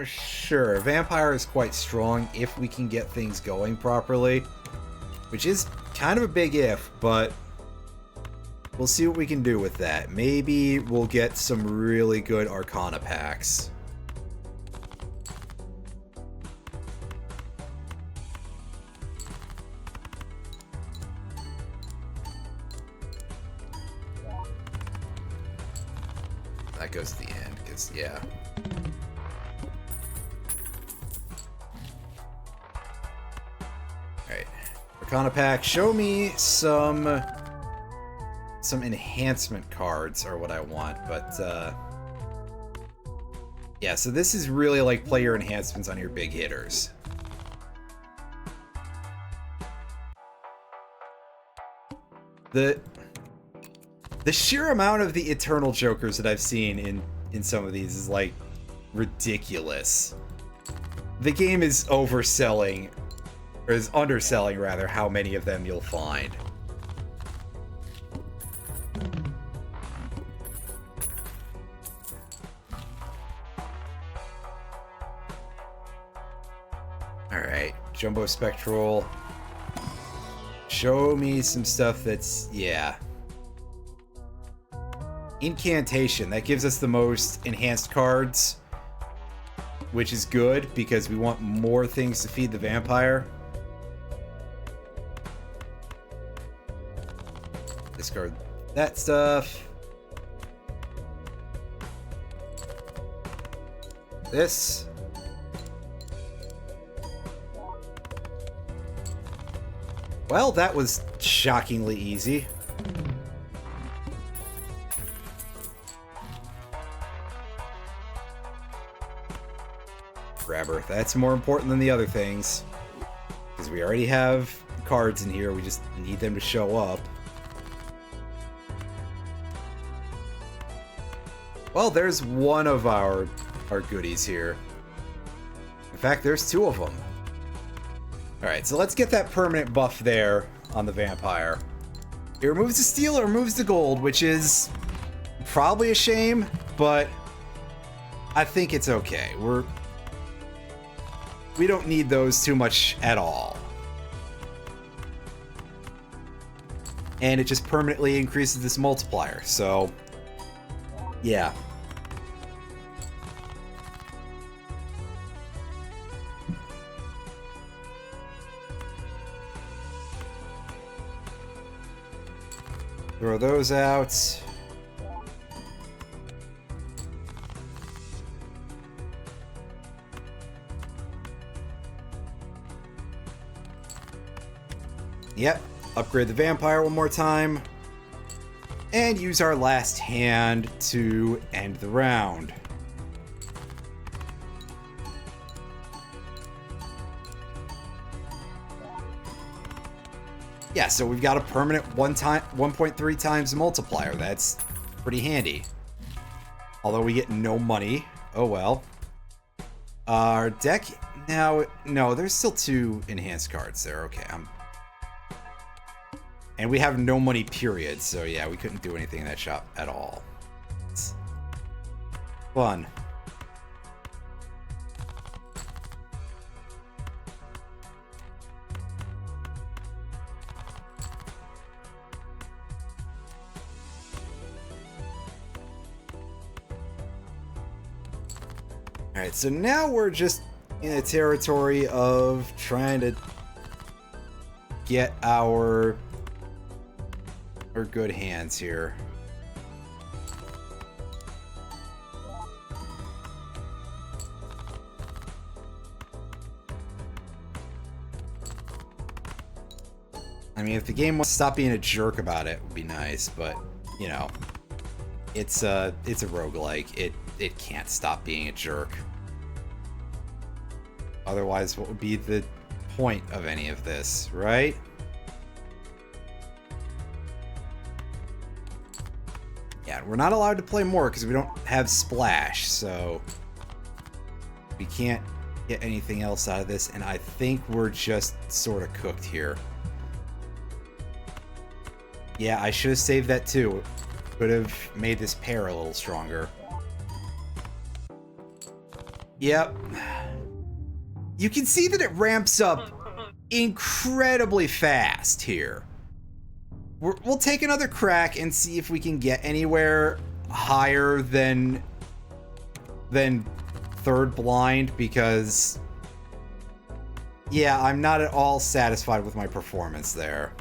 Sure. Vampire is quite strong if we can get things going properly. Which is kind of a big if, but We'll see what we can do with that. Maybe we'll get some really good Arcana packs. That goes to the end, because, yeah. Alright. Arcana pack, show me some enhancement cards are what I want, but, yeah, so this is really like play your enhancements on your big hitters. The sheer amount of the Eternal Jokers that I've seen in some of these is, like, ridiculous. The game is overselling, or is underselling, rather, how many of them you'll find. Alright, Jumbo Spectral. Show me some stuff that's, yeah. Incantation, that gives us the most enhanced cards, which is good because we want more things to feed the vampire. Discard that stuff. This. Well, that was shockingly easy. Grabber. That's more important than the other things. Because we already have cards in here, we just need them to show up. Well, there's one of our goodies here. In fact, there's two of them. Alright, so let's get that permanent buff there on the vampire. It removes the steel, it removes the gold, which is probably a shame, but I think it's okay. We don't need those too much at all. And it just permanently increases this multiplier, so yeah. Throw those out. Yep. Upgrade the vampire one more time. And use our last hand to end the round. Yeah, so we've got a permanent 1.3 times multiplier. That's pretty handy. Although we get no money. Oh well. Our deck now... No, there's still two enhanced cards there. Okay, and we have no money, period. So yeah, we couldn't do anything in that shop at all. It's fun. Alright, so now we're just in a territory of trying to get our good hands here. I mean, if the game wants to stop being a jerk about it, would be nice, but, you know, it's a roguelike. It can't stop being a jerk. Otherwise, what would be the point of any of this, right? Yeah, we're not allowed to play more because we don't have splash, so we can't get anything else out of this, and I think we're just sort of cooked here. Yeah, I should have saved that too. Could have made this pair a little stronger. Yep. You can see that it ramps up incredibly fast here. we'll take another crack and see if we can get anywhere higher than third blind, because yeah, I'm not at all satisfied with my performance there.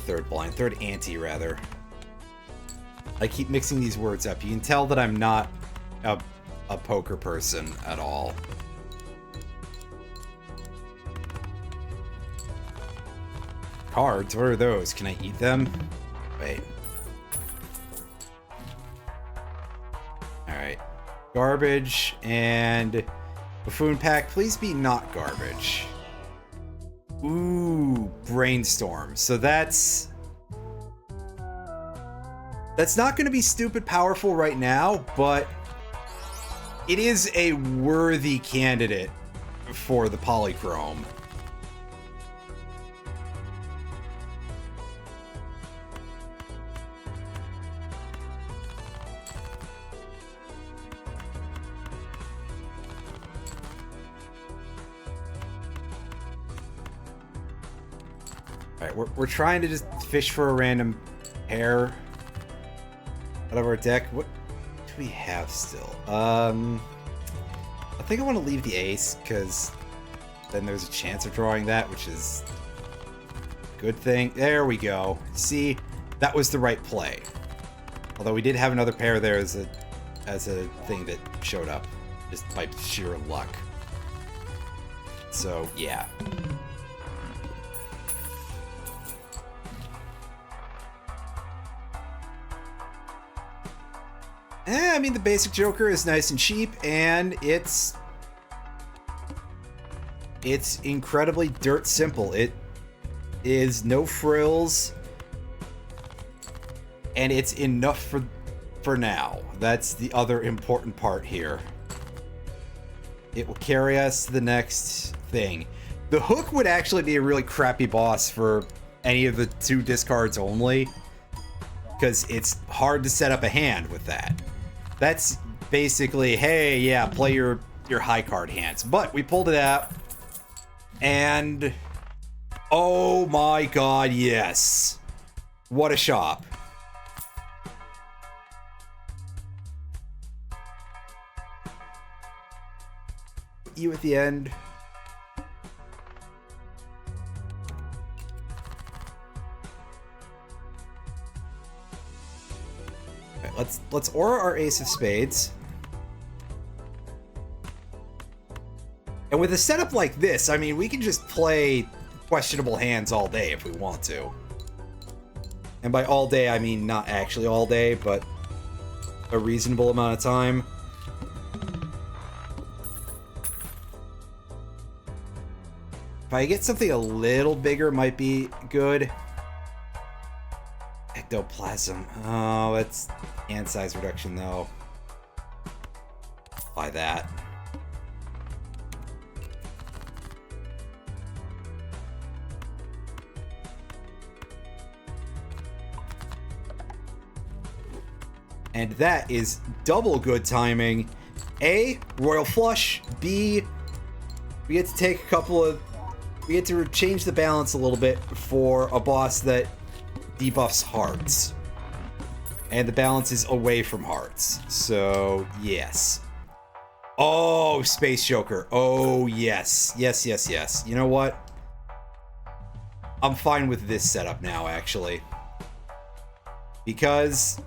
Third blind, third ante rather. I keep mixing these words up. You can tell that I'm not a poker person at all. Cards? What are those? Can I eat them? Wait. Alright. Garbage and buffoon pack. Please be not garbage. Ooh, brainstorm. So that's not going to be stupid powerful right now, but it is a worthy candidate for the polychrome. Alright, we're trying to just fish for a random pair out of our deck. What do we have still? I think I want to leave the ace, because then there's a chance of drawing that, which is a good thing. There we go. See, that was the right play. Although we did have another pair there as a thing that showed up, just by sheer luck. So, yeah. I mean, the basic Joker is nice and cheap, and it's incredibly dirt simple. It is no frills, and it's enough for now. That's the other important part here. It will carry us to the next thing. The hook would actually be a really crappy boss for any of the 2 discards only, because it's hard to set up a hand with that. That's basically, hey, yeah, play your high card hands. But we pulled it out, and oh my god, yes. What a shop. You at the end. Let's aura our ace of spades. And with a setup like this, I mean, we can just play questionable hands all day if we want to. And by all day, I mean not actually all day, but a reasonable amount of time. If I get something a little bigger, might be good. Ectoplasm. Oh, that's hand size reduction, though. Buy that. And that is double good timing. A, royal flush. B, we get to take a couple of... We get to change the balance a little bit for a boss that debuffs hearts. And the balance is away from hearts. So, yes. Oh, Space Joker. Oh, yes. Yes, yes, yes. You know what? I'm fine with this setup now, actually. Because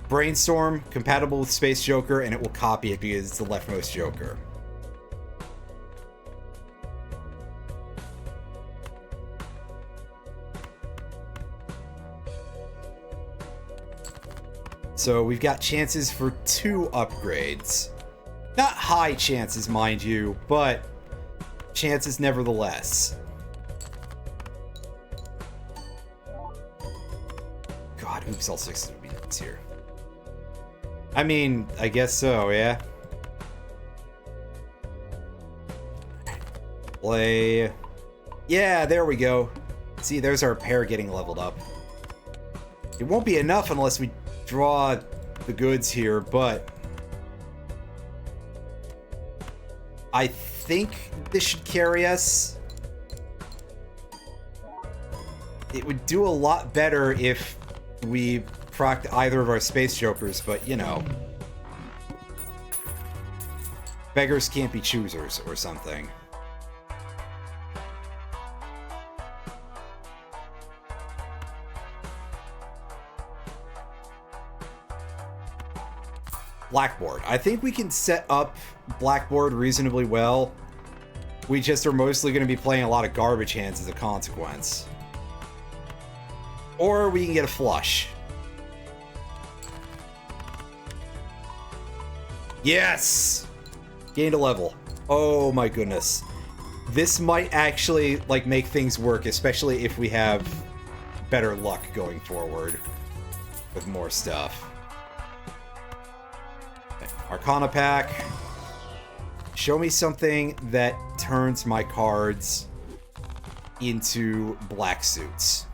Brainstorm, compatible with Space Joker, and it will copy it because it's the leftmost Joker. So we've got chances for 2 upgrades. Not high chances, mind you, but chances nevertheless. God, oops, all 6s would be nuts here. I mean, I guess so, yeah. Play. Yeah, there we go. See, there's our pair getting leveled up. It won't be enough unless we draw the goods here, but I think this should carry us. It would do a lot better if we procced either of our Space Jokers, but you know. Beggars can't be choosers or something. Blackboard. I think we can set up Blackboard reasonably well. We just are mostly going to be playing a lot of garbage hands as a consequence. Or we can get a flush. Yes! Gained a level. Oh my goodness. This might actually, like, make things work, especially if we have better luck going forward with more stuff. Arcana pack. Show me something that turns my cards into black suits.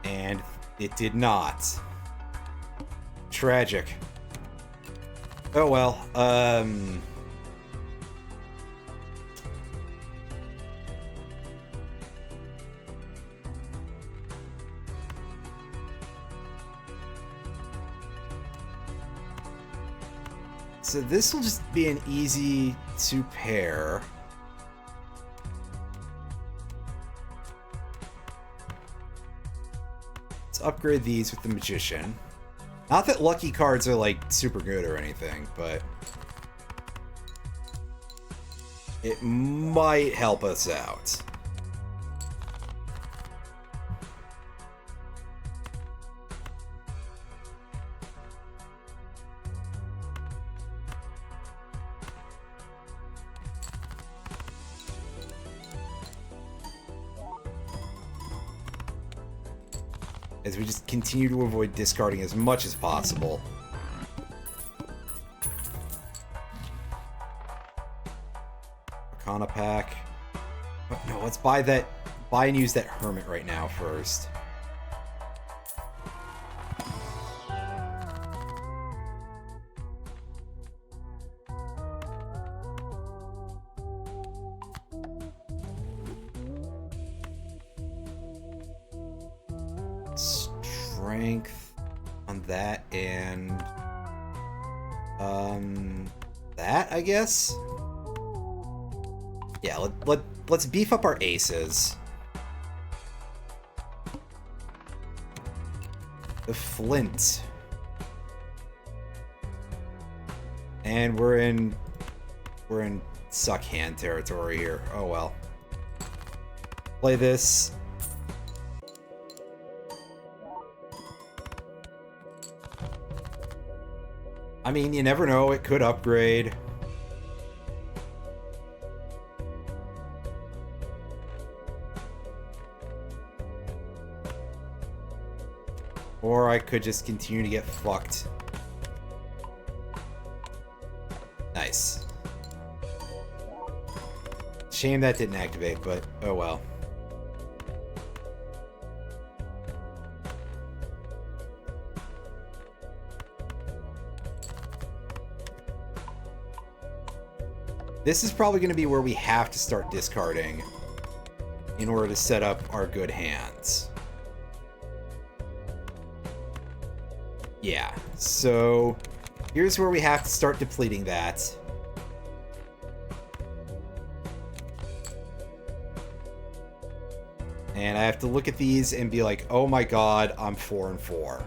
And it did not. Tragic. Oh well, so this will just be an easy to pair. Let's upgrade these with the Magician. Not that lucky cards are, like, super good or anything, but it might help us out. As we just continue to avoid discarding as much as possible. Arcana pack. Oh, no, let's buy and use that Hermit right now first. Strength on that and that, I guess. Yeah, let's beef up our aces. The Flint. And we're in suck hand territory here. Oh well. Play this. I mean, you never know, it could upgrade. Or I could just continue to get fucked. Nice. Shame that didn't activate, but oh well. This is probably going to be where we have to start discarding in order to set up our good hands. Yeah, so here's where we have to start depleting that. And I have to look at these and be like, oh my god, I'm 4 and 4.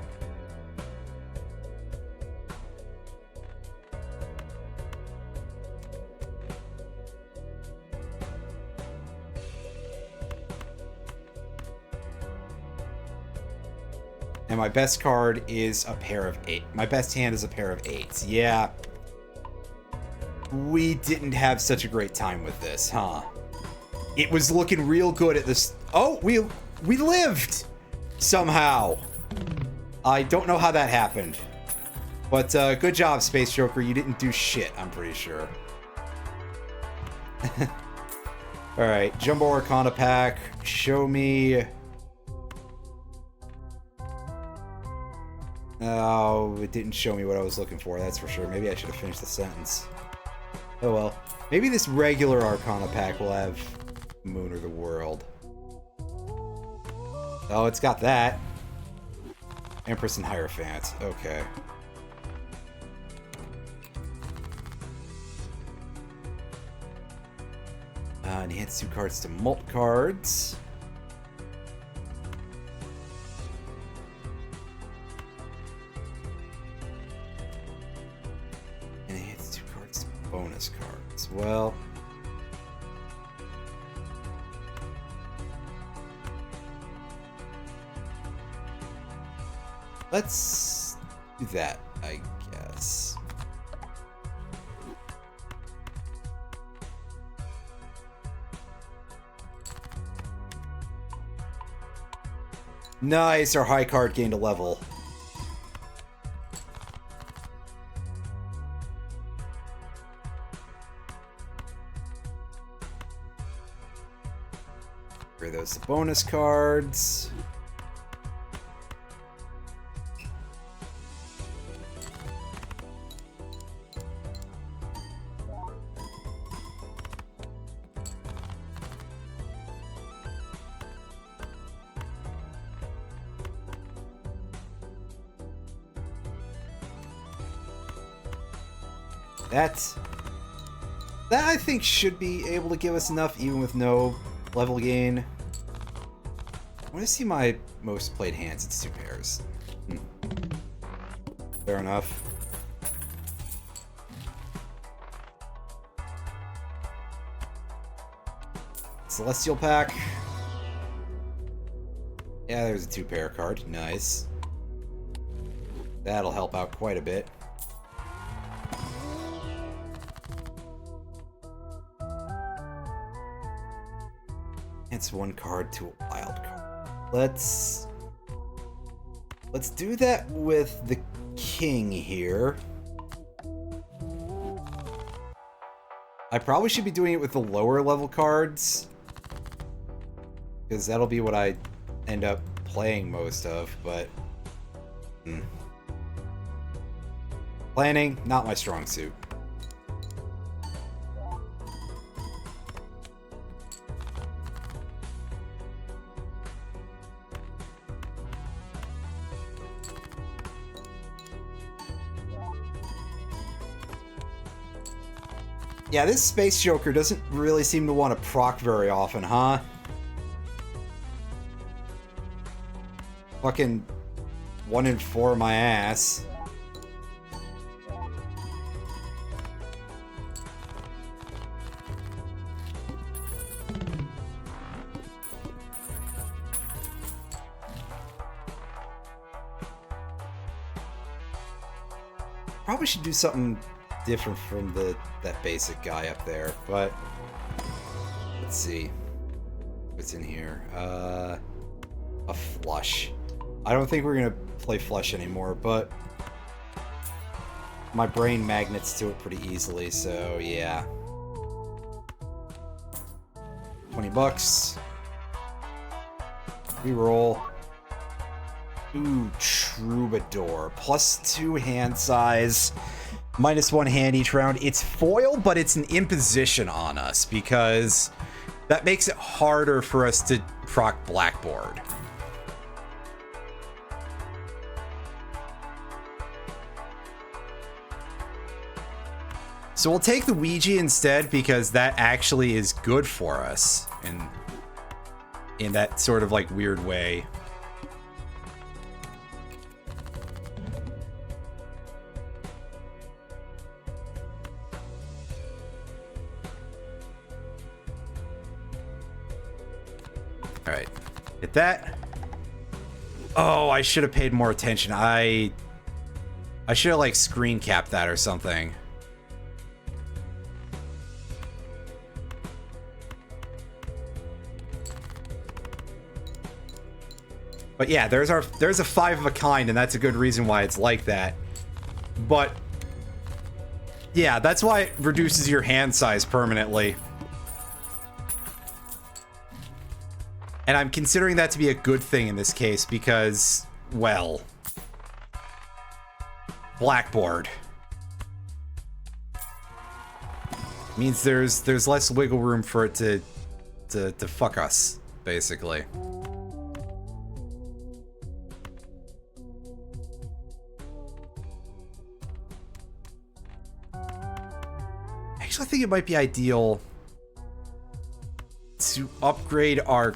And my best card is a pair of 8. My best hand is a pair of 8s. Yeah. We didn't have such a great time with this, huh? It was looking real good at this. Oh, we lived! Somehow. I don't know how that happened. But good job, Space Joker. You didn't do shit, I'm pretty sure. Alright, Jumbo Arcana pack. Show me... Oh, it didn't show me what I was looking for, that's for sure. Maybe I should have finished the sentence. Oh well. Maybe this regular Arcana pack will have Moon or the World. Oh, it's got that. Empress and Hierophant. Okay. Enhance 2 cards to mult cards. Enhance 2 cards to bonus cards. Well... let's do that, I guess. Nice, our high card gained a level. Are those the bonus cards? That I think should be able to give us enough even with no level gain. I want to see my most played hands. It's 2 pairs. Fair enough. Celestial pack. Yeah, there's a 2-pair card. Nice. That'll help out quite a bit. It's 1 card to a wild card. Let's do that with the king here. I probably should be doing it with the lower level cards, because that'll be what I end up playing most of, but planning, not my strong suit. Yeah, this Space Joker doesn't really seem to want to proc very often, huh? Fucking 1 in 4 my ass. Probably should do something different from that basic guy up there, but let's see what's in here. A flush. I don't think we're gonna play flush anymore, but my brain magnets to it pretty easily, so yeah. 20 bucks. Reroll. Ooh, Troubadour. +2 hand size. -1 hand each round. It's foil, but it's an imposition on us because that makes it harder for us to proc Blackboard. So we'll take the Ouija instead because that actually is good for us in that sort of like weird way. All right, hit that. Oh, I should have paid more attention. I should have like screen capped that or something. But yeah, there's a 5 of a kind, and that's a good reason why it's like that. But yeah, that's why it reduces your hand size permanently. And I'm considering that to be a good thing in this case because, well, blackboard. Means there's less wiggle room for it to fuck us, basically. Actually, I think it might be ideal to upgrade our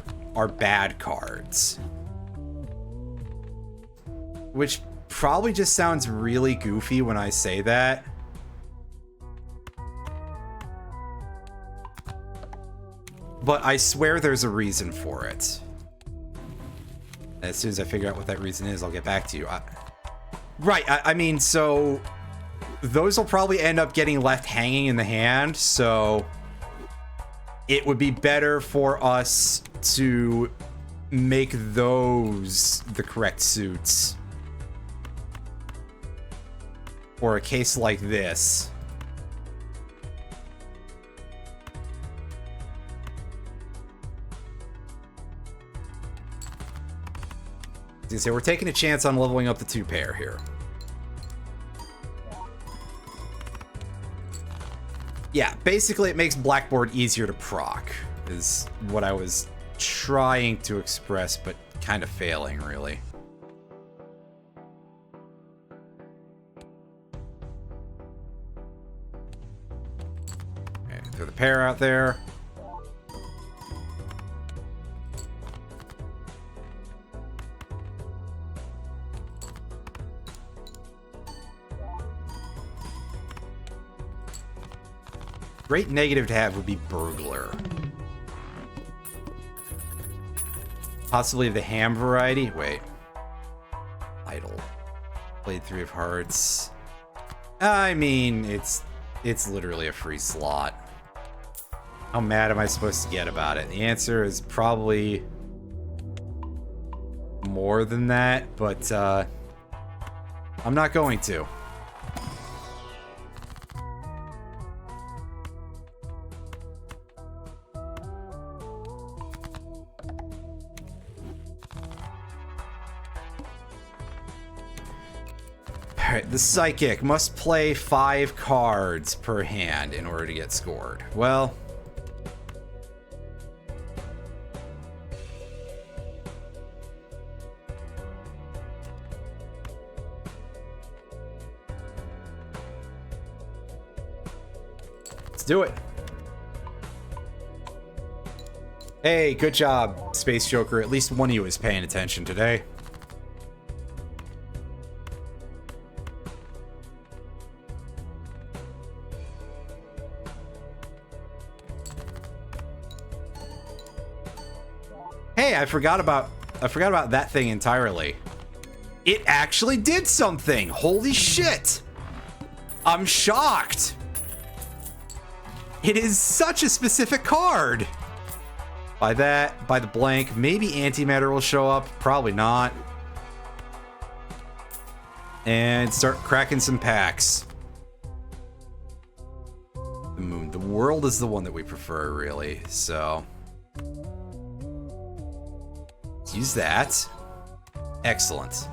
bad cards. Which probably just sounds really goofy when I say that. But I swear there's a reason for it. As soon as I figure out what that reason is, I'll get back to you. I mean, so those will probably end up getting left hanging in the hand, so it would be better for us to make those the correct suits for a case like this. So we're taking a chance on leveling up the 2-pair here. Yeah, basically it makes Blackboard easier to proc, is what I was trying to express, but kind of failing, really. Okay, throw the pair out there. Great negative to have would be Burglar. Possibly the ham variety. Wait. Idle. Played 3 of hearts. I mean, it's literally a free slot. How mad am I supposed to get about it? The answer is probably more than that, but I'm not going to. Alright, the Psychic must play 5 cards per hand in order to get scored. Well, let's do it. Hey, good job, Space Joker. At least one of you is paying attention today. Hey, I forgot about that thing entirely. It actually did something. Holy shit. I'm shocked. It is such a specific card. By that, by the blank, maybe antimatter will show up. Probably not. And start cracking some packs. The moon. The world is the one that we prefer, really. So let's use that. Excellent.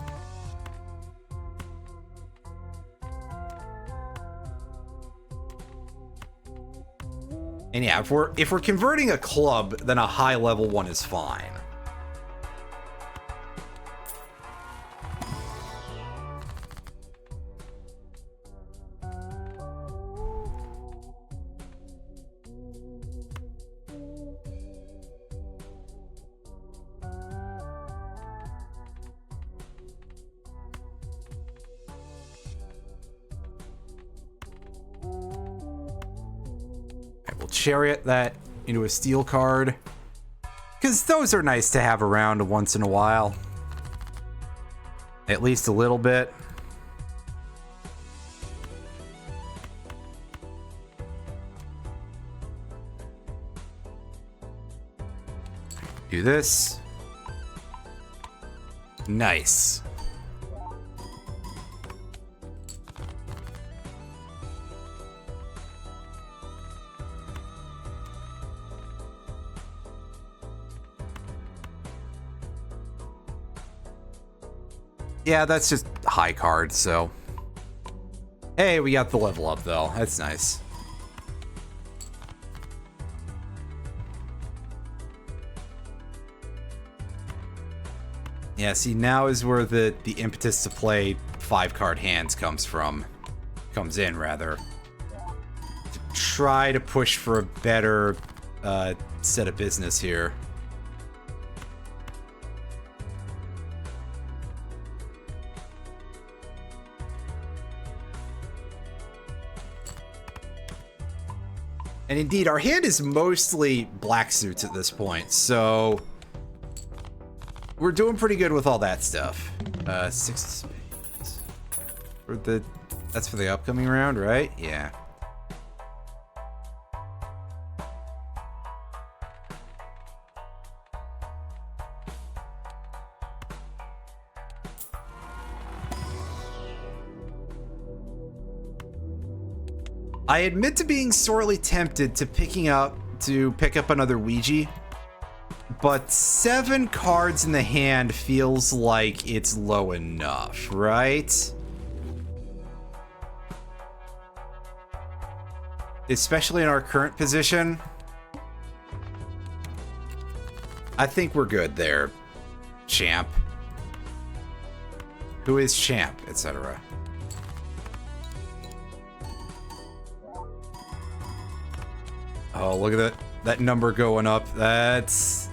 And yeah, if we're converting a club, then a high level one is fine. Chariot that into a steel card, because those are nice to have around once in a while, at least a little bit. Do this. Nice. Yeah, that's just high card, so Hey, we got the level up, though. That's nice. Yeah, see, now is where the impetus to play 5-card hands comes in, rather. To try to push for a better set of business here. And indeed, our hand is mostly black suits at this point, so we're doing pretty good with all that stuff. 6 spades. That's for the upcoming round, right? Yeah. I admit to being sorely tempted to pick up another Ouija, but 7 cards in the hand feels like it's low enough, right? Especially in our current position. I think we're good there, champ. Who is champ, etc. Oh, look at that number going up. That's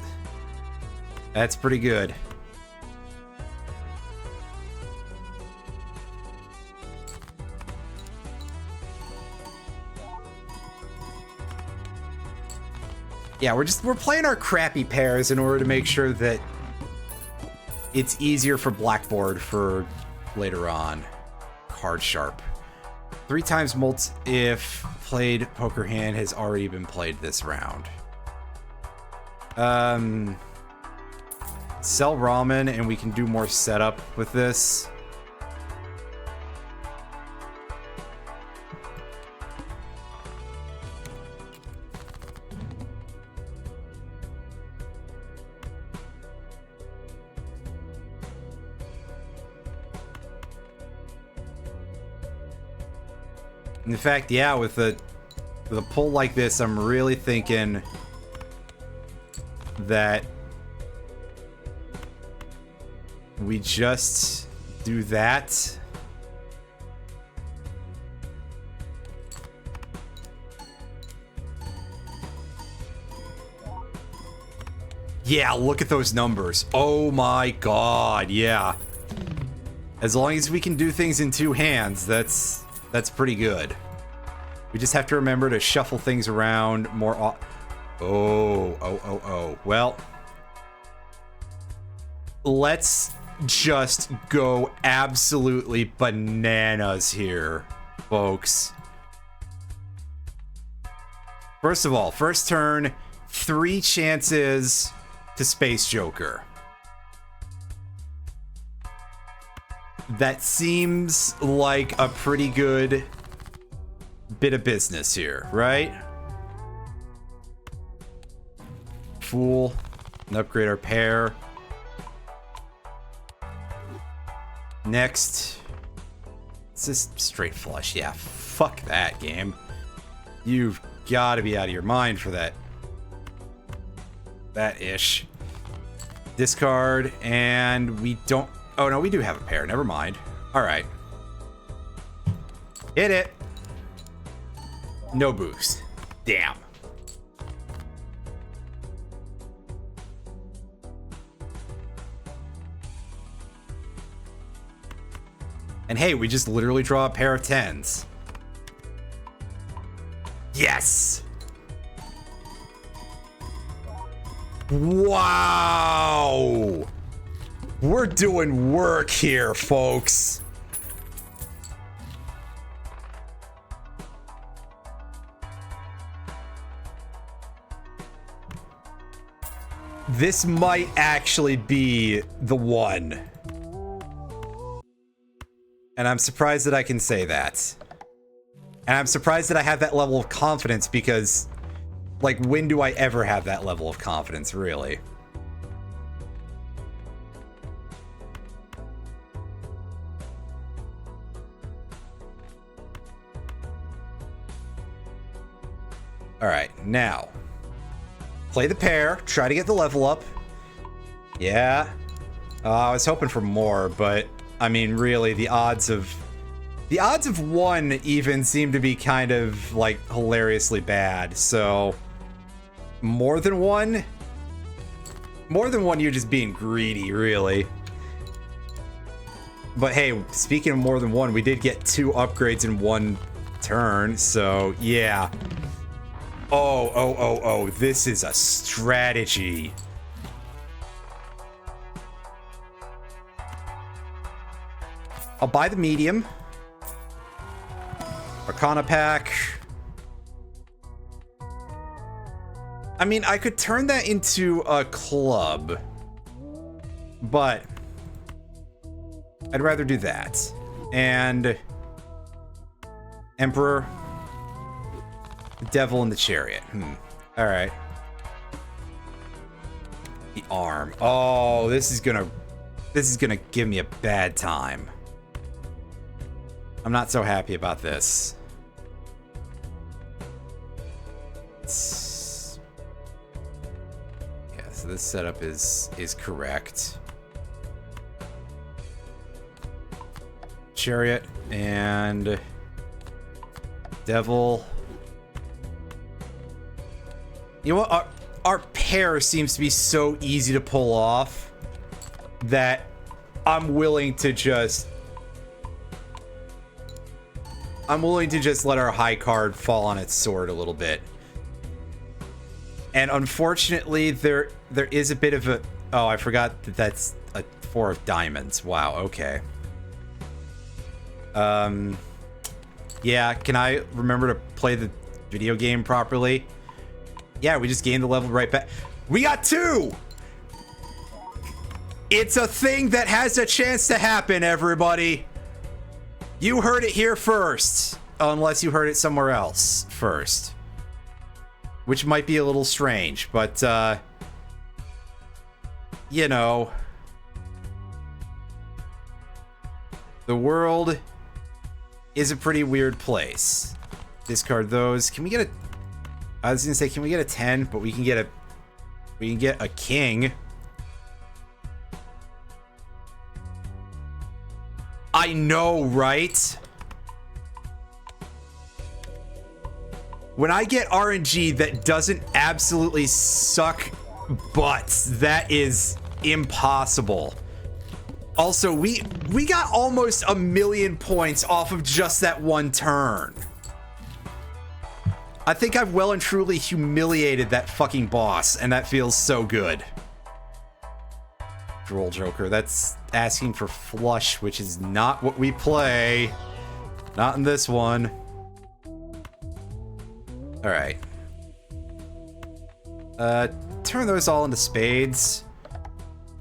pretty good. Yeah, we're playing our crappy pairs in order to make sure that it's easier for Blackboard for later on. Card sharp. 3 times mults if played poker hand has already been played this round. Sell ramen and we can do more setup with this. In fact, yeah, with a pull like this, I'm really thinking that we just do that. Yeah, look at those numbers. Oh my god, yeah. As long as we can do things in 2 hands, that's pretty good. We just have to remember to shuffle things around more. Oh. Well, let's just go absolutely bananas here, folks. First of all, first turn, 3 chances to Space Joker. That seems like a pretty good bit of business here, right? Fool, and upgrade our pair. Next, it's just straight flush. Yeah, fuck that game. You've got to be out of your mind for that. That ish. Discard, and we don't. Oh no, we do have a pair. Never mind. All right. Hit it. No boost. Damn. And hey, we just literally draw a pair of 10s. Yes! Wow! We're doing work here, folks. This might actually be the one. And I'm surprised that I can say that. And I'm surprised that I have that level of confidence because, like, when do I ever have that level of confidence, really? Alright, now. Play the pair. Try to get the level up. Yeah. I was hoping for more, but I mean, really, the odds of 1 even seem to be kind of like hilariously bad. So more than 1? More than 1, you're just being greedy, really. But hey, speaking of more than 1, we did get 2 upgrades in 1 turn, so yeah. Oh, this is a strategy. I'll buy the medium. Arcana pack. I mean, I could turn that into a club, but I'd rather do that. And Emperor, Devil, and the Chariot. All right. The arm. Oh, this is gonna give me a bad time. I'm not so happy about this. Yeah, so this setup is correct. Chariot and Devil. You know what? Our pair seems to be so easy to pull off that I'm willing to just let our high card fall on its sword a little bit. And unfortunately, there is a bit of a... Oh, I forgot that that's a 4 of diamonds. Wow, okay. Yeah, can I remember to play the video game properly? Yeah, we just gained the level right back. We got 2! It's a thing that has a chance to happen, everybody. You heard it here first. Unless you heard it somewhere else first. Which might be a little strange, but, you know. The world is a pretty weird place. Discard those. Can we get a... I was gonna say, can we get a 10? But we can get a king. I know, right? When I get RNG that doesn't absolutely suck butts, that is impossible. Also, we got almost 1,000,000 points off of just that 1 turn. I think I've well and truly humiliated that fucking boss, and that feels so good. Droll Joker, that's asking for flush, which is not what we play. Not in this one. Alright. Turn those all into spades.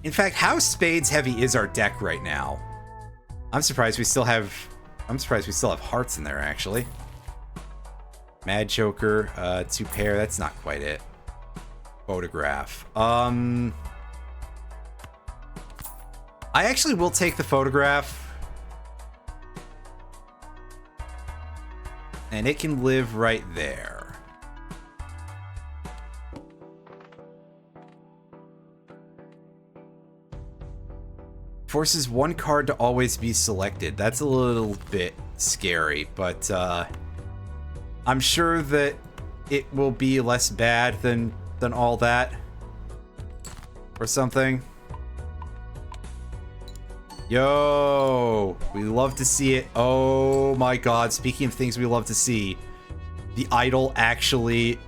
In fact, how spades heavy is our deck right now? I'm surprised we still have hearts in there, actually. Mad Joker, 2 pair, that's not quite it. Photograph. I actually will take the photograph. And it can live right there. Forces 1 card to always be selected. That's a little bit scary, but I'm sure that it will be less bad than all that. Or something. Yo, we love to see it. Oh my god, speaking of things we love to see, the idol actually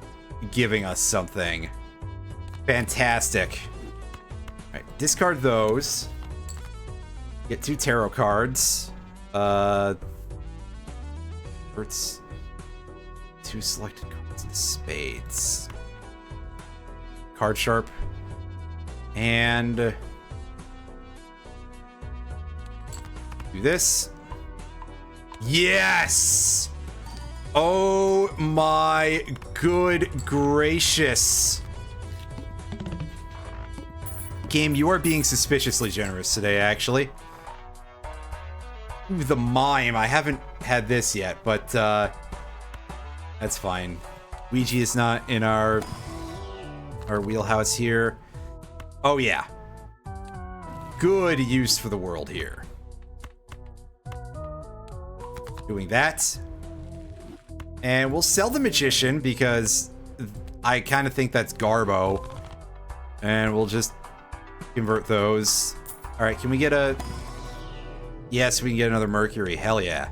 giving us something. Fantastic. Alright, discard those. Get 2 tarot cards. It's 2 selected cards in spades. Card sharp. And do this. Yes! Oh my good gracious. Game, you are being suspiciously generous today, actually. Ooh, the mime. I haven't had this yet, but that's fine. Ouija is not in our wheelhouse here. Oh yeah. Good use for the world here. Doing that. And we'll sell the Magician because I kind of think that's Garbo. And we'll just convert those. All right, can we get a... Yes, we can get another Mercury. Hell yeah.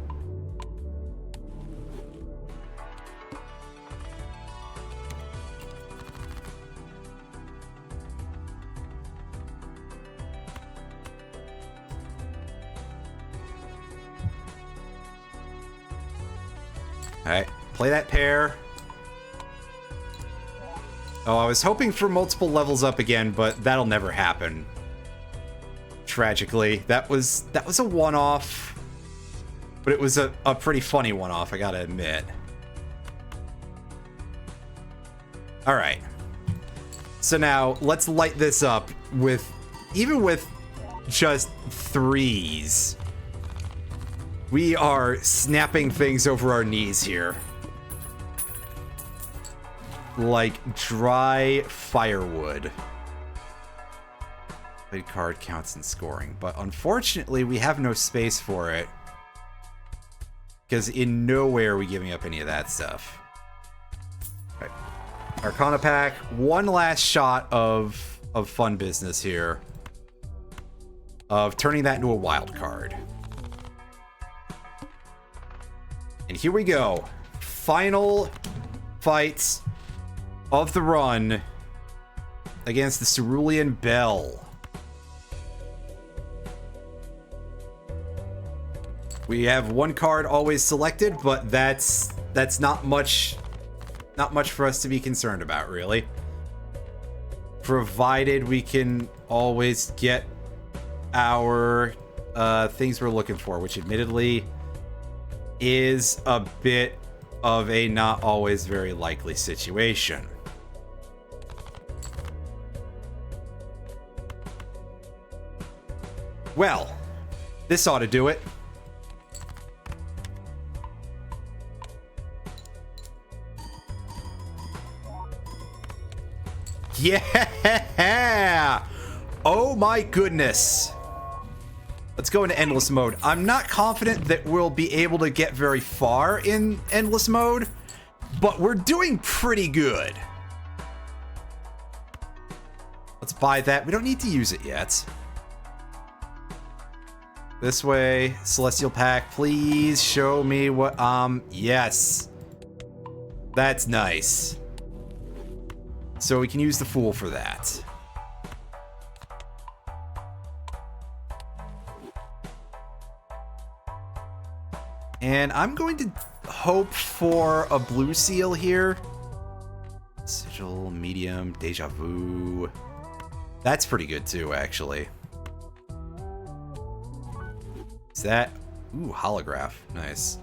Alright, play that pair. Oh, I was hoping for multiple levels up again, but that'll never happen. Tragically. That was a one-off. But it was a pretty funny one-off, I gotta admit. Alright. So now, let's light this up with... Even with just 3s. We are snapping things over our knees here. Like dry firewood. Played card counts in scoring, but unfortunately we have no space for it. Because in nowhere are we giving up any of that stuff. Right. Arcana pack. One last shot of fun business here. Of turning that into a wild card. And here we go. Final fight of the run against the Cerulean Bell. We have one card always selected, but that's not much for us to be concerned about, really. Provided we can always get our things we're looking for, which admittedly is a bit of a not always very likely situation. Well, this ought to do it. Yeah! Oh my goodness. Let's go into endless mode. I'm not confident that we'll be able to get very far in endless mode, but we're doing pretty good. Let's buy that. We don't need to use it yet. This way, Celestial Pack, please show me what, yes. That's nice. So we can use the Fool for that. And I'm going to hope for a blue seal here. Sigil, medium, deja vu. That's pretty good too, actually. Is that... Ooh, holograph. Nice.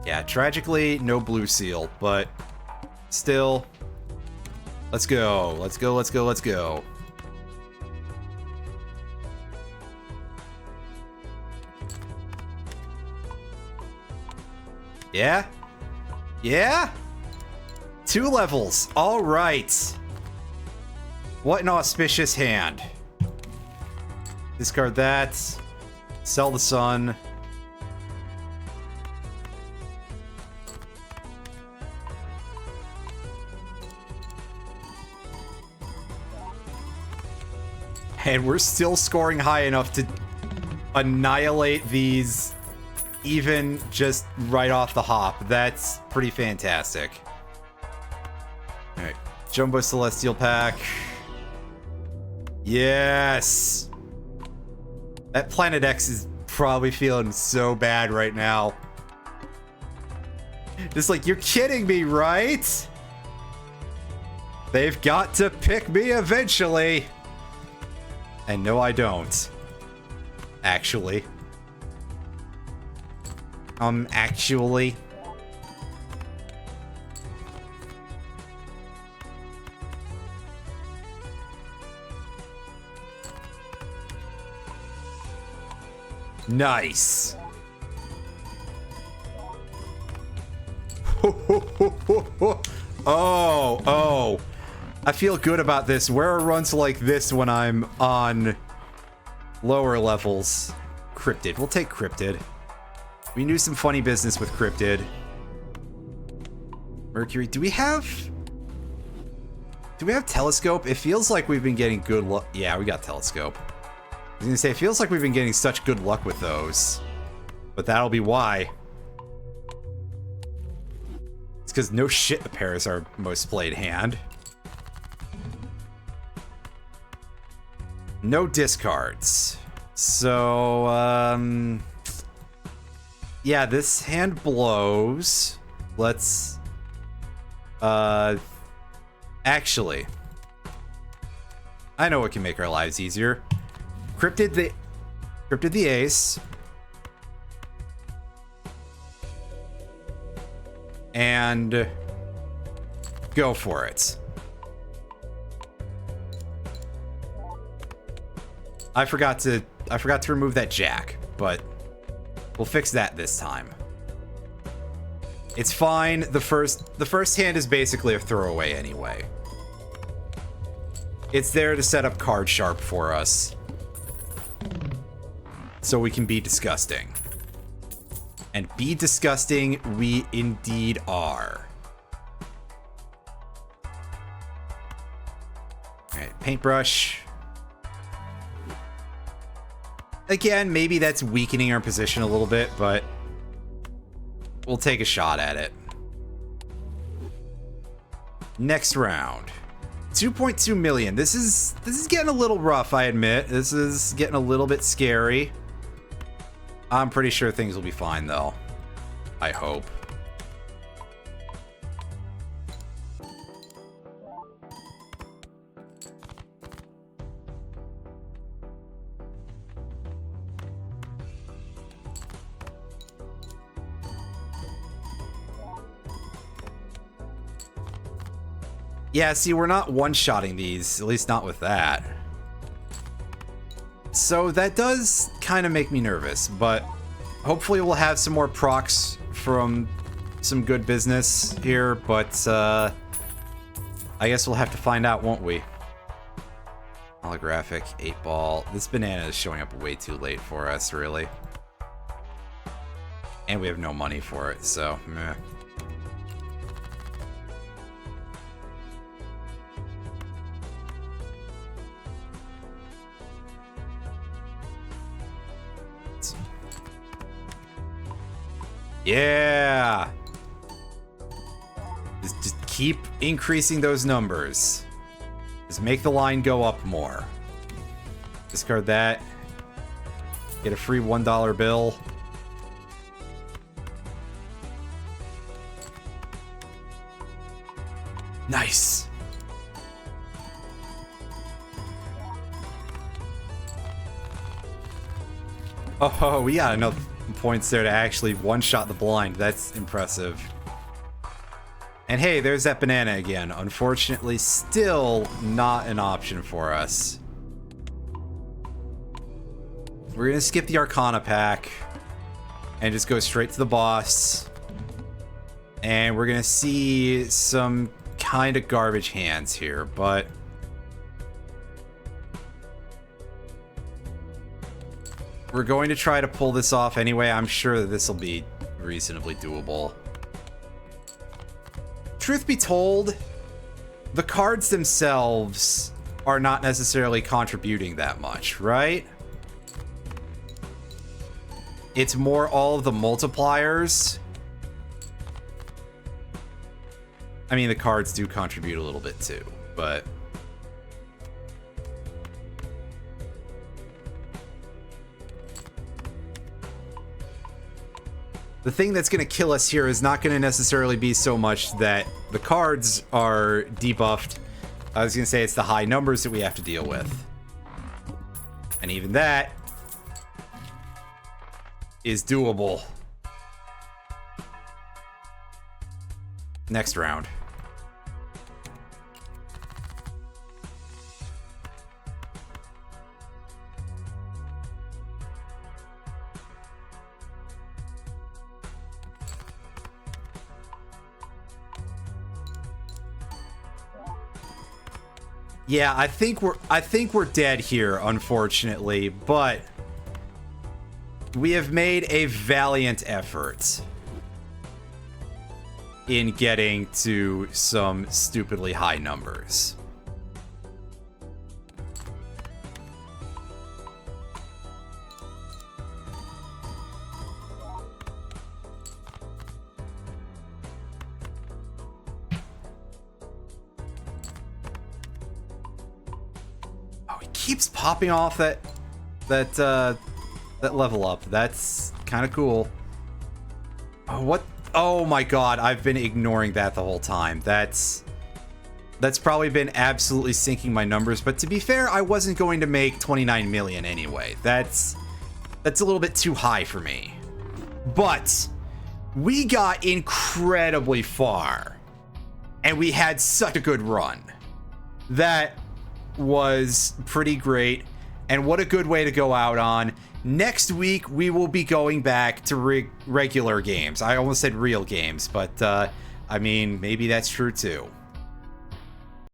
Yeah, tragically, no blue seal, but still. Let's go. Let's go, let's go, let's go. Yeah? Yeah? 2 levels. All right. What an auspicious hand. Discard that. Sell the sun. And we're still scoring high enough to annihilate these even just right off the hop. That's pretty fantastic. Alright. Jumbo Celestial Pack. Yes! That Planet X is probably feeling so bad right now. Just like, you're kidding me, right? They've got to pick me eventually. And no, I don't. Actually. Actually. Nice. Oh. I feel good about this. Where are runs like this when I'm on lower levels? Cryptid. We'll take Cryptid. We can do some funny business with Cryptid. Mercury. Do we have Telescope? It feels like we've been getting good luck. Yeah, we got Telescope. I was gonna say, it feels like we've been getting such good luck with those. But that'll be why. It's because no shit the pair is our most played hand. No discards. So, yeah, this hand blows. Let's, actually, I know what can make our lives easier. Cryptid the ace. And go for it. I forgot to remove that jack, but we'll fix that this time. It's fine. The first hand is basically a throwaway anyway. It's there to set up card sharp for us. So we can be disgusting. And be disgusting we indeed are. Alright, paintbrush. Again, maybe that's weakening our position a little bit, but we'll take a shot at it. Next round. 2.2 million. This is getting a little rough, I admit. This is getting a little bit scary. I'm pretty sure things will be fine, though. I hope. Yeah, see, we're not one-shotting these, at least not with that. So that does kind of make me nervous, but hopefully we'll have some more procs from some good business here, but I guess we'll have to find out, won't we? Holographic, 8-ball. This banana is showing up way too late for us, really. And we have no money for it, so meh. Yeah! Just keep increasing those numbers. Just make the line go up more. Discard that. Get a free $1 bill. Nice! Oh, we got enough points there to actually one-shot the blind. That's impressive. And hey, there's that banana again. Unfortunately, still not an option for us. We're gonna skip the Arcana pack and just go straight to the boss. And we're gonna see some kind of garbage hands here, but we're going to try to pull this off anyway. I'm sure that this will be reasonably doable. Truth be told, the cards themselves are not necessarily contributing that much, right? It's more all of the multipliers. I mean, the cards do contribute a little bit too, but the thing that's going to kill us here is not going to necessarily be so much that the cards are debuffed. I was going to say it's the high numbers that we have to deal with. And even that is doable. Next round. Yeah, I think we're dead here, unfortunately, but we have made a valiant effort in getting to some stupidly high numbers. Oh, he keeps popping off that level up. That's kind of cool. Oh, what? Oh my god, I've been ignoring that the whole time. That's probably been absolutely sinking my numbers, but to be fair, I wasn't going to make 29 million anyway. That's a little bit too high for me. But we got incredibly far, and we had such a good run. That was pretty great, and what a good way to go out on. Next week, we will be going back to regular games. I almost said real games, but I mean, maybe that's true too.